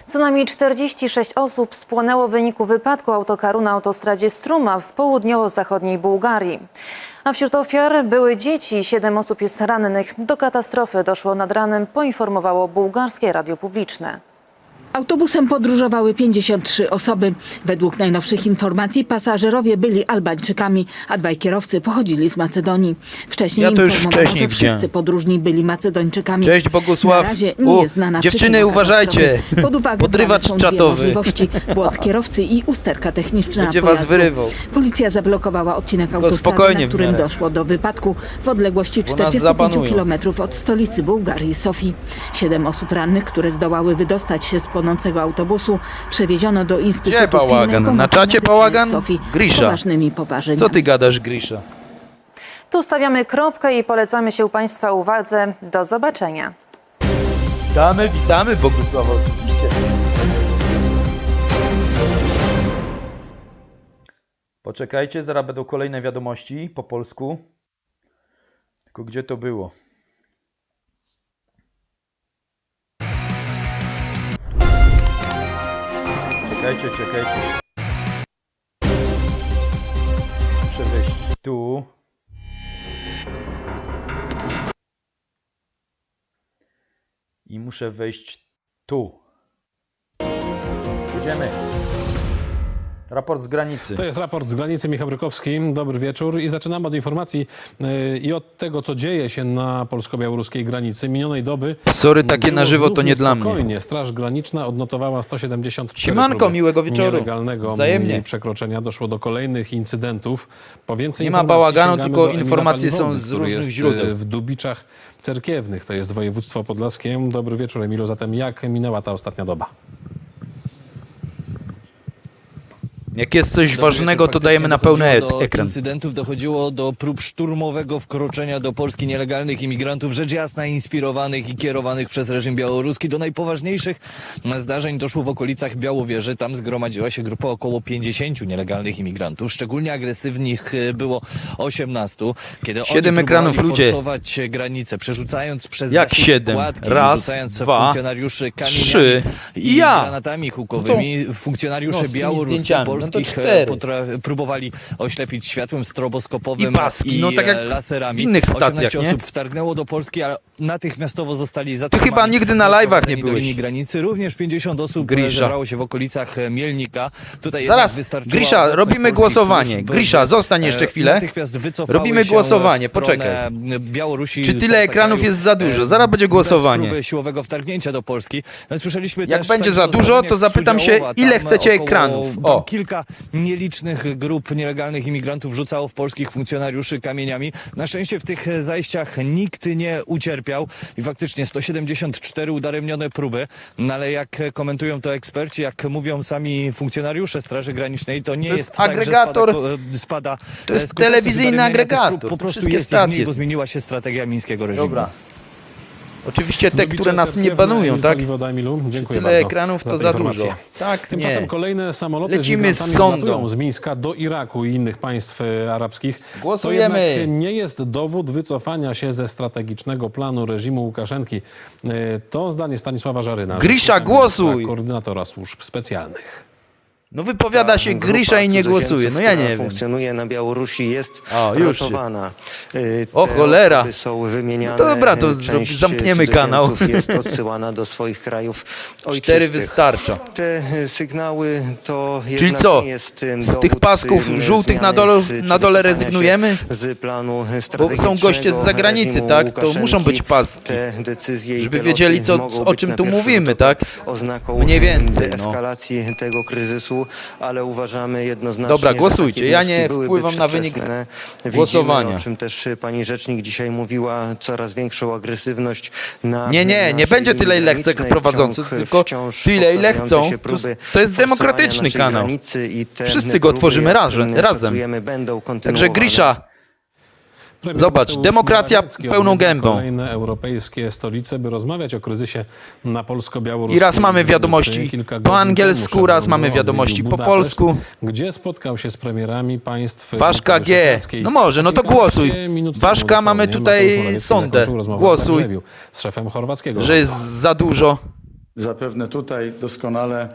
Speaker 7: Co najmniej 46 osób spłonęło w wyniku wypadku autokaru na autostradzie Struma w południowo-zachodniej Bułgarii. A wśród ofiar były dzieci. 7 osób jest rannych. Do katastrofy doszło nad ranem, poinformowało bułgarskie radio publiczne.
Speaker 25: Autobusem podróżowały 53 osoby. Według najnowszych informacji pasażerowie byli Albańczykami, a 2 kierowcy pochodzili z Macedonii. Wcześniej informowano, że wszyscy podróżni byli Macedończykami.
Speaker 18: Cześć Bogusław.
Speaker 25: Na razie nie jest znana
Speaker 18: dziewczyny, uważajcie.
Speaker 25: Pod uwagę
Speaker 18: podrywacz
Speaker 25: są
Speaker 18: czatowy.
Speaker 25: dwie możliwości: błąd kierowcy i usterka techniczna
Speaker 18: Będzie
Speaker 25: pojazdu.
Speaker 18: was wyrywał.
Speaker 25: Policja zablokowała odcinek autostrady, na którym doszło do wypadku w odległości 45 km od stolicy Bułgarii, Sofii. 7 osób rannych, które zdołały wydostać się z płonącego autobusu, przewieziono do Instytutu
Speaker 18: Gdzie bałagan? Na czacie bałagan?
Speaker 25: Sofii
Speaker 18: Grisza.
Speaker 25: z poważnymi poparzeniami.
Speaker 18: Co ty gadasz, Grisza?
Speaker 7: Tu stawiamy kropkę i polecamy się Państwa uwadze. Do zobaczenia.
Speaker 18: Witamy Bogusława oczywiście. Poczekajcie, zaraz będą kolejne wiadomości po polsku. Tylko gdzie to było? Czekajcie. Muszę wejść tu. I muszę wejść tu. Idziemy. Raport z granicy.
Speaker 8: To jest raport z granicy. Michał Rykowski. Dobry wieczór. I zaczynamy od informacji i od tego, co dzieje się na polsko-białoruskiej granicy. Minionej doby.
Speaker 18: Sorry, takie na żywo to nie dla mnie.
Speaker 8: Straż Graniczna odnotowała 174
Speaker 18: Siemanko, miłego wieczoru.
Speaker 8: Nielegalnego przekroczenia. Doszło do kolejnych incydentów. Po więcej
Speaker 18: nie ma bałaganu, tylko informacje są z różnych źródeł.
Speaker 8: W Dubiczach Cerkiewnych, to jest województwo podlaskie. Dobry wieczór, Emilu. Zatem jak minęła ta ostatnia doba?
Speaker 18: Jak jest coś ważnego, to dajemy na pełny ekran.
Speaker 10: Do incydentów dochodziło do prób szturmowego wkroczenia do Polski nielegalnych imigrantów, rzecz jasna inspirowanych i kierowanych przez reżim białoruski. Do najpoważniejszych zdarzeń doszło w okolicach Białowieży. Tam zgromadziła się grupa około 50 nielegalnych imigrantów. Szczególnie agresywnych było 18. Kiedy
Speaker 18: 7 ekranów, ludzie.
Speaker 10: Forsować granicę, przerzucając przez
Speaker 18: jak 7? Raz, dwa,
Speaker 10: funkcjonariuszy kamieniami
Speaker 18: 3
Speaker 10: i granatami hukowymi. Funkcjonariusze białoruscy polskich próbowali oślepić światłem stroboskopowym i
Speaker 18: tak jak
Speaker 10: laserami.
Speaker 18: w innych stacjach,
Speaker 10: 18 osób wtargnęło do Polski, ale natychmiastowo zostali zatrzymani.
Speaker 18: Ty chyba nigdy na live'ach nie byłeś.
Speaker 10: Granicy. Również 50 osób zebrało się w okolicach Mielnika. Tutaj
Speaker 18: zaraz, Grisza, robimy głosowanie. Grisza, zostań jeszcze chwilę. Robimy głosowanie, poczekaj.
Speaker 10: Białorusi.
Speaker 18: Czy tyle ekranów jest za dużo? Zaraz będzie głosowanie.
Speaker 10: Próby siłowego wtargnięcia do Polski. Słyszeliśmy
Speaker 18: jak
Speaker 10: też
Speaker 18: będzie za dużo, to zapytam się, ile chcecie ekranów. O.
Speaker 10: Kilka nielicznych grup nielegalnych imigrantów rzucało w polskich funkcjonariuszy kamieniami. Na szczęście w tych zajściach nikt nie ucierpiał i faktycznie 174 udaremnione próby. No ale jak komentują to eksperci, jak mówią sami funkcjonariusze Straży Granicznej, to nie jest
Speaker 18: agregator,
Speaker 10: tak, że spada.
Speaker 18: To jest telewizyjny agregator.
Speaker 10: Po prostu
Speaker 18: wszystkie
Speaker 10: jest
Speaker 18: stacje.
Speaker 10: mniej, bo zmieniła się strategia mińskiego reżimu.
Speaker 18: Dobra. Oczywiście te, które nas nie banują, tak?
Speaker 8: Dziękuję
Speaker 18: tyle ekranów to za dużo. Tak,
Speaker 8: tymczasem
Speaker 18: nie.
Speaker 8: kolejne samoloty
Speaker 18: lecimy z sondą
Speaker 8: z Mińska do Iraku i innych państw arabskich.
Speaker 18: Głosujemy.
Speaker 8: To jednak nie jest dowód wycofania się ze strategicznego planu reżimu Łukaszenki. To zdanie Stanisława Żaryna.
Speaker 18: Grisza, głosuj!
Speaker 8: Koordynatora służb specjalnych.
Speaker 18: No wypowiada się Grisza i nie głosuje. No ja nie wiem.
Speaker 16: Funkcjonuje na Białorusi, jest ratowana.
Speaker 18: O cholera.
Speaker 16: Są wymieniane,
Speaker 18: no dobra, to zamkniemy kanał.
Speaker 16: Jest odsyłana do swoich krajów ojczystych.
Speaker 18: 4 wystarcza.
Speaker 16: Te sygnały to
Speaker 18: czyli co? Z tych pasków żółtych na dole rezygnujemy?
Speaker 16: Z planu
Speaker 18: bo są goście z zagranicy, tak? To muszą być paski. Żeby wiedzieli, o czym tu mówimy, tak? Mniej więcej.
Speaker 16: Eskalacji tego kryzysu. Ale uważamy jednoznacznie,
Speaker 18: dobra, głosujcie. Ja nie wpływam na wynik głosowania.
Speaker 16: Widzimy, o czym też pani rzecznik dzisiaj mówiła, coraz większą agresywność na
Speaker 18: nie będzie tyle, ile chce prowadzący, tylko tyle, ile chcą. To jest demokratyczny kanał. Wszyscy go tworzymy razem. Także Grisza, zobacz, demokracja pełną gębą.
Speaker 8: Kolejne europejskie stolice, by rozmawiać o kryzysie na polsko-białoruskim.
Speaker 18: I raz mamy wiadomości po angielsku, raz mamy wiadomości po polsku.
Speaker 8: Gdzie spotkał się z premierami państw...
Speaker 18: Ważka G. No może, no to głosuj. Ważka, mamy tutaj sondę. Głosuj.
Speaker 8: Z szefem chorwackiego.
Speaker 18: Że jest za dużo.
Speaker 17: Zapewne tutaj doskonale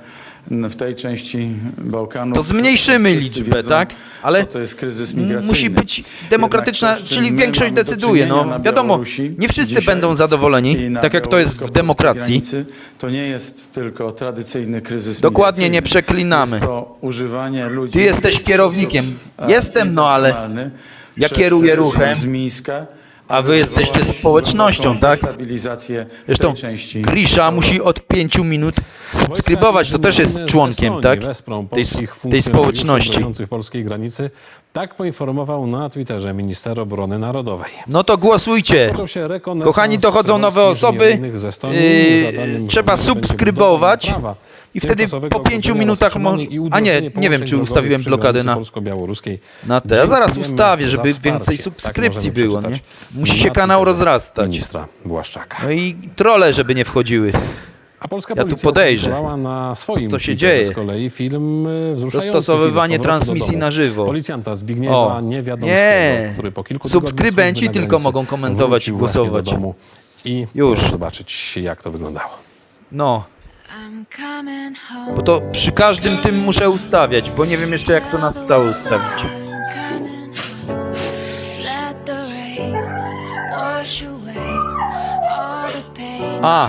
Speaker 17: w tej części Bałkanów.
Speaker 18: To zmniejszymy liczbę, wiedzą, tak? Ale
Speaker 17: to jest kryzys migracyjny.
Speaker 18: Musi być demokratyczna, czyli większość decyduje. No wiadomo, nie wszyscy będą zadowoleni, tak jak to jest w demokracji.
Speaker 17: To nie jest tylko tradycyjny kryzys
Speaker 18: dokładnie, nie przeklinamy.
Speaker 17: Jest to używanie ludzi.
Speaker 18: Ty jesteś kierownikiem. Jestem, no ale ja kieruję ruchem.
Speaker 17: Z Mińska.
Speaker 18: A wy jesteście społecznością, tak? Zresztą Grisza musi od 5 minut subskrybować, to też jest członkiem, tak? Tej społeczności.
Speaker 8: Polskiej granicy. Tak poinformował na Twitterze minister obrony narodowej.
Speaker 18: No to głosujcie. Kochani, dochodzą nowe osoby. Trzeba subskrybować. I wtedy po 5 minutach... A nie wiem, czy ustawiłem blokadę na te. Ja zaraz ustawię, żeby więcej subskrypcji było, nie? Musi się kanał rozrastać. No i trolle, żeby nie wchodziły. Ja tu podejrzę, co to się dzieje. Dostosowywanie transmisji na żywo. O, nie, subskrybenci tylko mogą komentować i głosować. Już.
Speaker 8: Zobaczyć, jak to wyglądało.
Speaker 18: No. Bo to przy każdym tym muszę ustawiać, bo nie wiem jeszcze, jak to na stałe ustawić. A,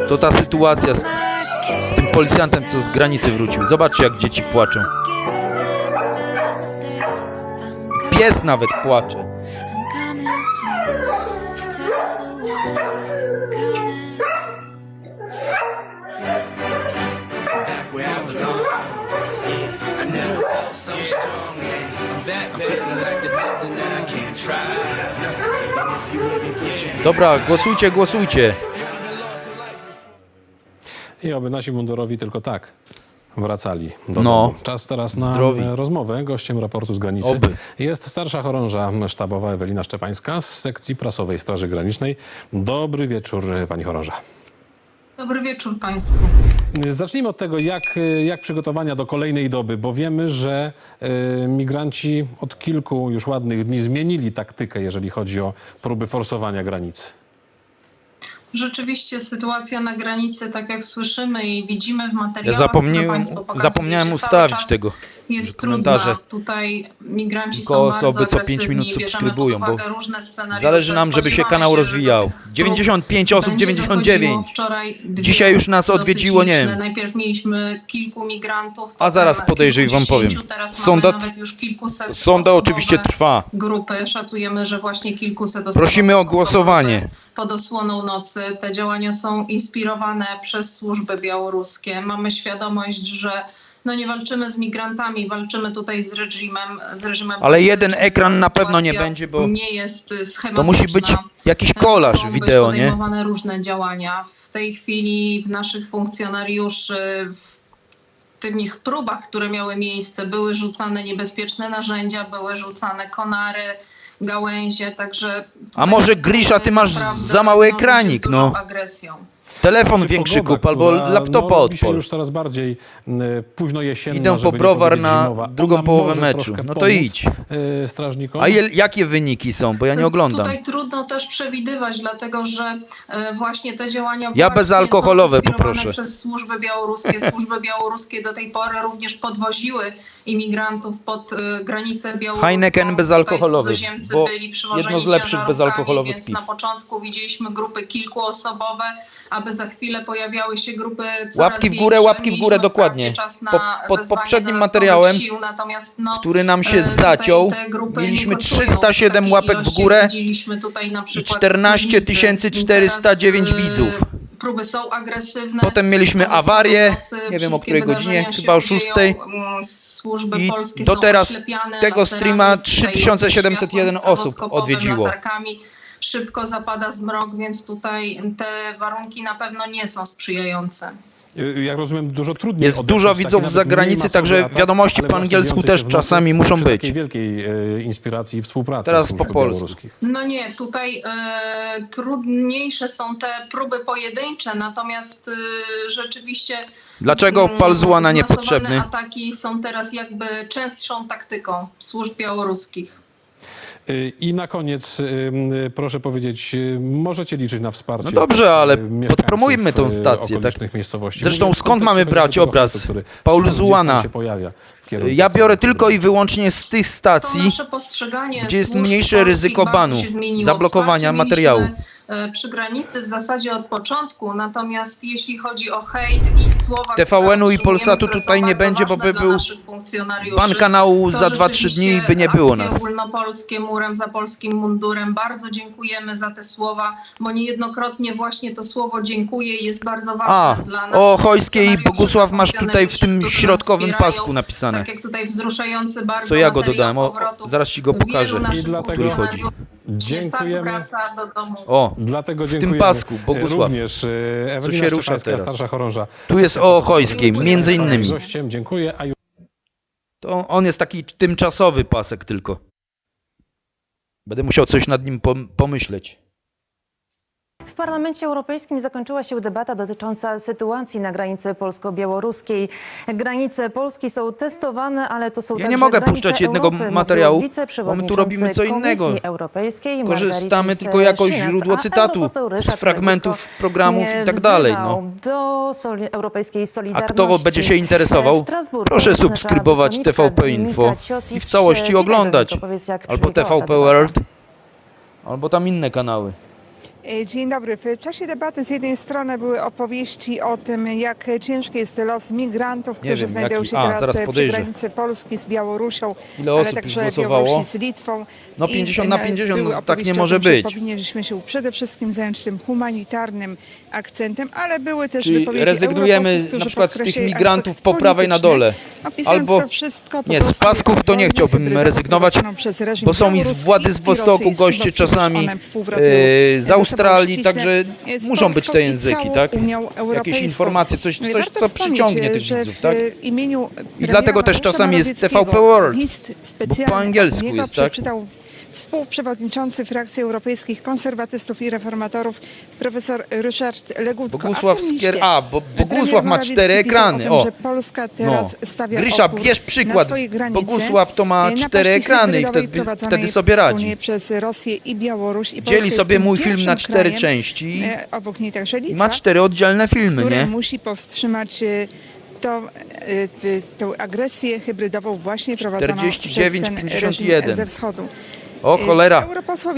Speaker 18: to ta sytuacja z tym policjantem, co z granicy wrócił. Zobaczcie, jak dzieci płaczą. Pies nawet płacze. Dobra, głosujcie, głosujcie.
Speaker 8: I oby nasi mundurowi tylko tak wracali do domu. Czas teraz na rozmowę. Gościem raportu z granicy jest starsza chorąża sztabowa Ewelina Szczepańska z sekcji prasowej Straży Granicznej. Dobry wieczór, pani chorąża.
Speaker 13: Dobry wieczór państwu.
Speaker 8: Zacznijmy od tego, jak przygotowania do kolejnej doby, bo wiemy, że migranci od kilku już ładnych dni zmienili taktykę, jeżeli chodzi o próby forsowania granicy.
Speaker 13: Rzeczywiście sytuacja na granicy, tak jak słyszymy i widzimy w materiałach, które państwo
Speaker 18: zapomniałem ustawić tego.
Speaker 13: Jest trudna. Tutaj migranci są bardzo
Speaker 18: osoby co 5 minut subskrybują, bo
Speaker 13: różne
Speaker 18: zależy nam, żeby się kanał rozwijał. 95 osób, 99. Dzisiaj już nas odwiedziło, nie wiem.
Speaker 13: Najpierw mieliśmy kilku migrantów.
Speaker 18: A zaraz podejrzę i wam powiem. Sonda oczywiście trwa.
Speaker 13: Grupy, szacujemy, że właśnie kilkuset osób.
Speaker 18: Prosimy o głosowanie.
Speaker 13: Pod osłoną nocy. Te działania są inspirowane przez służby białoruskie. Mamy świadomość, że nie walczymy z migrantami, walczymy tutaj z reżimem.
Speaker 18: Ale jeden ekran na pewno nie będzie, bo
Speaker 13: nie jest schematyczna.
Speaker 18: To musi być jakiś kolaż wideo, nie?
Speaker 13: Podejmowane różne działania. W tej chwili w naszych funkcjonariuszy w tych próbach, które miały miejsce, były rzucane niebezpieczne narzędzia, były rzucane konary, gałęzie, także...
Speaker 18: A może Grisza, ty masz za mały ekranik, no. Telefon większy kup albo laptopa odpal.
Speaker 8: Już coraz bardziej późno jesienna,
Speaker 18: idę po browar na drugą połowę meczu. No to idź.
Speaker 8: Strażnikom.
Speaker 18: A jakie wyniki są? Bo ja nie oglądam.
Speaker 13: Tutaj trudno też przewidywać, dlatego że właśnie te działania...
Speaker 18: Ja bezalkoholowe poproszę.
Speaker 13: Przez służby białoruskie. Służby białoruskie do tej pory również podwoziły imigrantów pod granicę białoruską.
Speaker 18: Heineken bezalkoholowy, bo jedno z lepszych bezalkoholowych
Speaker 13: piw. Więc na początku widzieliśmy grupy kilkuosobowe, aby za chwilę pojawiały się grupy coraz
Speaker 18: łapki w górę, dokładnie. Pod poprzednim materiałem, który nam się zaciął, mieliśmy 307 łapek w górę i 14 409 widzów.
Speaker 13: Próby są agresywne.
Speaker 18: Potem mieliśmy awarię, nie wiem o której godzinie, chyba o 6. I do teraz tego streama 3701 osób odwiedziło.
Speaker 13: Szybko zapada zmrok, więc tutaj te warunki na pewno nie są sprzyjające.
Speaker 8: Jak rozumiem, dużo trudniej.
Speaker 18: Jest dużo widzów z zagranicy, także wiadomości po angielsku też czasami muszą być.
Speaker 8: Wielkiej inspiracji i współpracy.
Speaker 18: Teraz po polsku.
Speaker 13: No nie, tutaj trudniejsze są te próby pojedyncze, natomiast rzeczywiście...
Speaker 18: Dlaczego pal z łana niepotrzebny?
Speaker 13: Ataki są teraz jakby częstszą taktyką służb białoruskich.
Speaker 8: I na koniec proszę powiedzieć, możecie liczyć na wsparcie.
Speaker 18: No dobrze, ale podpromujmy tą stację. Tak? Zresztą skąd mamy brać obraz Paul z łana? Ja biorę tylko i wyłącznie z tych stacji, gdzie jest mniejsze ryzyko banu, zablokowania materiału.
Speaker 13: Przy granicy w zasadzie od początku, natomiast jeśli chodzi o hejt i słowa...
Speaker 18: TVN-u i Polsatu tutaj nie będzie, bo by był ban kanału za 2-3 dni i by nie było nas.
Speaker 13: Ogólnopolskie murem za polskim mundurem. Bardzo dziękujemy za te słowa, bo niejednokrotnie właśnie to słowo dziękuję jest bardzo ważne dla nas.
Speaker 18: O Chojskiej i Bogusław masz tutaj w tym środkowym pasku napisane.
Speaker 13: Tak jak tutaj wzruszający bardzo
Speaker 18: co ja go dodałem, zaraz ci go pokażę,
Speaker 8: I dlatego,
Speaker 18: który chodzi.
Speaker 8: Dziękujemy.
Speaker 13: Wraca do domu.
Speaker 18: O,
Speaker 8: Dlatego
Speaker 18: w tym pasku, Bogusław.
Speaker 8: Również
Speaker 18: Co się rusza teraz?
Speaker 8: starsza chorąża.
Speaker 18: Tu jest o Ochojskiej, między innymi.
Speaker 8: Gościem, dziękuję.
Speaker 18: To on jest taki tymczasowy pasek tylko. Będę musiał coś nad nim pomyśleć.
Speaker 7: W Parlamencie Europejskim zakończyła się debata dotycząca sytuacji na granicy polsko-białoruskiej. Granice Polski są testowane, ale to są
Speaker 18: Ja nie mogę puszczać jednego materiału, bo my tu robimy co innego. Korzystamy tylko jako źródło cytatu z fragmentów programów i tak dalej. No. A kto będzie się interesował, proszę subskrybować TVP Info i w całości oglądać. Albo TVP World, albo tam inne kanały.
Speaker 14: Dzień dobry. W czasie debaty z jednej strony były opowieści o tym, jak ciężki jest los migrantów, którzy znajdują się teraz przy granicy Polski z Białorusią, ale także Białorusi z Litwą.
Speaker 18: No 50 na 50, no, tak nie może być.
Speaker 14: Powinniśmy się przede wszystkim zająć tym humanitarnym akcentem, ale były też wypowiedzi
Speaker 18: rezygnujemy na przykład z tych migrantów po prawej na dole. Albo nie, z pasków to nie chciałbym rezygnować, bo są i z Władywostoku goście czasami, z Australii, także muszą być te języki, tak? Jakieś informacje, coś co przyciągnie tych widzów, tak? I dlatego też czasami jest TVP World, bo po angielsku jest, tak?
Speaker 14: Współprzewodniczący frakcji europejskich konserwatystów i reformatorów profesor Ryszard Legutko.
Speaker 18: Bogusław ma 4 ekrany.
Speaker 14: O, że Polska teraz stawia
Speaker 18: Grisza, bierz przykład. Bogusław to ma 4 ekrany i wtedy sobie radzi.
Speaker 14: Przez Rosję i Białoruś. I
Speaker 18: dzieli sobie mój film na 4 części
Speaker 14: obok niej także Litwa,
Speaker 18: i ma 4 oddzielne filmy,
Speaker 14: które
Speaker 18: nie?
Speaker 14: musi powstrzymać tą agresję hybrydową właśnie prowadzoną
Speaker 18: 49-51
Speaker 14: ze wschodu.
Speaker 18: O cholera,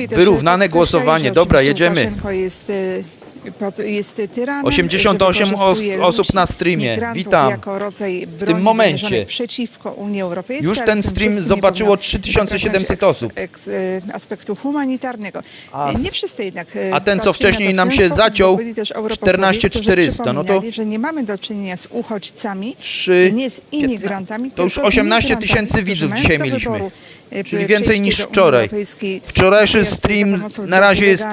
Speaker 18: wyrównane głosowanie. Dobra, jedziemy.
Speaker 14: Jest tyranem,
Speaker 18: 88 osób na streamie. Witam. W tym momencie.
Speaker 14: Przeciwko Unii Europejskiej,
Speaker 18: już ten stream zobaczyło 3700 osób.
Speaker 14: Aspektu humanitarnego. Nie wszyscy jednak.
Speaker 18: A ten, co wcześniej nam się zaciął, 14400. No to
Speaker 14: że nie mamy do czynienia z uchodźcami, nie z imigrantami.
Speaker 18: To już 18 000 widzów dzisiaj mieliśmy. Czyli więcej niż wczoraj. Wczorajszy stream na razie jest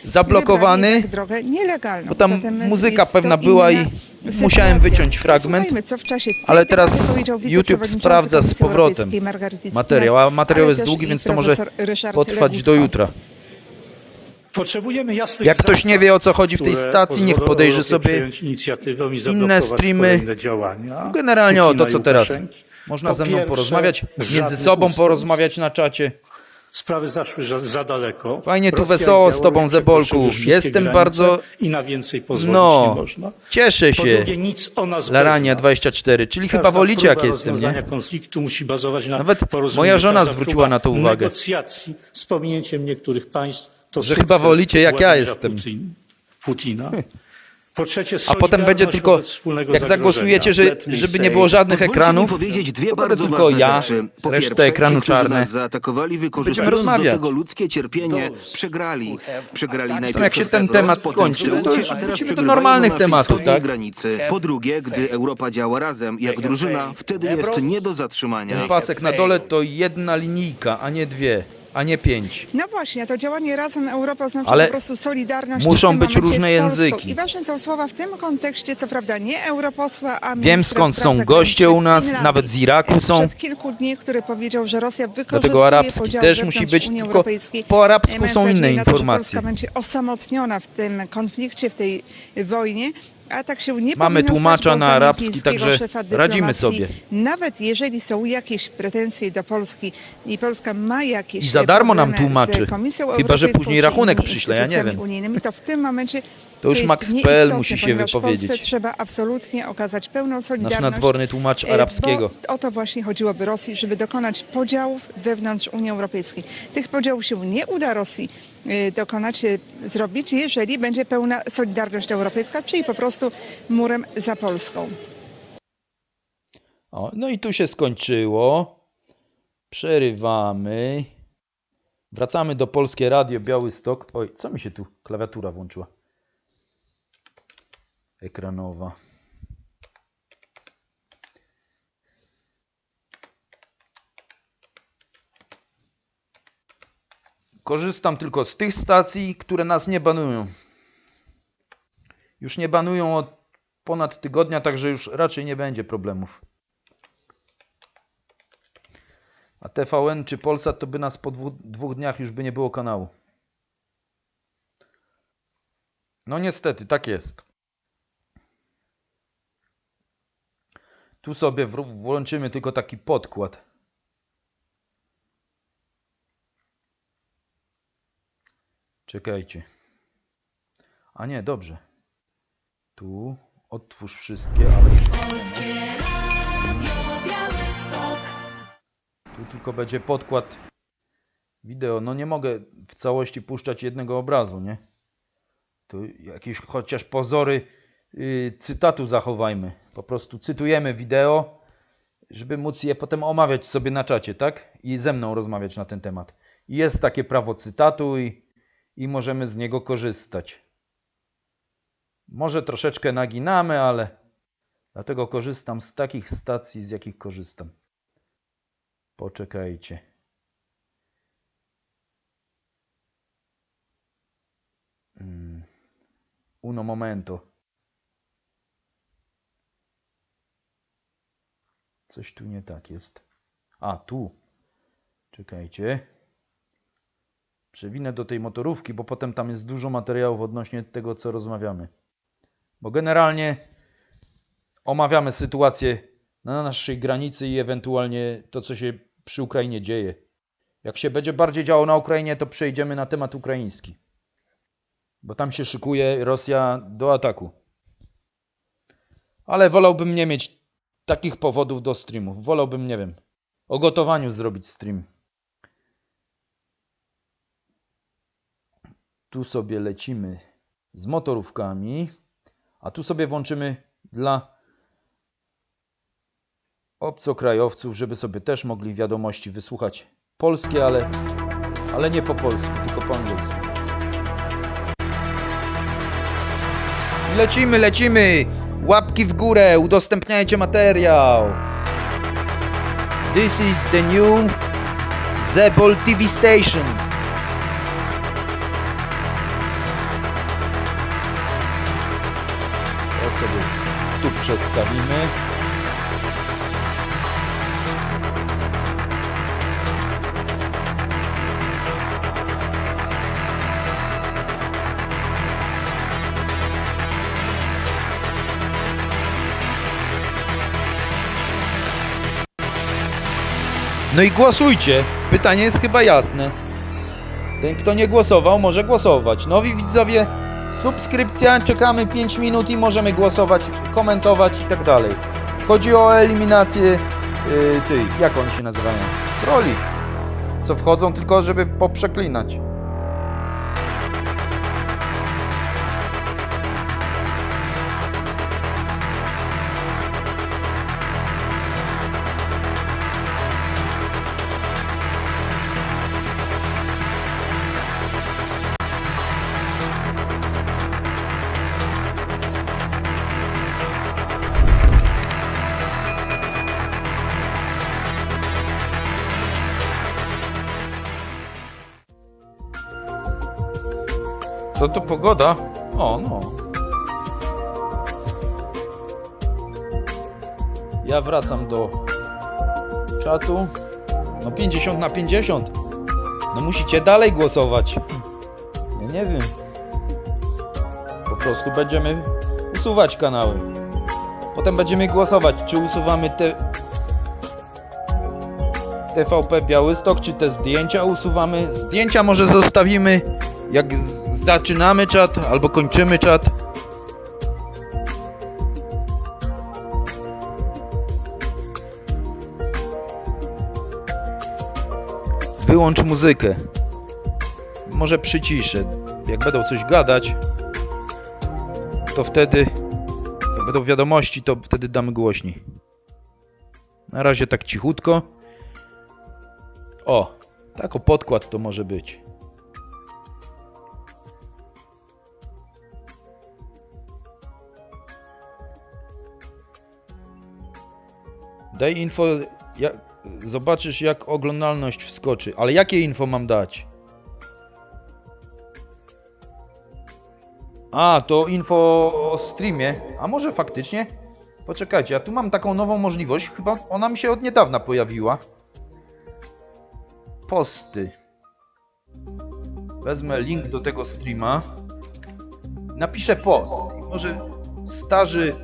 Speaker 18: zablokowany, bo tam muzyka pewna była i musiałem wyciąć fragment, ale teraz YouTube sprawdza z powrotem materiał, a materiał jest długi, więc to może potrwać do jutra. Jak ktoś nie wie, o co chodzi w tej stacji, niech podejrzy sobie inne streamy, generalnie o to, co teraz. Można ze mną porozmawiać, między sobą porozmawiać na czacie.
Speaker 15: Sprawy zaszły za daleko.
Speaker 18: Fajnie tu wesoło z tobą, Zebolku. Jestem bardzo...
Speaker 15: I na więcej pozwolić nie można.
Speaker 18: Cieszę się. Larania 24, czyli chyba wolicie, jak jestem, nie?
Speaker 15: Konfliktu musi bazować na
Speaker 18: nawet moja żona zwróciła na to uwagę.
Speaker 15: Negocjacji z pominięciem niektórych państw,
Speaker 18: że chyba wolicie, jak ja jestem.
Speaker 15: Putina. Po trzecie,
Speaker 18: a potem będzie tylko, jak zagłosujecie, żeby nie było żadnych ekranów, to będę tylko ja, resztę ekranu czarne. Będziemy rozmawiać.
Speaker 19: Ludzkie cierpienie przegrali
Speaker 18: jak się ten temat skończy, to już wrócimy do normalnych tematów, tak?
Speaker 19: Po drugie, gdy Europa działa razem, jak drużyna, wtedy jest nie do zatrzymania.
Speaker 18: Ten pasek na dole to jedna linijka, a nie 2. A nie 5.
Speaker 14: No właśnie, to działanie razem Europa oznacza
Speaker 18: ale
Speaker 14: po prostu solidarność.
Speaker 18: muszą być różne języki.
Speaker 14: I ważne są słowa w tym kontekście, co prawda nie europosła, a
Speaker 18: wiem skąd są goście u nas, nawet z Iraku są.
Speaker 14: Przed kilku dni, który powiedział, że Rosja wykorzystuje
Speaker 18: dlatego arabski też musi być, tylko po arabsku są inne informacje.
Speaker 14: Polska będzie osamotniona w tym konflikcie, w tej wojnie. A tak się nie
Speaker 18: mamy tłumacza na arabski, także radzimy sobie.
Speaker 14: Nawet jeżeli są jakieś pretensje do Polski i Polska ma jakieś
Speaker 18: i za darmo nam tłumaczy, chyba że później rachunek przyśle, ja nie wiem.
Speaker 14: Unijnymi, to w tym momencie
Speaker 18: to już Max.pl musi się wypowiedzieć.
Speaker 14: Polsce trzeba absolutnie okazać pełną solidarność.
Speaker 18: Nasz nadworny tłumacz arabskiego.
Speaker 14: O to właśnie chodziłoby Rosji, żeby dokonać podziałów wewnątrz Unii Europejskiej. Tych podziałów się nie uda Rosji zrobić, jeżeli będzie pełna solidarność europejska, czyli po prostu murem za Polską.
Speaker 18: O, no i tu się skończyło. Przerywamy. Wracamy do Polskie Radio Białystok. Oj, co mi się tu klawiatura włączyła? Ekranowa. Korzystam tylko z tych stacji, które nas nie banują. Już nie banują od ponad tygodnia, także już raczej nie będzie problemów. A TVN czy Polsat to by nas po dwóch dniach już by nie było kanału. No niestety, tak jest. Tu sobie włączymy tylko taki podkład. Czekajcie. A nie, dobrze. Tu odtwórz wszystkie, ale tu tylko będzie podkład wideo. No nie mogę w całości puszczać jednego obrazu, nie? Tu jakieś chociaż pozory cytatu zachowajmy. Po prostu cytujemy wideo, żeby móc je potem omawiać sobie na czacie, tak? I ze mną rozmawiać na ten temat. I jest takie prawo cytatu i możemy z niego korzystać. Może troszeczkę naginamy, ale dlatego korzystam z takich stacji, z jakich korzystam. Poczekajcie. Uno momento. Coś tu nie tak jest. A, tu. Czekajcie. Przewinę do tej motorówki, bo potem tam jest dużo materiałów odnośnie tego, co rozmawiamy. Bo generalnie omawiamy sytuację na naszej granicy i ewentualnie to, co się przy Ukrainie dzieje. Jak się będzie bardziej działo na Ukrainie, to przejdziemy na temat ukraiński. Bo tam się szykuje Rosja do ataku. Ale wolałbym nie mieć takich powodów do streamów. Wolałbym, nie wiem, o gotowaniu zrobić stream. Tu sobie lecimy z motorówkami, a tu sobie włączymy dla obcokrajowców, żeby sobie też mogli wiadomości wysłuchać polskie, ale nie po polsku, tylko po angielsku. Lecimy, lecimy! Łapki w górę, udostępniajcie materiał! This is the new Zebol TV station. To sobie tu przestawimy. No i głosujcie. Pytanie jest chyba jasne. Ten, kto nie głosował, może głosować. Nowi widzowie, subskrypcja, czekamy 5 minut i możemy głosować, komentować i tak dalej. Chodzi o eliminację tych, jak oni się nazywają? Trolli. Co wchodzą tylko, żeby poprzeklinać. Co to pogoda? O, no. Ja wracam do czatu. No 50 na 50. No musicie dalej głosować. Ja nie wiem. Po prostu będziemy usuwać kanały. Potem będziemy głosować, czy usuwamy TVP Białystok, czy te zdjęcia usuwamy. Zdjęcia może zostawimy, jak zaczynamy czat, albo kończymy czat. Wyłącz muzykę. Może przyciszę. Jak będą coś gadać, to wtedy, jak będą wiadomości, to wtedy damy głośniej. Na razie tak cichutko. O, tak o podkład to może być. Daj info, zobaczysz jak oglądalność wskoczy. Ale jakie info mam dać? A, to info o streamie. A może faktycznie? Poczekajcie, ja tu mam taką nową możliwość. Chyba ona mi się od niedawna pojawiła. Posty. Wezmę link do tego streama. Napiszę post. Może starzy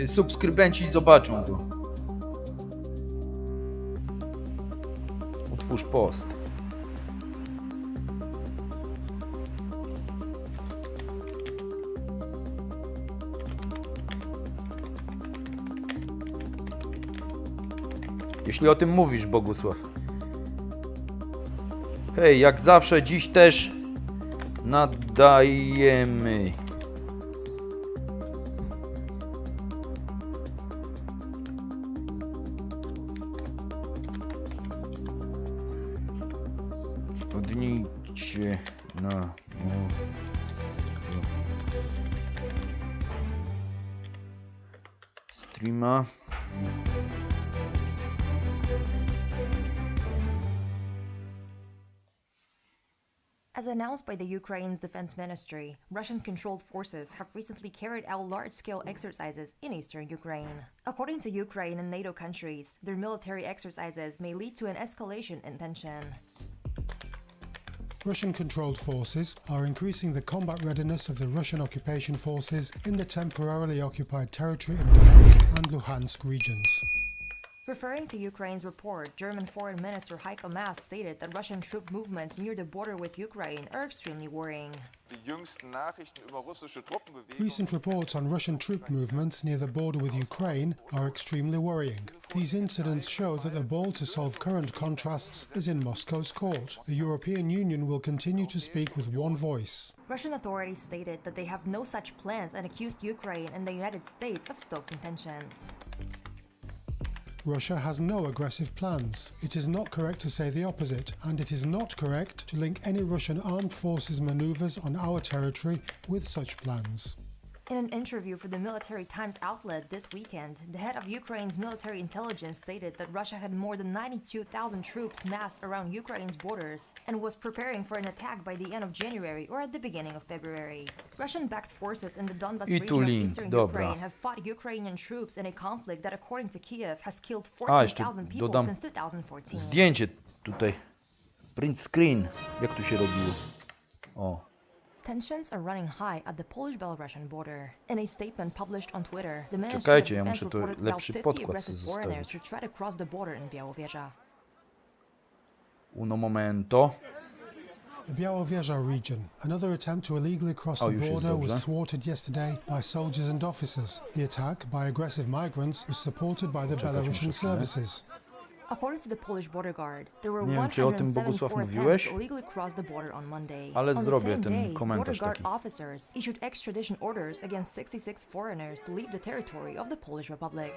Speaker 18: subskrybenci zobaczą go. Otwórz post. Jeśli o tym mówisz, Bogusław. Hej, jak zawsze dziś też nadajemy. Wpadnijcie na streama.
Speaker 1: As announced by the Ukraine's defense ministry, Russian-controlled forces have recently carried out large-scale exercises in eastern Ukraine. According to Ukraine and NATO countries, their military exercises may lead to an escalation in tension.
Speaker 2: Russian-controlled forces are increasing the combat readiness of the Russian occupation forces in the temporarily occupied territory in Donetsk and Luhansk regions.
Speaker 1: Referring to Ukraine's report, German Foreign Minister Heiko Maas stated that Russian troop movements near the border with Ukraine are extremely worrying.
Speaker 2: Recent reports on Russian troop movements near the border with Ukraine are extremely worrying. These incidents show that the ball to solve current contrasts is in Moscow's court. The European Union will continue to speak with one voice.
Speaker 1: Russian authorities stated that they have no such plans and accused Ukraine and the United States of stoking tensions.
Speaker 2: Russia has no aggressive plans. It is not correct to say the opposite, and it is not correct to link any Russian armed forces maneuvers on our territory with such plans.
Speaker 1: In an interview for the Military Times outlet this weekend, the head of Ukraine's military intelligence stated that Russia had more than 92,000 troops massed around Ukraine's borders and was preparing for an attack by the end of January or at the beginning of February. Russian-backed forces in the Donbas region of eastern Ukraine have fought Ukrainian troops in a conflict that, according to Kiev, has killed 14,000 people since 2014.
Speaker 18: Zdjęcie tutaj. Print screen. Jak tu się robiło? O.
Speaker 1: Tensions are running high at the Polish-Belarusian border. In a statement published on Twitter, the Ministry of
Speaker 18: Czekajcie, ja
Speaker 1: Defense
Speaker 18: muszę to
Speaker 1: reported about
Speaker 18: lepszy
Speaker 1: 50
Speaker 18: podkład
Speaker 1: aggressive foreigners
Speaker 18: zostawić.
Speaker 1: who tried to cross the border in Białowieża.
Speaker 18: Uno momento.
Speaker 2: The Białowieża region. Another attempt to illegally cross the border was thwarted yesterday by soldiers and officers. The attack by aggressive migrants was supported by the Belarusian services.
Speaker 1: According to the Polish border guard, there were
Speaker 18: Nie wiem, czy o tym
Speaker 1: 174
Speaker 18: Bogusław
Speaker 1: attempts
Speaker 18: mówiłeś,
Speaker 1: to illegally cross the border on Monday.
Speaker 18: ale
Speaker 1: On the
Speaker 18: zrobię
Speaker 1: same
Speaker 18: ten
Speaker 1: day, border
Speaker 18: komentarz
Speaker 1: guard
Speaker 18: taki.
Speaker 1: officers issued extradition orders against 66 foreigners to leave the territory of the Polish Republic.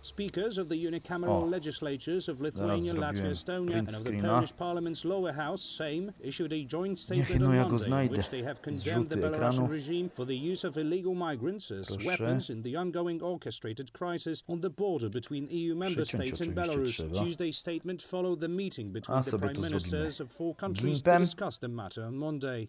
Speaker 4: Speakers of the unicameral legislatures of Lithuania, Latvia, Estonia, and of the Polish Parliament's lower house, Sejm, issued a joint statement on Monday in which they have condemned the Belarusian regime for the use of illegal migrants as weapons in the ongoing orchestrated crisis on the border between EU member states and Belarus. Tuesday's statement followed the meeting between the prime ministers of four countries to discuss the matter on Monday.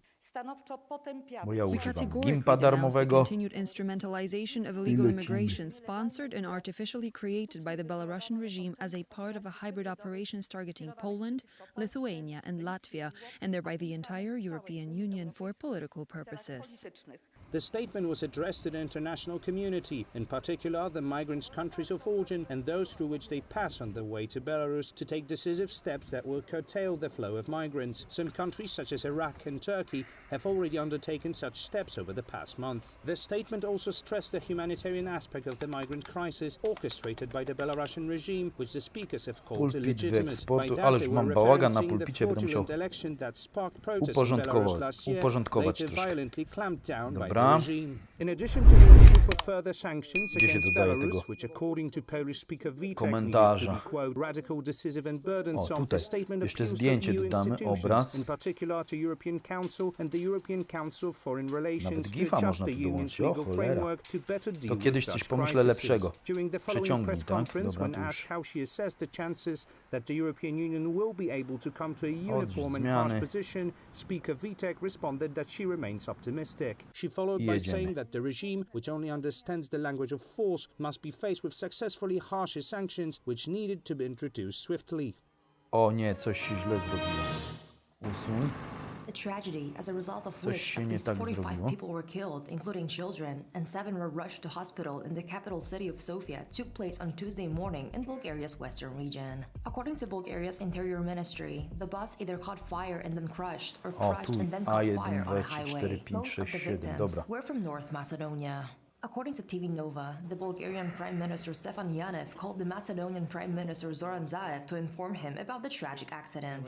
Speaker 18: Bo ja
Speaker 5: We
Speaker 18: używam
Speaker 5: categorically
Speaker 18: gimpa
Speaker 5: denounce the
Speaker 18: darmowego.
Speaker 5: continued instrumentalization of illegal immigration sponsored and artificially created by the Belarusian regime as a part of a hybrid operations targeting Poland, Lithuania and Latvia, and thereby the entire European Union for political purposes.
Speaker 4: The statement was addressed to the international community, in particular the migrants' countries of origin and those through which they pass on their way to Belarus, to take decisive steps that will curtail the flow of migrants. Some countries, such as Iraq and Turkey, have already undertaken such steps over the past month. The statement also stressed the humanitarian aspect of the migrant crisis orchestrated by the Belarusian regime, which the speakers have called
Speaker 18: Pulpit
Speaker 4: illegitimate.
Speaker 18: wyeksportu,
Speaker 4: By that,
Speaker 18: ależ
Speaker 4: they
Speaker 18: mam
Speaker 4: were
Speaker 18: bałagan na
Speaker 4: referencing the
Speaker 18: pulpicie, będę musiał
Speaker 4: fraudulent election that sparked protests in Belarus last year,
Speaker 18: uporządkować
Speaker 4: later
Speaker 18: troszkę.
Speaker 4: violently clamped down by
Speaker 18: Dobra. Dobra. Gdzie się dodaje tego komentarza? O, tutaj. Jeszcze zdjęcie dodamy, obraz. Nawet gifa można tu dołączyć. O cholera. To kiedyś coś pomyślę lepszego. Przeciągnij, tak? Dobra, tu już. Od zmiany.
Speaker 4: Speaker Vitek responded that she remains optimistic. She followed by saying that the regime, which only understands the language of force, must be faced with successfully harsher sanctions, which needed to be introduced swiftly.
Speaker 18: O nie, coś się źle zrobiło. Usuń.
Speaker 1: A tragedy as a result of which at least 45 people were killed, including children, and 7 were rushed to hospital in the capital city of Sofia took place on Tuesday morning in Bulgaria's western region. According to Bulgaria's interior ministry, the bus either caught fire and then crushed, or crushed and then caught fire on a highway. Most of the victims were from North Macedonia. According to TV Nova, the Bulgarian Prime Minister Stefan Yanev called the Macedonian Prime Minister Zoran Zaev to inform him about the tragic accident.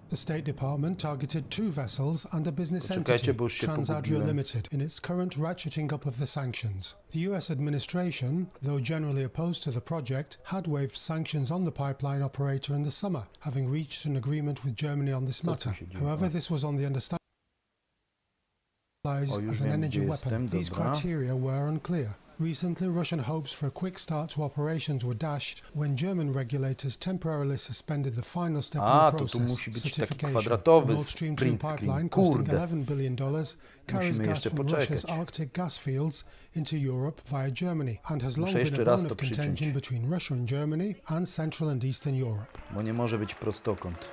Speaker 2: The State Department targeted 2 vessels and a business entity, Transadria Limited, in its current ratcheting up of the sanctions. The US administration, though generally opposed to the project, had waived sanctions on the pipeline operator in the summer, having reached an agreement with Germany on this matter. However, this was on the understanding as an energy weapon. These criteria were unclear. Recently, Russian hopes for a quick start to operations were dashed when German regulators temporarily suspended the final step in the process, certification. The Nord Stream 2 pipeline, costing $11 billion, carries gas from Russia's Arctic gas fields into Europe via Germany and has long been a bone of contention between Russia and Germany and Central and Eastern Europe.
Speaker 18: Bo nie może być prostokąt.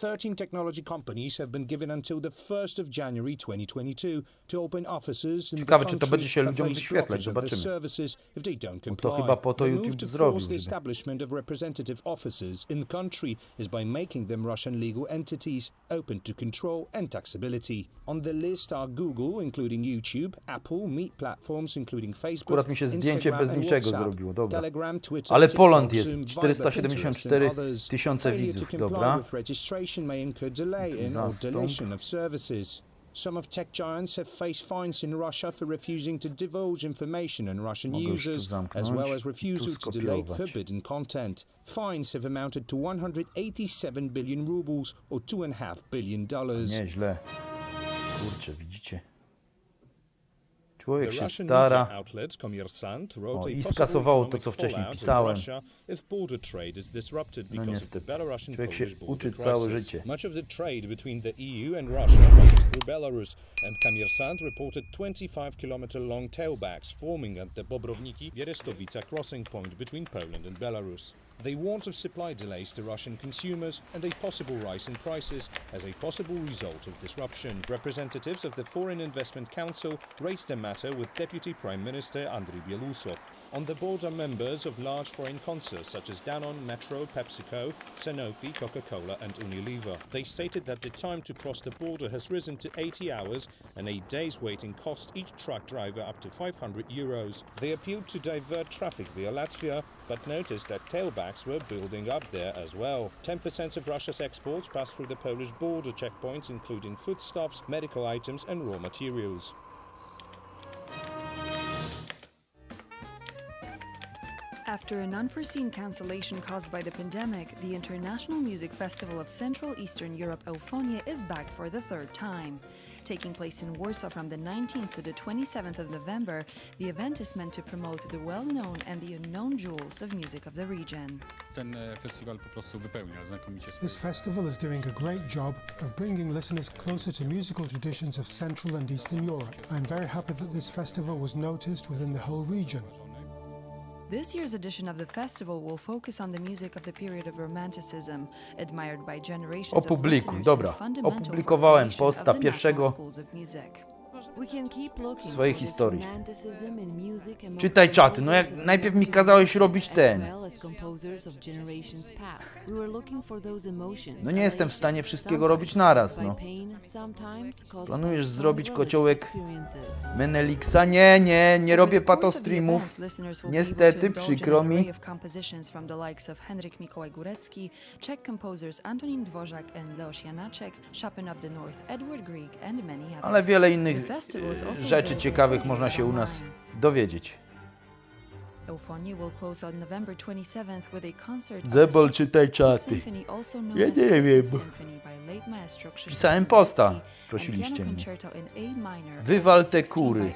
Speaker 4: 13 technology companies have been given until the 1st of January 2022 to open offices in the
Speaker 18: Ciekawe, czy to będzie się
Speaker 4: country
Speaker 18: ludziom
Speaker 4: and face
Speaker 18: wyświetlać,
Speaker 4: blockage of the
Speaker 18: zobaczymy.
Speaker 4: services if they don't
Speaker 18: Bo
Speaker 4: comply.
Speaker 18: to chyba po to
Speaker 4: The move
Speaker 18: YouTube
Speaker 4: to
Speaker 18: zrobił,
Speaker 4: force the
Speaker 18: żeby...
Speaker 4: establishment of representative offices in the country is by making them Russian legal entities open to control and taxability. On the list are Google, including YouTube, Apple, meat platforms, including Facebook,
Speaker 18: Akurat mi się zdjęcie bez
Speaker 4: Instagram
Speaker 18: niczego
Speaker 4: WhatsApp,
Speaker 18: zrobiło, dobra.
Speaker 4: Telegram, Twitter,
Speaker 18: Ale
Speaker 4: TikTok,
Speaker 18: Poland jest,
Speaker 4: Zoom,
Speaker 18: 474 tysiące
Speaker 4: Failure
Speaker 18: widzów,
Speaker 4: to comply
Speaker 18: dobra.
Speaker 4: with registration may incur delay in or deletion of services. Some of tech giants have faced fines in Russia for refusing to divulge information on Russian users, as well as refusal to delete forbidden content. Fines have amounted to 187 billion rubles, or $2.5 billion.
Speaker 18: Nieźle. Kurczę, widzicie? Człowiek się stara. O, i skasowało to, co wcześniej pisałem. No niestety. Człowiek się uczy całe życie.
Speaker 4: Much of the trade between the EU and Russia runs through Belarus, and Kommersant reported 25-kilometer-long tailbacks forming at the Bobrovniki-Bierestowica crossing point between Poland and Belarus. They warned of supply delays to Russian consumers and a possible rise in prices as a possible result of disruption. Representatives of the Foreign Investment Council raised the matter with Deputy Prime Minister Andriy Bieloruś. On the board are members of large foreign concerns such as Danone, Metro, PepsiCo, Sanofi, Coca-Cola and Unilever. They stated that the time to cross the border has risen to 80 hours and a day's waiting cost each truck driver up to €500. They appealed to divert traffic via Latvia, but noticed that tailbacks were building up there as well. 10% of Russia's exports pass through the Polish border checkpoints, including foodstuffs, medical items and raw materials.
Speaker 5: After an unforeseen cancellation caused by the pandemic, the International Music Festival of Central Eastern Europe, Eufonia, is back for the 3rd time. Taking place in Warsaw from the 19th to the 27th of November, the event is meant to promote the well-known and the unknown jewels of music of the region.
Speaker 2: This festival is doing a great job of bringing listeners closer to musical traditions of Central and Eastern Europe. I'm very happy that this festival was noticed within the whole region.
Speaker 5: This year's edition of the festival will focus on the music of the period of Romanticism, admired by generations of listeners and fundamental
Speaker 18: Opublikowałem
Speaker 5: formation
Speaker 18: posta
Speaker 5: of the national
Speaker 18: pierwszego
Speaker 5: schools of music.
Speaker 18: w swojej historii. Czytaj czaty, no jak najpierw mi kazałeś robić ten. No nie jestem w stanie wszystkiego robić naraz, no. Planujesz zrobić kociołek Menelixa? Nie robię patostreamów. Niestety, przykro mi. Ale wiele innych rzeczy ciekawych można się u nas dowiedzieć. Zebol, czytaj czaty. Ja nie wiem. Pisałem posta. Prosiliście mnie. Wywal te kury.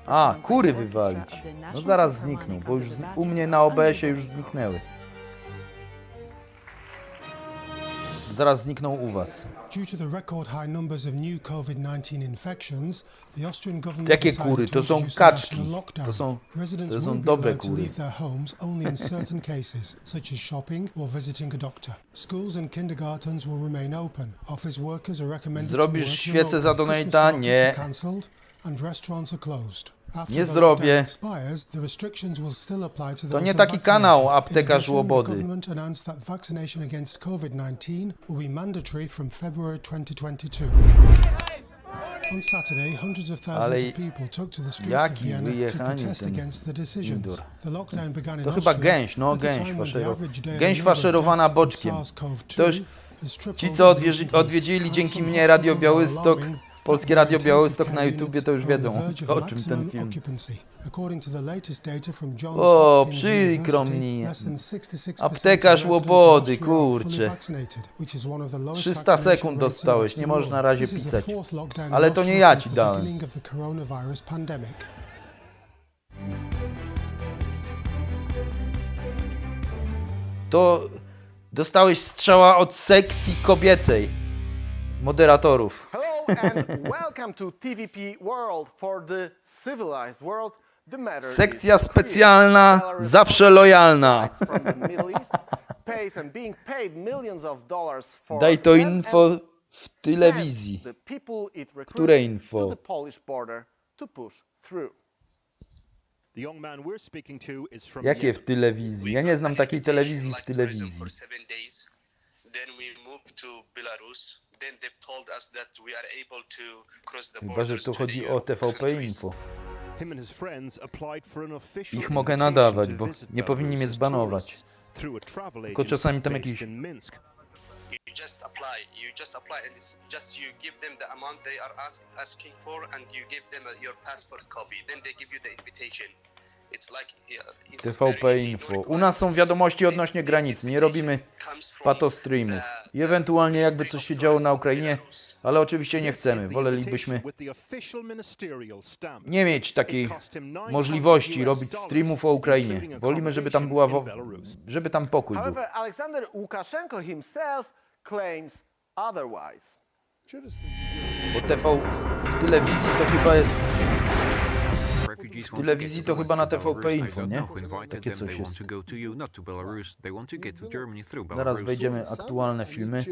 Speaker 18: A, kury wywalić. No zaraz znikną, bo już u mnie na OBS-ie już zniknęły. Zaraz znikną u was. Jakie kury? To są kaczki. To są dobre kury. Zrobisz świecę za donate'a? Nie. Nie zrobię. To nie taki kanał Aptekarz Łobody. Ale jaki wyjechanie ten indoor. To chyba gęś, no gęś faszerowana boczkiem. To już ci, co odwiedzili dzięki mnie Radio Białystok, Polskie Radio Białystok na YouTubie, to już wiedzą, o czym ten film. O, przykro mi. Aptekarz Łobody, kurczę. 300 sekund dostałeś, nie można na razie pisać. Ale to nie ja ci dałem. To dostałeś strzała od sekcji kobiecej moderatorów. Sekcja specjalna, zawsze lojalna. Daj to info w telewizji. Które info? Jakie w telewizji? Ja nie znam takiej telewizji w telewizji. Chyba, że tu chodzi o TVP Info. Ich mogę nadawać, bo nie powinni mnie zbanować. Tylko czasami tam jakiś... TVP Info. U nas są wiadomości odnośnie granicy. Nie robimy patostreamów. I ewentualnie jakby coś się działo na Ukrainie, ale oczywiście nie chcemy. Wolelibyśmy nie mieć takiej możliwości robić streamów o Ukrainie. Wolimy, żeby tam była żeby tam pokój był. Bo TV w telewizji to chyba jest... W telewizji to chyba na TVP Info, nie? Takie coś jest. Zaraz wejdziemy aktualne filmy.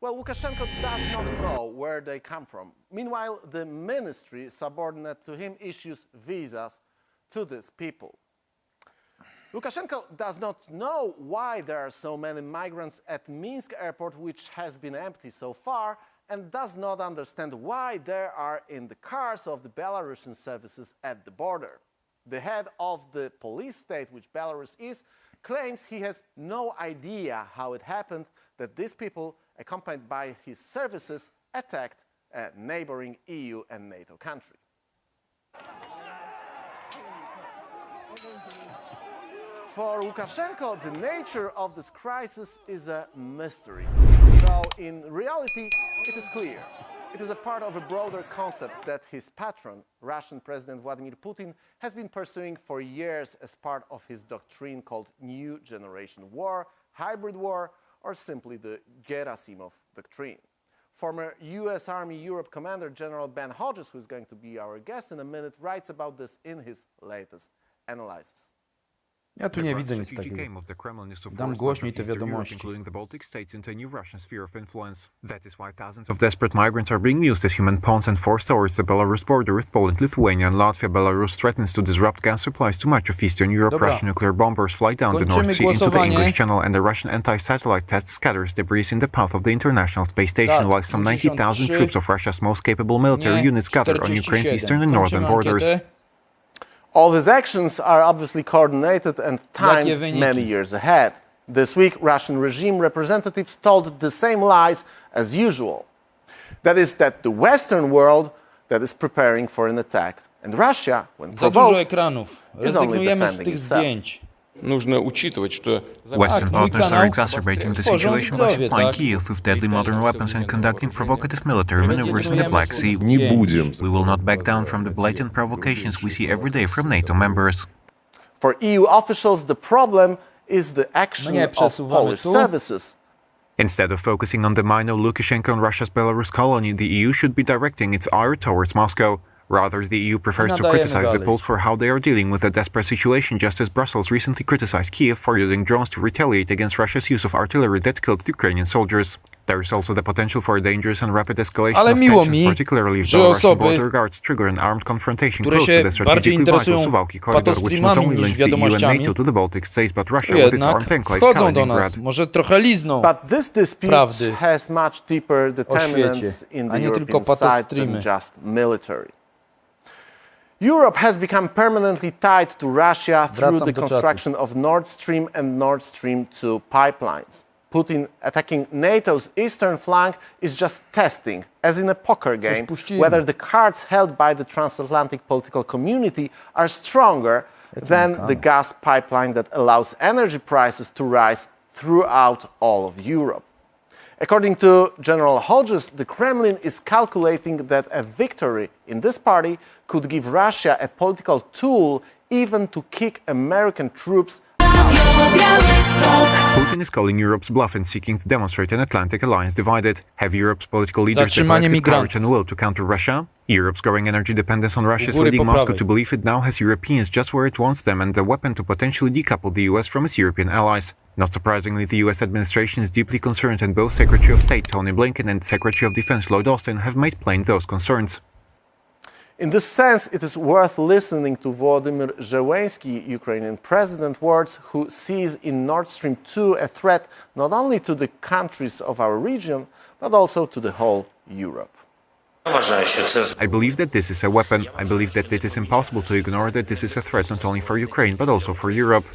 Speaker 3: Well, Lukashenko does not know where they come from. Meanwhile, the ministry subordinate to him issues visas to these people. Lukashenko does not know why there are so many migrants at Minsk airport, which has been empty so far, and does not understand why they are in the cars of the Belarusian services at the border. The head of the police state, which Belarus is, claims he has no idea how it happened that these people, accompanied by his services, attacked a neighboring EU and NATO country. For Lukashenko, the nature of this crisis is a mystery. Though in reality, it is clear. It is a part of a broader concept that his patron, Russian President Vladimir Putin, has been pursuing for years as part of his doctrine called New Generation War, Hybrid War, or simply the Gerasimov Doctrine. Former U.S. Army Europe Commander General Ben Hodges, who is going to be our guest in a minute, writes about this in his latest analysis.
Speaker 18: Ja tu nie widzę nic takiego. Dam głośniej te wiadomości.
Speaker 6: That is why thousands of desperate migrants are being used as human pawns and forced towards the Belarus border with Poland, Lithuania and Latvia. Belarus threatens to disrupt gas supplies to much of Eastern Europe. Russian nuclear bombers fly down the North Sea into the English Channel, and the Russian anti-satellite test scatters debris in the path of the International Space Station, while some 90,000 troops of Russia's most capable military units gather on Ukraine's eastern and northern borders.
Speaker 3: All these actions are obviously coordinated and timed many years ahead. This week, Russian regime representatives told the same lies as usual. That is that the Western world that is preparing for an attack, and Russia, when provoked, is only defending itself.
Speaker 6: Western partners are exacerbating the situation by supplying Kyiv with deadly modern weapons and conducting provocative military maneuvers in the Black Sea. We will not back down from the blatant provocations we see every day from NATO members.
Speaker 3: For EU officials, the problem is the action of Polish services.
Speaker 6: Instead of focusing on the minor Lukashenko and Russia's Belarus colony, the EU should be directing its ire towards Moscow. Rather, the EU prefers to criticize the Poles for how they are dealing with a desperate situation, just as Brussels recently criticized Kiev for using drones to retaliate against Russia's use of artillery that killed Ukrainian soldiers. There is also the potential for a dangerous and rapid escalation of tensions, particularly if Belarusian border guards trigger an armed confrontation close to the strategically vital Suwałki corridor, which not only links the EU and NATO to the Baltic states, but Russia with its armed enclave Kaliningrad.
Speaker 3: But this dispute has much deeper determinants in the European side than just military. Europe has become permanently tied to Russia through the construction of Nord Stream and Nord Stream 2 pipelines. Putin attacking NATO's eastern flank is just testing, as in a poker game, whether the cards held by the transatlantic political community are stronger than the gas pipeline that allows energy prices to rise throughout all of Europe. According to General Hodges, the Kremlin is calculating that a victory in this party could give Russia a political tool even to kick American troops out.
Speaker 6: Putin is calling Europe's bluff and seeking to demonstrate an Atlantic alliance divided. Have Europe's political leaders the collective courage and will to counter Russia? Europe's growing energy dependence on Russia is leading Moscow to believe it now has Europeans just where it wants them and the weapon to potentially decouple the US from its European allies. Not surprisingly, the US administration is deeply concerned, and both Secretary of State Tony Blinken and Secretary of Defense Lloyd Austin have made plain those concerns.
Speaker 3: In this sense, it is worth listening to Volodymyr Zelensky, Ukrainian president, words, who sees in Nord Stream 2 a threat not only to the countries of our region, but also to the whole Europe.
Speaker 6: I believe that this is a weapon. I believe that it is impossible to ignore that this is a threat not only for Ukraine, but also for Europe.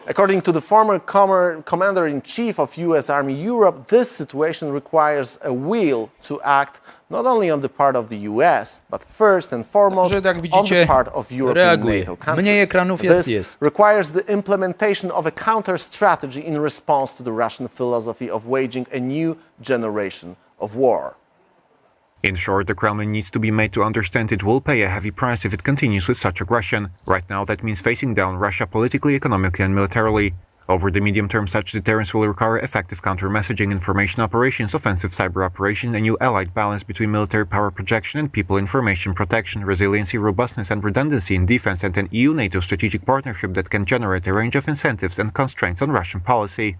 Speaker 3: According to the former commander-in-chief of US Army Europe, this situation requires a will to act not only on the part of the US, but first and foremost on the part of European NATO countries. This requires the implementation of a counter-strategy in response to the Russian philosophy of waging a new generation of war.
Speaker 6: In short, the Kremlin needs to be made to understand it will pay a heavy price if it continues with such aggression. Right now, that means facing down Russia politically, economically, and militarily. Over the medium term, such deterrence will require effective counter-messaging, information operations, offensive cyber operations, a new allied balance between military power projection and people information protection, resiliency, robustness, and redundancy in defense, and an EU-NATO strategic partnership that can generate a range of incentives and constraints on Russian policy.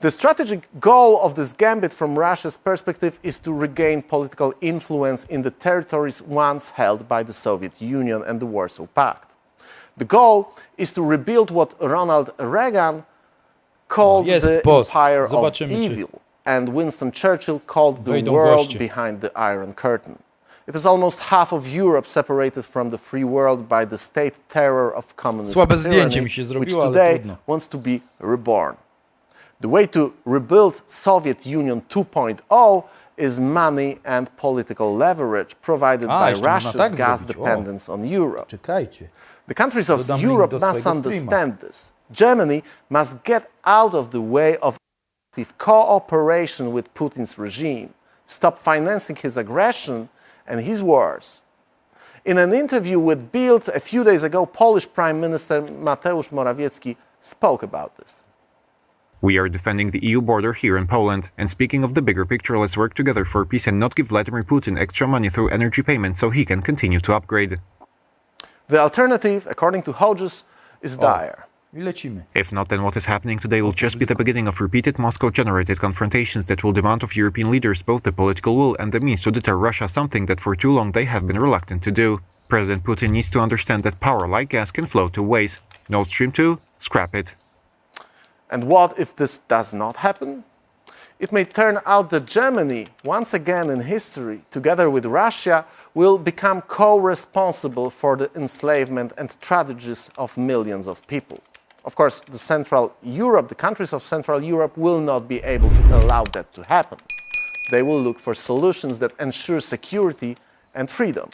Speaker 3: The strategic goal of this gambit from Russia's perspective is to regain political influence in the territories once held by the Soviet Union and the Warsaw Pact. The goal is to rebuild what Ronald Reagan called the empire of evil, and Winston Churchill called the world behind the Iron Curtain. It is almost half of Europe separated from the free world by the state terror of communist tyranny, which today wants to be reborn. The way to rebuild Soviet Union 2.0 is money and political leverage provided by Russia's gas dependence on Europe. The countries of Europe must understand this. Germany must get out of the way of active cooperation with Putin's regime, stop financing his aggression and his wars. In an interview with Bild a few days ago, Polish Prime Minister Mateusz Morawiecki spoke about this.
Speaker 6: We are defending the EU border here in Poland, and speaking of the bigger picture, let's work together for peace and not give Vladimir Putin extra money through energy payments so he can continue to upgrade.
Speaker 3: The alternative, according to Hodges, is dire.
Speaker 18: I lecimy.
Speaker 6: If not, then what is happening today will just be the beginning of repeated Moscow-generated confrontations that will demand of European leaders both the political will and the means to deter Russia, something that for too long they have been reluctant to do. President Putin needs to understand that power like gas can flow two ways. Nord Stream 2, scrap it.
Speaker 3: And what if this does not happen? It may turn out that Germany, once again in history, together with Russia, will become co-responsible for the enslavement and tragedies of millions of people. Of course, the countries of Central Europe will not be able to allow that to happen. They will look for solutions that ensure security and freedom.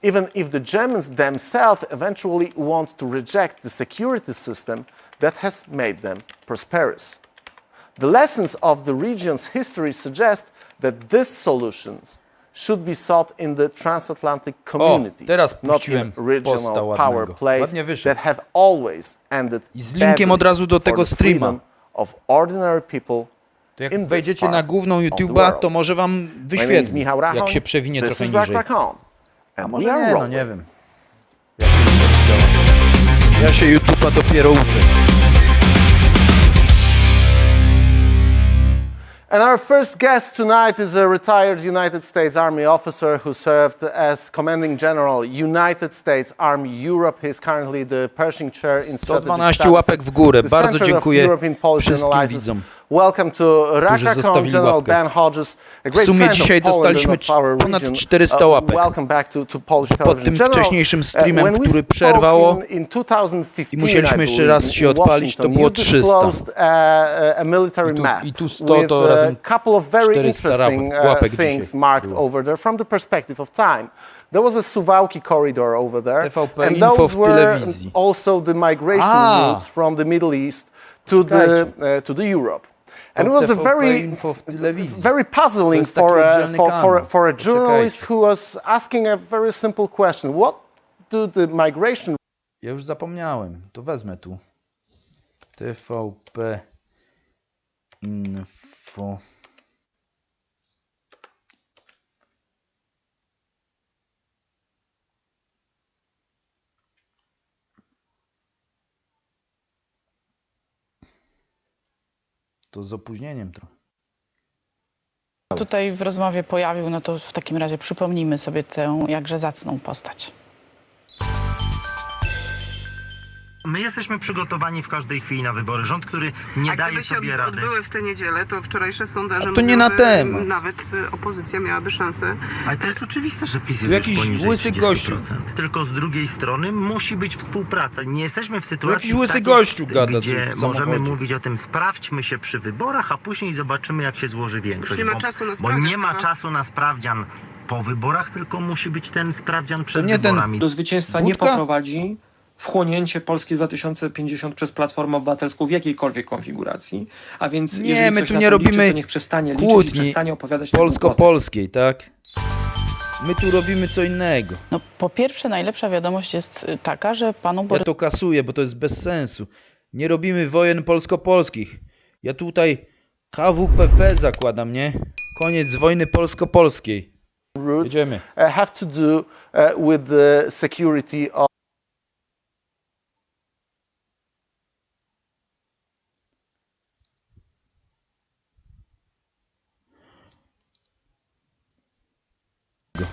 Speaker 3: Even if the Germans themselves eventually want to reject the security system that has made them prosperous. The lessons of the region's history suggest that these solutions should be sought in the transatlantic community, not in regional power plays that have always ended freedom of ordinary people.
Speaker 18: To jak wejdziecie na główną YouTube'a, to może wam wyświetli, jak się przewinie trochę niżej. A może nie, no nie wiem. Ja się YouTube'a dopiero uczę.
Speaker 3: And our first guest tonight is a retired United States Army officer who served as Commanding General, United States Army Europe. He is currently the Pershing Chair in Strategic
Speaker 18: 112 łapek w górę. Bardzo dziękuję wszystkim widzom,
Speaker 3: Welcome to
Speaker 18: którzy zostawili łapkę. W sumie dzisiaj dostaliśmy ponad 400 łapek. Po tym wcześniejszym streamem, który przerwało i musieliśmy jeszcze raz się odpalić, to było 300. I tu 100 to razem 400 łapek dzisiaj.
Speaker 3: There was a Suwałki corridor over there,
Speaker 18: TVP
Speaker 3: and
Speaker 18: Info
Speaker 3: those
Speaker 18: w
Speaker 3: were
Speaker 18: telewizji.
Speaker 3: also the migration routes from the Middle East to the Europe. And it was a very puzzling for a journalist who was asking a very simple question. What do the migration...
Speaker 18: Ja już zapomniałem, to wezmę tu. TVP Info. To z opóźnieniem trochę.
Speaker 9: Tutaj w rozmowie pojawił, no to w takim razie przypomnijmy sobie tę jakże zacną postać.
Speaker 11: My jesteśmy przygotowani w każdej chwili na wybory. Rząd, który nie daje sobie rady.
Speaker 12: Odbyły w tę niedzielę, to wczorajsze sondaże
Speaker 18: to nie na temat.
Speaker 12: Nawet opozycja miałaby szansę.
Speaker 11: Ale to jest oczywiste, że PiS jest
Speaker 18: jakiś
Speaker 11: poniżej
Speaker 18: łysy
Speaker 11: 30%.
Speaker 18: gościu.
Speaker 11: Tylko z drugiej strony musi być współpraca. Nie jesteśmy w sytuacji,
Speaker 18: jakiś łysy gościu gada,
Speaker 11: gdzie możemy mówić o tym, sprawdźmy się przy wyborach, a później zobaczymy, jak się złoży większość.
Speaker 12: Nie ma czasu na
Speaker 11: bo
Speaker 12: sprawdzian.
Speaker 11: Nie ma czasu na sprawdzian po wyborach, tylko musi być ten sprawdzian przed wyborami.
Speaker 20: Do zwycięstwa nie poprowadzi wchłonięcie Polski 2050 przez Platformę Obywatelską w jakiejkolwiek konfiguracji, a więc
Speaker 18: nie, my tu nie robimy kłótni polsko-polskiej, tak? My tu robimy co innego.
Speaker 9: No, po pierwsze, najlepsza wiadomość jest taka, że panu
Speaker 18: Ja to kasuję, bo to jest bez sensu. Nie robimy wojen polsko-polskich. Ja tutaj KWPP zakładam, nie? Koniec wojny polsko-polskiej. Jedziemy.
Speaker 3: Have to do with the security of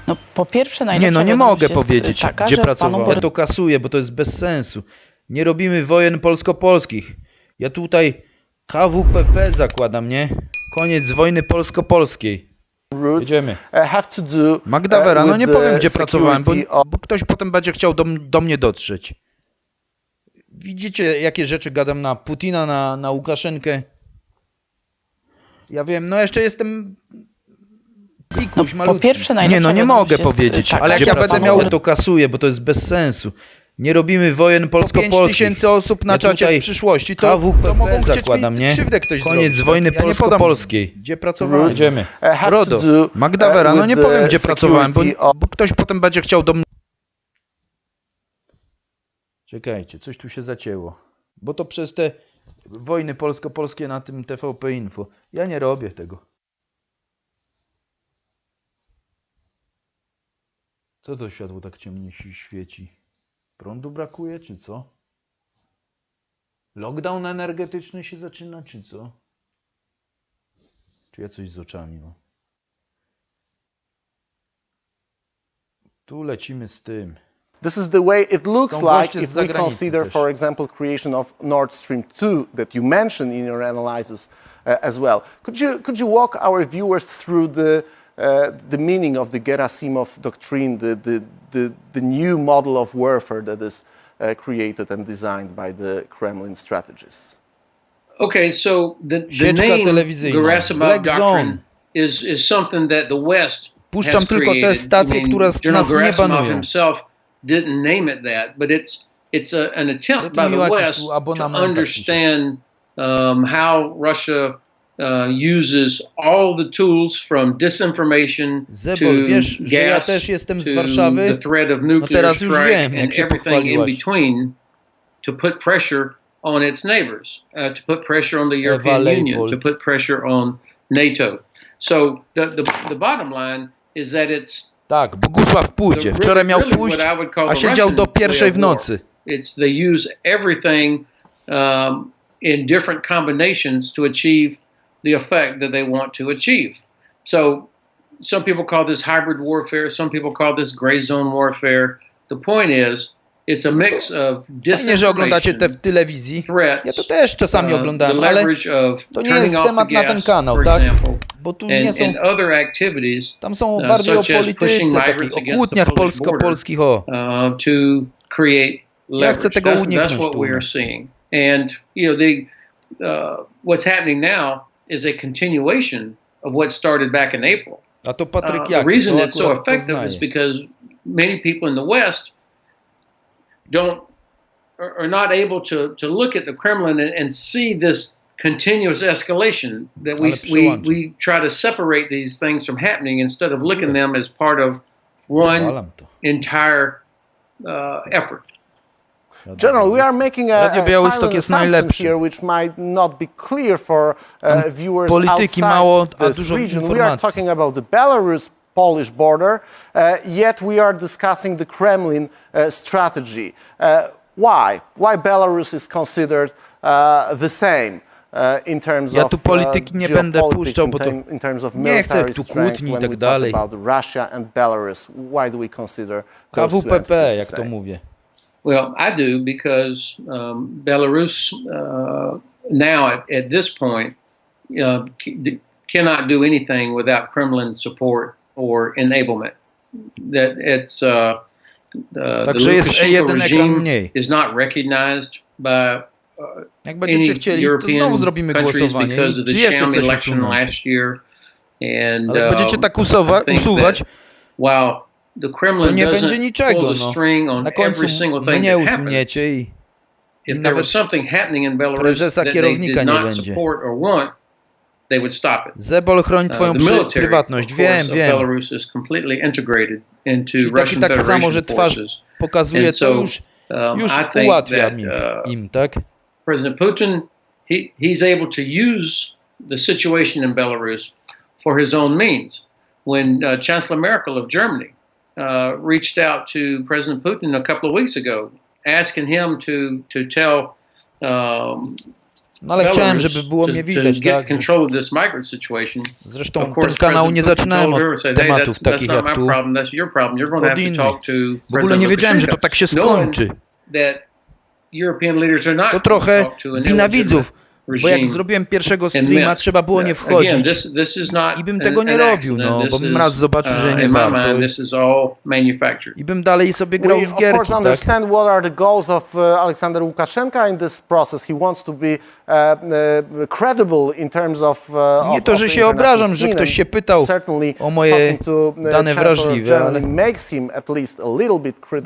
Speaker 9: No, po pierwsze,
Speaker 18: nie, no nie mogę powiedzieć, taka, gdzie pracowałem. Ja to kasuję, bo to jest bez sensu. Nie robimy wojen polsko-polskich. Ja tutaj KWPP zakładam, nie? Koniec wojny polsko-polskiej. Jedziemy. Magda Vera, no nie powiem, gdzie pracowałem, bo ktoś potem będzie chciał do mnie dotrzeć. Widzicie, jakie rzeczy gadam na Putina, na Łukaszenkę. Ja wiem, no jeszcze jestem... Pikuś,
Speaker 9: po pierwsze,
Speaker 18: nie, no nie mogę powiedzieć, taka, ale jak ja będę miał, to kasuję, bo to jest bez sensu. Nie robimy wojen polsko-polskich. 5000 osób na czacie w przyszłości, to KWPP zakładam, nie? Koniec wojny polsko-polskiej. Gdzie pracowałem? Jedziemy. RODO, Magda Vera, no nie powiem, gdzie pracowałem, bo ktoś potem będzie chciał do mnie... Czekajcie, coś tu się zacięło. Bo to przez te wojny polsko-polskie na tym TVP Info. Ja nie robię tego. Co to światło tak ciemnie świeci? Prądu brakuje, czy co? Lockdown energetyczny się zaczyna, czy co? Czy ja coś z oczami mam? Tu lecimy z tym.
Speaker 3: This is the way it looks like if we consider, for example, creation of Nord Stream 2 that you mentioned in your analysis as well. Could you walk our viewers through the meaning of the Gerasimov doctrine, the new model of warfare that is created and designed by the Kremlin strategists?
Speaker 21: Okay, so the name Gerasimov doctrine is something that the West
Speaker 18: Puszczam tylko te stacje, które nas nie banują.
Speaker 21: Himself didn't name it that, but it's an attempt by the West to understand how Russia uses all the tools from disinformation
Speaker 18: Zebol, wiesz,
Speaker 21: to
Speaker 18: że ja
Speaker 21: gas
Speaker 18: też jestem z
Speaker 21: to
Speaker 18: Warszawy?
Speaker 21: the threat of
Speaker 18: No
Speaker 21: nuclear
Speaker 18: teraz już
Speaker 21: strike
Speaker 18: wiem, jak
Speaker 21: and
Speaker 18: się
Speaker 21: everything in
Speaker 18: pochwaliłaś.
Speaker 21: between to put pressure on its neighbors, to put pressure on the European Union, to put pressure on NATO. So the bottom line is that it's
Speaker 18: tak, Bogusław pójdzie. Wczoraj miał pójść, a siedział do 1:00 w nocy.
Speaker 21: It's they use everything in different combinations to achieve the effect that they want to achieve. So some people call this hybrid warfare, some people call this gray zone warfare. The point is, it's a mix of
Speaker 18: Fajnie, że oglądacie te w telewizji. Ja to też czasami oglądałem, ale to nie jest temat na ten kanał, tak? Bo tu nie są... Tam są bardziej o polityce, takich, o kłótniach polsko-polskich, o. Ja chcę tego uniknąć tu.
Speaker 21: And you know, what's happening now is a continuation of what started back in April.
Speaker 18: A to Patryk
Speaker 21: The reason it's so effective is because many people in the West are not able to look at the Kremlin and see this continuous escalation, that we try to separate these things from happening instead of looking at them as part of one entire effort.
Speaker 3: General, we are making a silent assumption here which might not be clear for viewers outside this region. We are talking about the Belarus-Polish border, yet we are discussing the Kremlin strategy. Why? Why Belarus is considered the same in terms
Speaker 18: ja
Speaker 3: of
Speaker 18: tu polityki nie będę puszczał, bo to
Speaker 3: in terms of
Speaker 18: nie chcę
Speaker 3: military
Speaker 18: tu
Speaker 3: strength
Speaker 18: kłótni i
Speaker 3: when
Speaker 18: tak
Speaker 3: we talk
Speaker 18: dalej.
Speaker 3: about Russia and Belarus? Why do we consider those two
Speaker 18: KWPP,
Speaker 3: entities
Speaker 18: jak
Speaker 3: the
Speaker 18: to
Speaker 3: same?
Speaker 18: mówię.
Speaker 21: Well, I do because Belarus now at this point cannot do anything without Kremlin support or enablement. That it's the Lukashenko regime is not recognized by
Speaker 18: Jak będziecie chcieli, to znowu zrobimy głosowanie. Czy jeszcze coś usunąć? Ale jak będziecie tak usuwać, to nie będzie niczego. No. Na końcu mnie usuniecie i nawet prezesa kierownika nie będzie. Zebol, chroń twoją prywatność. Wiem. Jeśli taki tak samo, że twarz pokazuje, to już ułatwia im, tak?
Speaker 21: President Putin, he's able to use the situation in Belarus for his own means. When Chancellor Merkel of Germany reached out to President Putin a couple of weeks ago, asking him to tell
Speaker 18: no ale chciałem, żeby było mnie widać, tak? Zresztą ten kanał nie zaczynałem od tematów takich jak tu, od innych. W ogóle nie wiedziałem, że to tak się skończy. To trochę wina widzów, bo jak zrobiłem pierwszego streama, trzeba było nie wchodzić i bym tego nie robił, no, bo bym raz zobaczył, że nie warto i bym dalej sobie grał w gierki, tak?
Speaker 3: Understand what are the goals of Alexander Łukaszenka in this process. He wants to be credible in terms of
Speaker 18: nie to, że się obrażam, że ktoś się pytał o moje dane wrażliwe, ale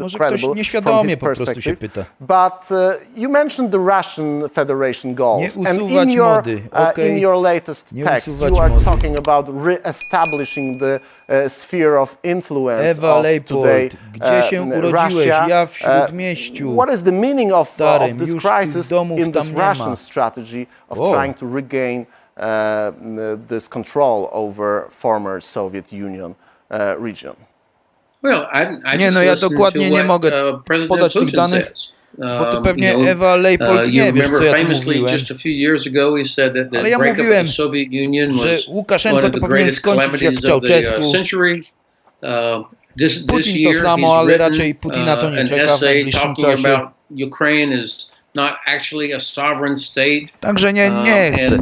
Speaker 18: może ktoś nieświadomie po prostu się pyta.
Speaker 3: But you mentioned the Russian Federation goals.
Speaker 18: Nie usuwać mody, okej?
Speaker 3: In your latest text, you are talking about re-establishing the sphere of influence
Speaker 18: Ewa
Speaker 3: of
Speaker 18: Leipold,
Speaker 3: today,
Speaker 18: gdzie się urodziłeś? Ja w Śródmieściu
Speaker 3: what is the meaning of this
Speaker 18: już
Speaker 3: crisis
Speaker 18: domów
Speaker 3: in
Speaker 18: tam
Speaker 3: this
Speaker 18: nie ma.
Speaker 3: Russian strategy of trying to regain this control over former Soviet Union region?
Speaker 21: Well,
Speaker 18: Nie, no ja dokładnie nie mogę podać tych danych, Bo to pewnie Ewa Leipold nie wiesz, co ja tu mówiłem. Ale ja mówiłem, że Łukaszenko to powinien skończyć jak Czałczesku. Putin to samo, ale raczej Putina to nie czeka w najbliższym czasie. Także nie chcę.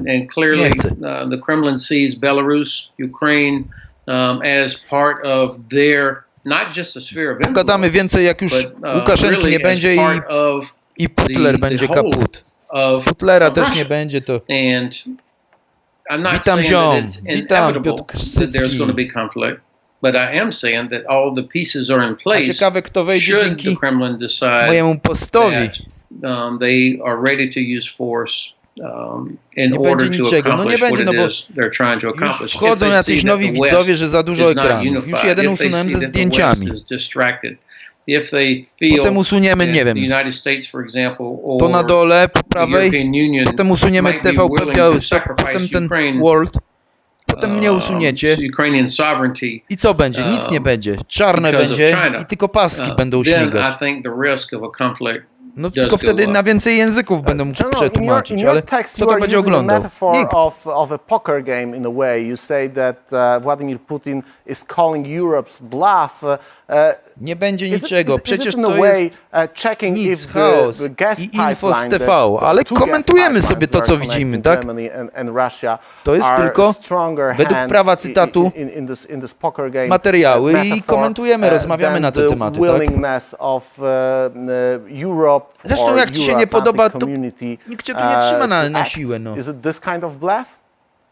Speaker 18: Nie chcę.
Speaker 21: The Kremlin sees Belarus, Ukraine as part of their not just a sphere of influence.
Speaker 18: Pogadamy więcej, jak już Łukaszenki nie będzie i Putler będzie kaput. Putlera też nie będzie, to witam ziom, witam Piotr Krzycki.
Speaker 21: But I am saying that all the pieces are in place.
Speaker 18: Ciekawe, kto wejdzie dzięki mojemu postowi.
Speaker 21: They are ready to use force in order to accomplish what it is they're trying to accomplish.
Speaker 18: Już wchodzą jacyś nowi widzowie, że za dużo ekranów. Już jeden usunąłem ze zdjęciami. Potem usuniemy, nie wiem, to na dole po prawej, potem usuniemy TVP Białystok, potem ten World. Potem mnie usuniecie i co będzie? Nic nie będzie. Czarne będzie i tylko paski będą śmigać. No tylko wtedy na więcej języków będę mógł przetłumaczyć, ale kto to będzie oglądał? Nikt.
Speaker 3: Of a poker game in a way. You say that Vladimir Putin is calling Europe's bluff.
Speaker 18: Nie będzie niczego, przecież to jest nic, chaos i info z TV, ale komentujemy sobie to, co widzimy, tak? To jest tylko według prawa cytatu materiały i komentujemy, rozmawiamy na te tematy, tak? Zresztą jak ci się nie podoba, to nikt cię tu nie trzyma na siłę, no.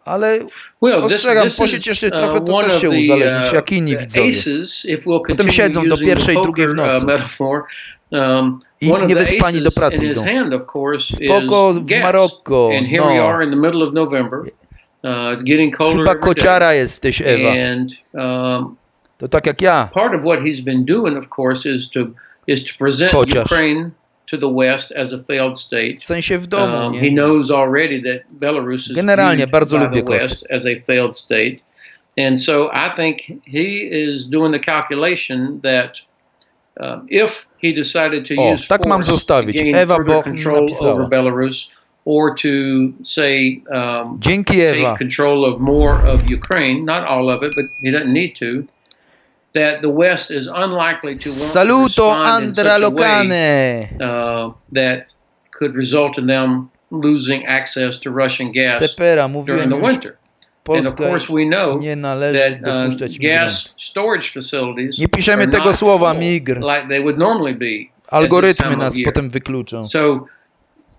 Speaker 18: Ale ostrzegam, posiedź jeszcze trochę, to też się uzależnisz, jak inni widzowie. Potem siedzą do pierwszej, drugiej w nocy. I niewyspani do pracy idą. Spoko w Maroko, no. Chyba kociara jesteś, Ewa. To tak jak ja. Kociarz.
Speaker 21: To the west as a failed state.
Speaker 18: W sensie w domu, nie?
Speaker 21: He knows already that Belarus is
Speaker 18: generalnie bardzo lubię
Speaker 21: the west as a failed state. And so I think he is doing the calculation that if he decided to use
Speaker 18: tak mam zostawić. Ewa Boch napisała.
Speaker 21: Over Belarus or to say
Speaker 18: dzięki Ewa.
Speaker 21: take control of more of Ukraine, not all of it, but he doesn't need to. That the West is unlikely to
Speaker 18: Saluto Andra Locane.
Speaker 21: That could result in them losing access to Russian gas during the winter. And of course we know that gas storage facilities
Speaker 18: nie piszemy tego słowa migr.
Speaker 21: Like they would normally be.
Speaker 18: Algorytmy nas potem wykluczą.
Speaker 21: So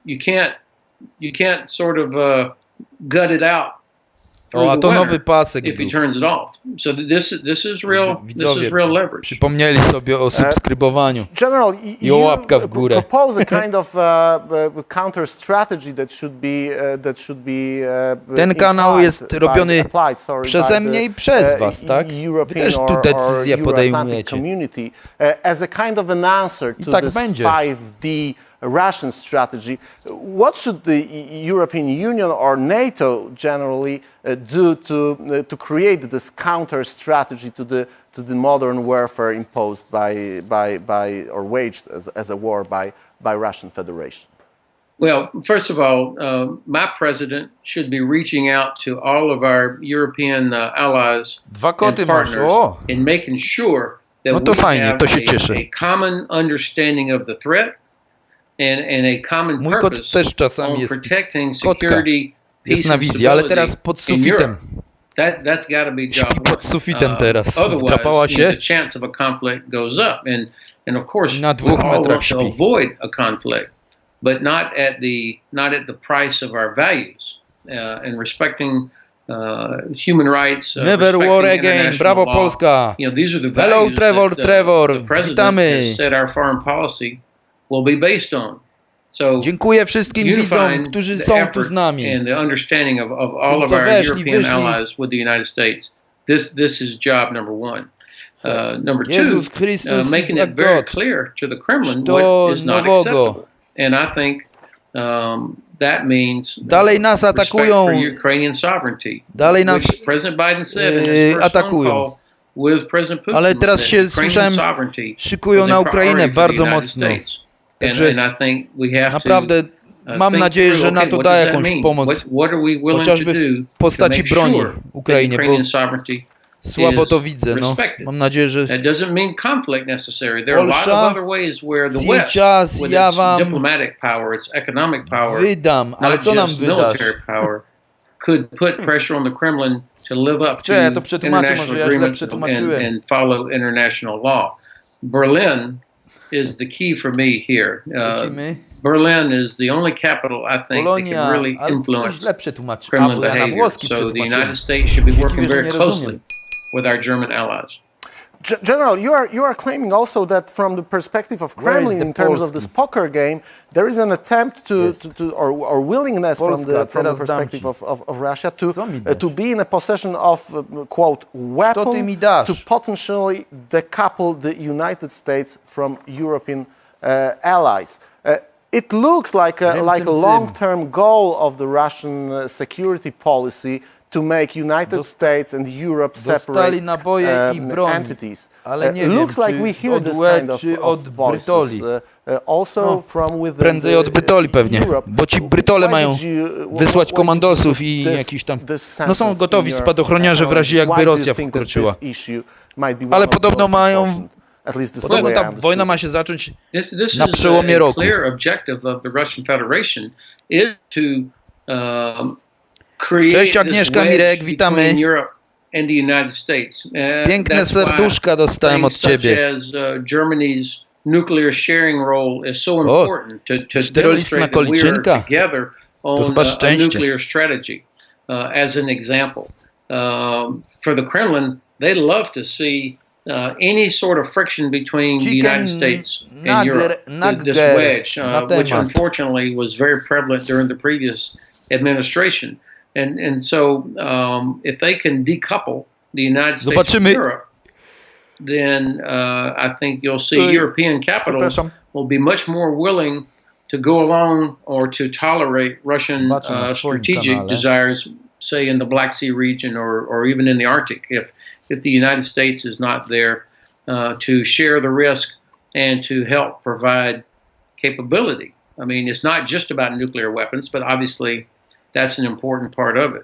Speaker 21: you can't sort of gut it out.
Speaker 18: O, a to nowy pasek był.
Speaker 21: Widzowie
Speaker 18: przypomnieli sobie o subskrybowaniu i o łapka w górę. Ten kanał jest robiony przeze mnie i przez was, tak? Wy też tu decyzje podejmujecie. I tak będzie.
Speaker 3: Russian strategy. What should the European Union or NATO generally do to create this counter strategy to the modern warfare imposed by or waged as a war by Russian Federation?
Speaker 21: Well, first of all, my president should be reaching out to all of our European allies and partners in making sure that we have a common understanding of the threat. And a common
Speaker 18: mój kot też czasami jest kotka. Jest na wizji, ale teraz pod sufitem. Śpi pod sufitem teraz. Wdrapała się. Na 2 metrach śpi.
Speaker 21: But not at the price of our values and respecting human rights.
Speaker 18: Never war again. Brawo Polska. Hello Trevor. Witamy.
Speaker 21: Will be based on. So
Speaker 18: dziękuję wszystkim widzom, którzy są tu z nami.
Speaker 21: And the understanding of all of our European allies with the United States. This is job number one. Number two, making it very clear to the Kremlin what is not acceptable. And I think that means
Speaker 18: dalej nas atakują.
Speaker 21: For Ukrainian sovereignty.
Speaker 18: Dalej nas
Speaker 21: President Biden said in his first phone call with President Putin.
Speaker 18: Ale teraz się słyszałem, szykują na Ukrainę bardzo mocno. Także naprawdę mam nadzieję, że NATO da jakąś pomoc, chociażby w postaci broni Ukrainie, bo słabo to widzę. No. Mam nadzieję, że Polsza z jej czas ja wam wydam, ale co nam wydasz? Czy ja to przetłumaczę, może ja źle przetłumaczyłem.
Speaker 21: Berlin is the key for me here. Berlin is the only capital I think that can really influence Kremlin behavior. So the United States should be working very closely with our German allies.
Speaker 3: General, you are claiming also that from the perspective of Kremlin in terms of this poker game, there is an attempt or willingness from the perspective of Russia to be in a possession of quote weapon to potentially decouple the United States from European allies. It looks like a long-term goal of the Russian security policy to make United States and Europe separate entities. Looks like we hear this kind of voices also from within
Speaker 18: prędzej od Brytoli pewnie, bo ci Brytole mają wysłać komandosów i jakiś tam, no są gotowi spadochroniarze w razie jakby Rosja wkroczyła. Ale podobno mają, podobno ta wojna ma się zacząć na przełomie roku. Cześć Agnieszka, Mirek, witamy. Piękne serduszka dostałem od ciebie. O, czterolistna koliczynka. To chyba szczęście.
Speaker 21: As an example, for the Kremlin, they love to see any sort of friction between the United States and Europe. This wedge, which unfortunately was very prevalent during the previous administration. And so if they can decouple the United States from Europe, then I think you'll see European capitals will be much more willing to go along or to tolerate Russian strategic desires, say in the Black Sea region or even in the Arctic, if the United States is not there to share the risk and to help provide capability. I mean, it's not just about nuclear weapons, but obviously that's an important part of it.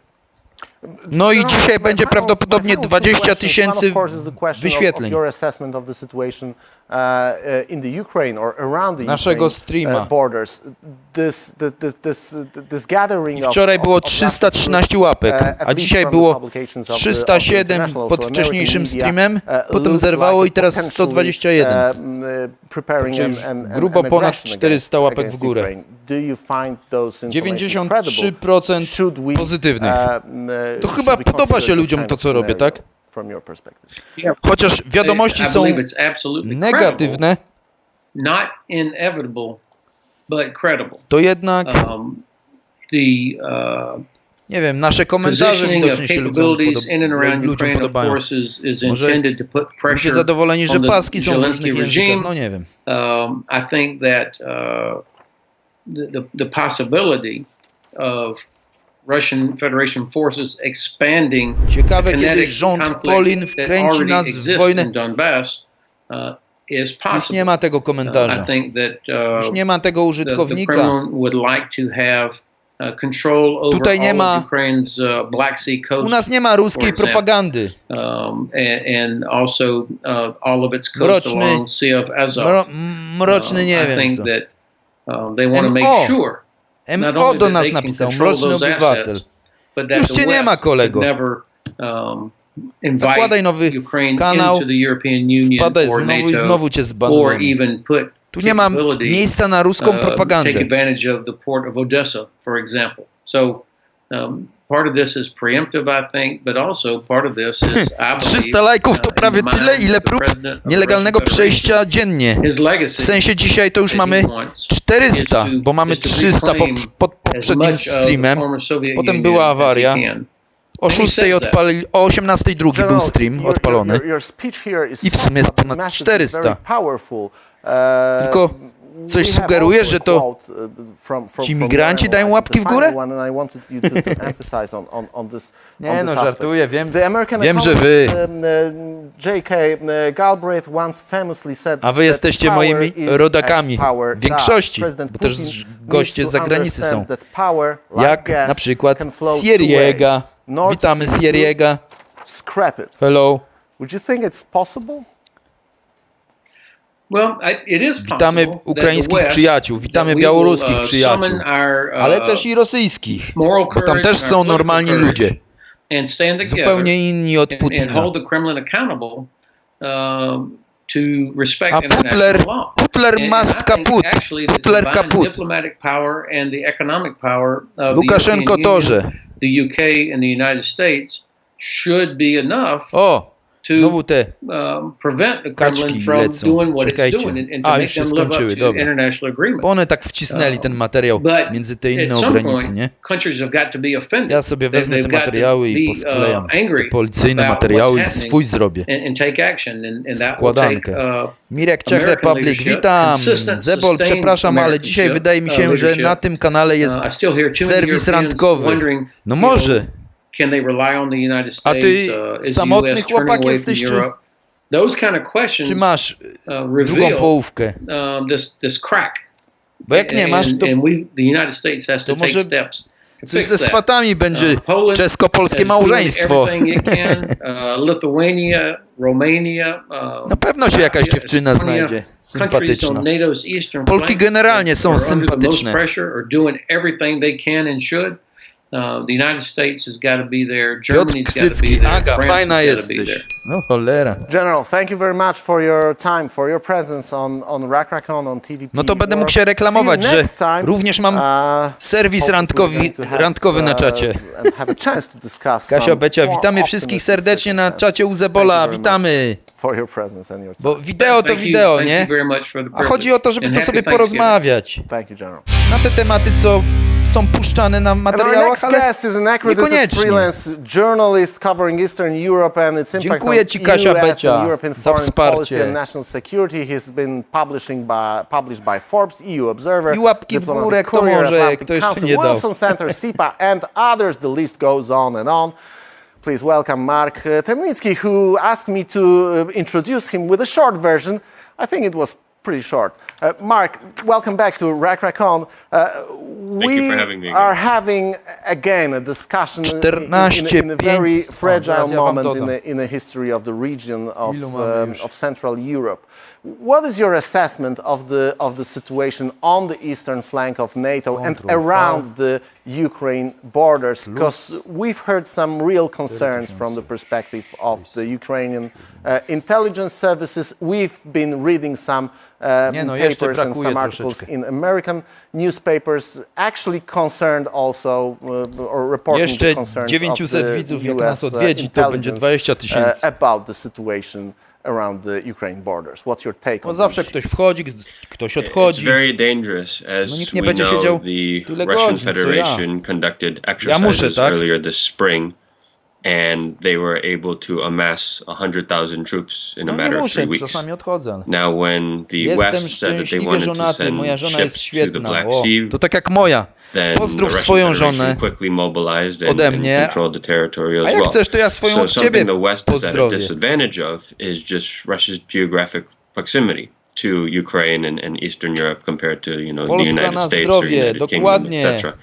Speaker 18: No i dzisiaj będzie prawdopodobnie 20 000 wyświetleń naszego streama. I wczoraj było 313 łapek, a dzisiaj było 307 pod wcześniejszym streamem, potem zerwało i teraz 121. Także już grubo ponad 400 łapek w górę. 93% pozytywnych. To chyba podoba się ludziom to, co robię, tak? Chociaż wiadomości są negatywne, to jednak nie wiem, nasze komentarze widocznie się ludziom podobają. Może ludzie zadowoleni, że paski są w różnych językach, no nie wiem.
Speaker 21: I think that the possibility of Russian Federation forces expanding.
Speaker 18: Ciekawe, kiedy rząd Polin wkręci nas w wojnę. Już nie ma tego komentarza. Już nie ma tego użytkownika. Tutaj nie ma. U nas nie ma ruskiej propagandy. Mroczny nie wiem co. MO do nas napisał, mroczny obywatel. Już cię nie ma, kolego. Zakładaj nowy kanał, wpadaj znowu i znowu cię zbanujemy. Tu nie ma miejsca na ruską propagandę.
Speaker 21: Part of this is preemptive, I think, but also part of this is, I believe,
Speaker 18: 300 lajków to prawie tyle, ile prób nielegalnego przejścia dziennie. W sensie dzisiaj to już mamy 400, bo mamy 300 pod poprzednim streamem. Potem była awaria. O 6 o 18 drugi był stream odpalony. I w sumie jest ponad 400. Tylko Coś sugerujesz, że to ci migranci dają łapki w górę? Nie no, żartuję, wiem, że wy. A wy jesteście moimi rodakami w większości, bo też goście z zagranicy są. Jak na przykład Sieriega. Witamy Sieriega. Hello. Witamy ukraińskich przyjaciół, witamy białoruskich przyjaciół, ale też i rosyjskich, bo tam też są normalni ludzie, zupełnie inni od Putina. A Putler must kaput, Putler kaput. Łukaszenko torze. O! Znowu te kaczki lecą. Czekajcie. A, już się skończyły, dobra. Bo one tak wcisnęli ten materiał między te inne granice, nie? Ja sobie wezmę te materiały i posklejam te policyjne materiały i swój zrobię. Składankę. Mirek Czech Republic, witam. Zebol, przepraszam, ale dzisiaj wydaje mi się, że na tym kanale jest serwis randkowy. No może. A ty samotny chłopak jesteś, czy masz drugą połówkę? Bo jak nie masz, to może coś ze swatami będzie czesko-polskie małżeństwo. Na pewno się jakaś dziewczyna znajdzie sympatyczna. Polki generalnie są sympatyczne. Piotr Ksycki, Aga, fajna jesteś. No cholera.
Speaker 3: General, thank you very much for your time, for your presence on RAC-RACON, on TVP.
Speaker 18: No to będę mógł się reklamować, że również mam serwis randkowy na czacie. Kasia, Becia, witamy wszystkich serdecznie na czacie u Zebola, witamy. Bo wideo to wideo, nie? A chodzi o to, żeby to sobie porozmawiać. Na te tematy, co są puszczane na materiałach, ale niekoniecznie. Dziękuję Ci, Kasia Becia, za wsparcie. I łapki w górę, kto może, kto jeszcze nie dał.
Speaker 3: Please welcome Mark Temnicki, who asked me to introduce him with a short version. I think it was pretty short. Mark, welcome back to RAC-RACON. We are having again a discussion in a very fragile moment in the history of the region of Central Europe. What is your assessment of the situation on the eastern flank of NATO and around the Ukraine borders? Because we've heard some real concerns from the perspective of the Ukrainian intelligence services. We've been reading some papers and some articles in American newspapers actually concerned also or reporting the concerns of the US intelligence about the situation around the Ukraine borders. What's your take on
Speaker 18: zawsze ktoś wchodzi, ktoś odchodzi.
Speaker 10: It's very dangerous, as we know the Russian Federation conducted exercises earlier this spring, and they were able to amass 100,000 troops in a matter of 3 weeks. Now, when the West said that they wanted to send ships to the Black Sea,
Speaker 18: to tak jak moja. Pozdrów swoją żonę ode mnie, a jak chcesz, to ja swoją od ciebie pozdrowię.
Speaker 10: To Ukraine and Eastern Europe compared to, you know,
Speaker 18: Polska
Speaker 10: the United States
Speaker 18: zdrowie,
Speaker 10: or United
Speaker 18: dokładnie.
Speaker 10: Kingdom, etc.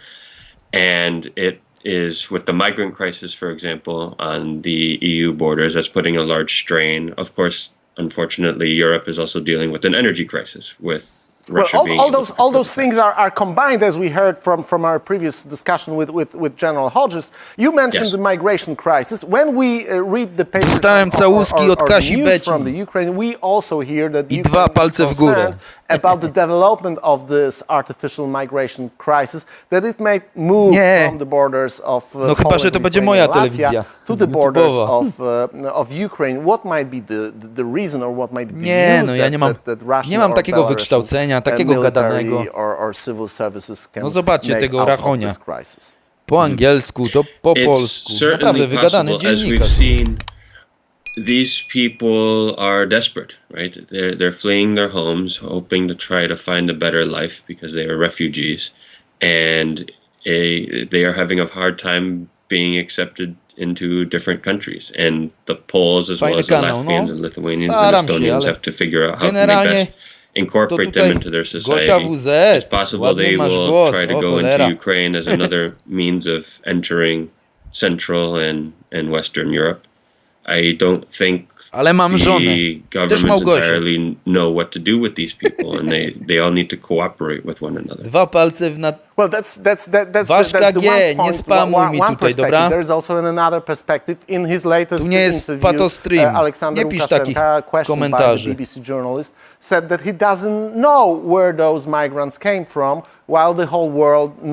Speaker 10: And it is with the migrant crisis, for example, on the EU borders, that's putting a large strain. Of course, unfortunately, Europe is also dealing with an energy crisis with Russia
Speaker 3: all those things are combined, as we heard from our previous discussion with General Hodges. You mentioned the migration crisis. When we read the papers or news from the Ukraine, we also hear that Ukraine is concerned about the development of this artificial migration crisis, that it may move from the borders of Poland and Latvia to the borders of Ukraine. What might be the reason, or what might be the news that Russia
Speaker 18: nie mam takiego wykształcenia, takiego gadanego. No zobaczcie tego Rachonia. Po angielsku, to po polsku. Naprawdę wygadany dziennikarz.
Speaker 10: these people are desperate, right? They're fleeing their homes, hoping to try to find a better life because they are refugees, and they are having a hard time being accepted into different countries. And the Poles, as well as the Latvians and Lithuanians and Estonians, have to figure out how can they best incorporate them into their society. It's possible they will try to go into Ukraine as another means of entering Central and Western Europe. I don't think
Speaker 18: Ale mam żonę.
Speaker 10: the governments entirely know what to do with these people, and they all need to cooperate with one another.
Speaker 18: Dwa palce w
Speaker 3: Well, that's
Speaker 18: Ważka
Speaker 3: the
Speaker 18: G,
Speaker 3: one
Speaker 18: nie
Speaker 3: point,
Speaker 18: spamuj mi tutaj, dobra?
Speaker 3: There's also another perspective in his latest
Speaker 18: Tu nie jest
Speaker 3: interview.
Speaker 18: patostream.
Speaker 3: Alexander
Speaker 18: Nie pisz takich komentarzy.
Speaker 3: by the BBC journalist said that he doesn't know where those migrants came from, while the whole world knows.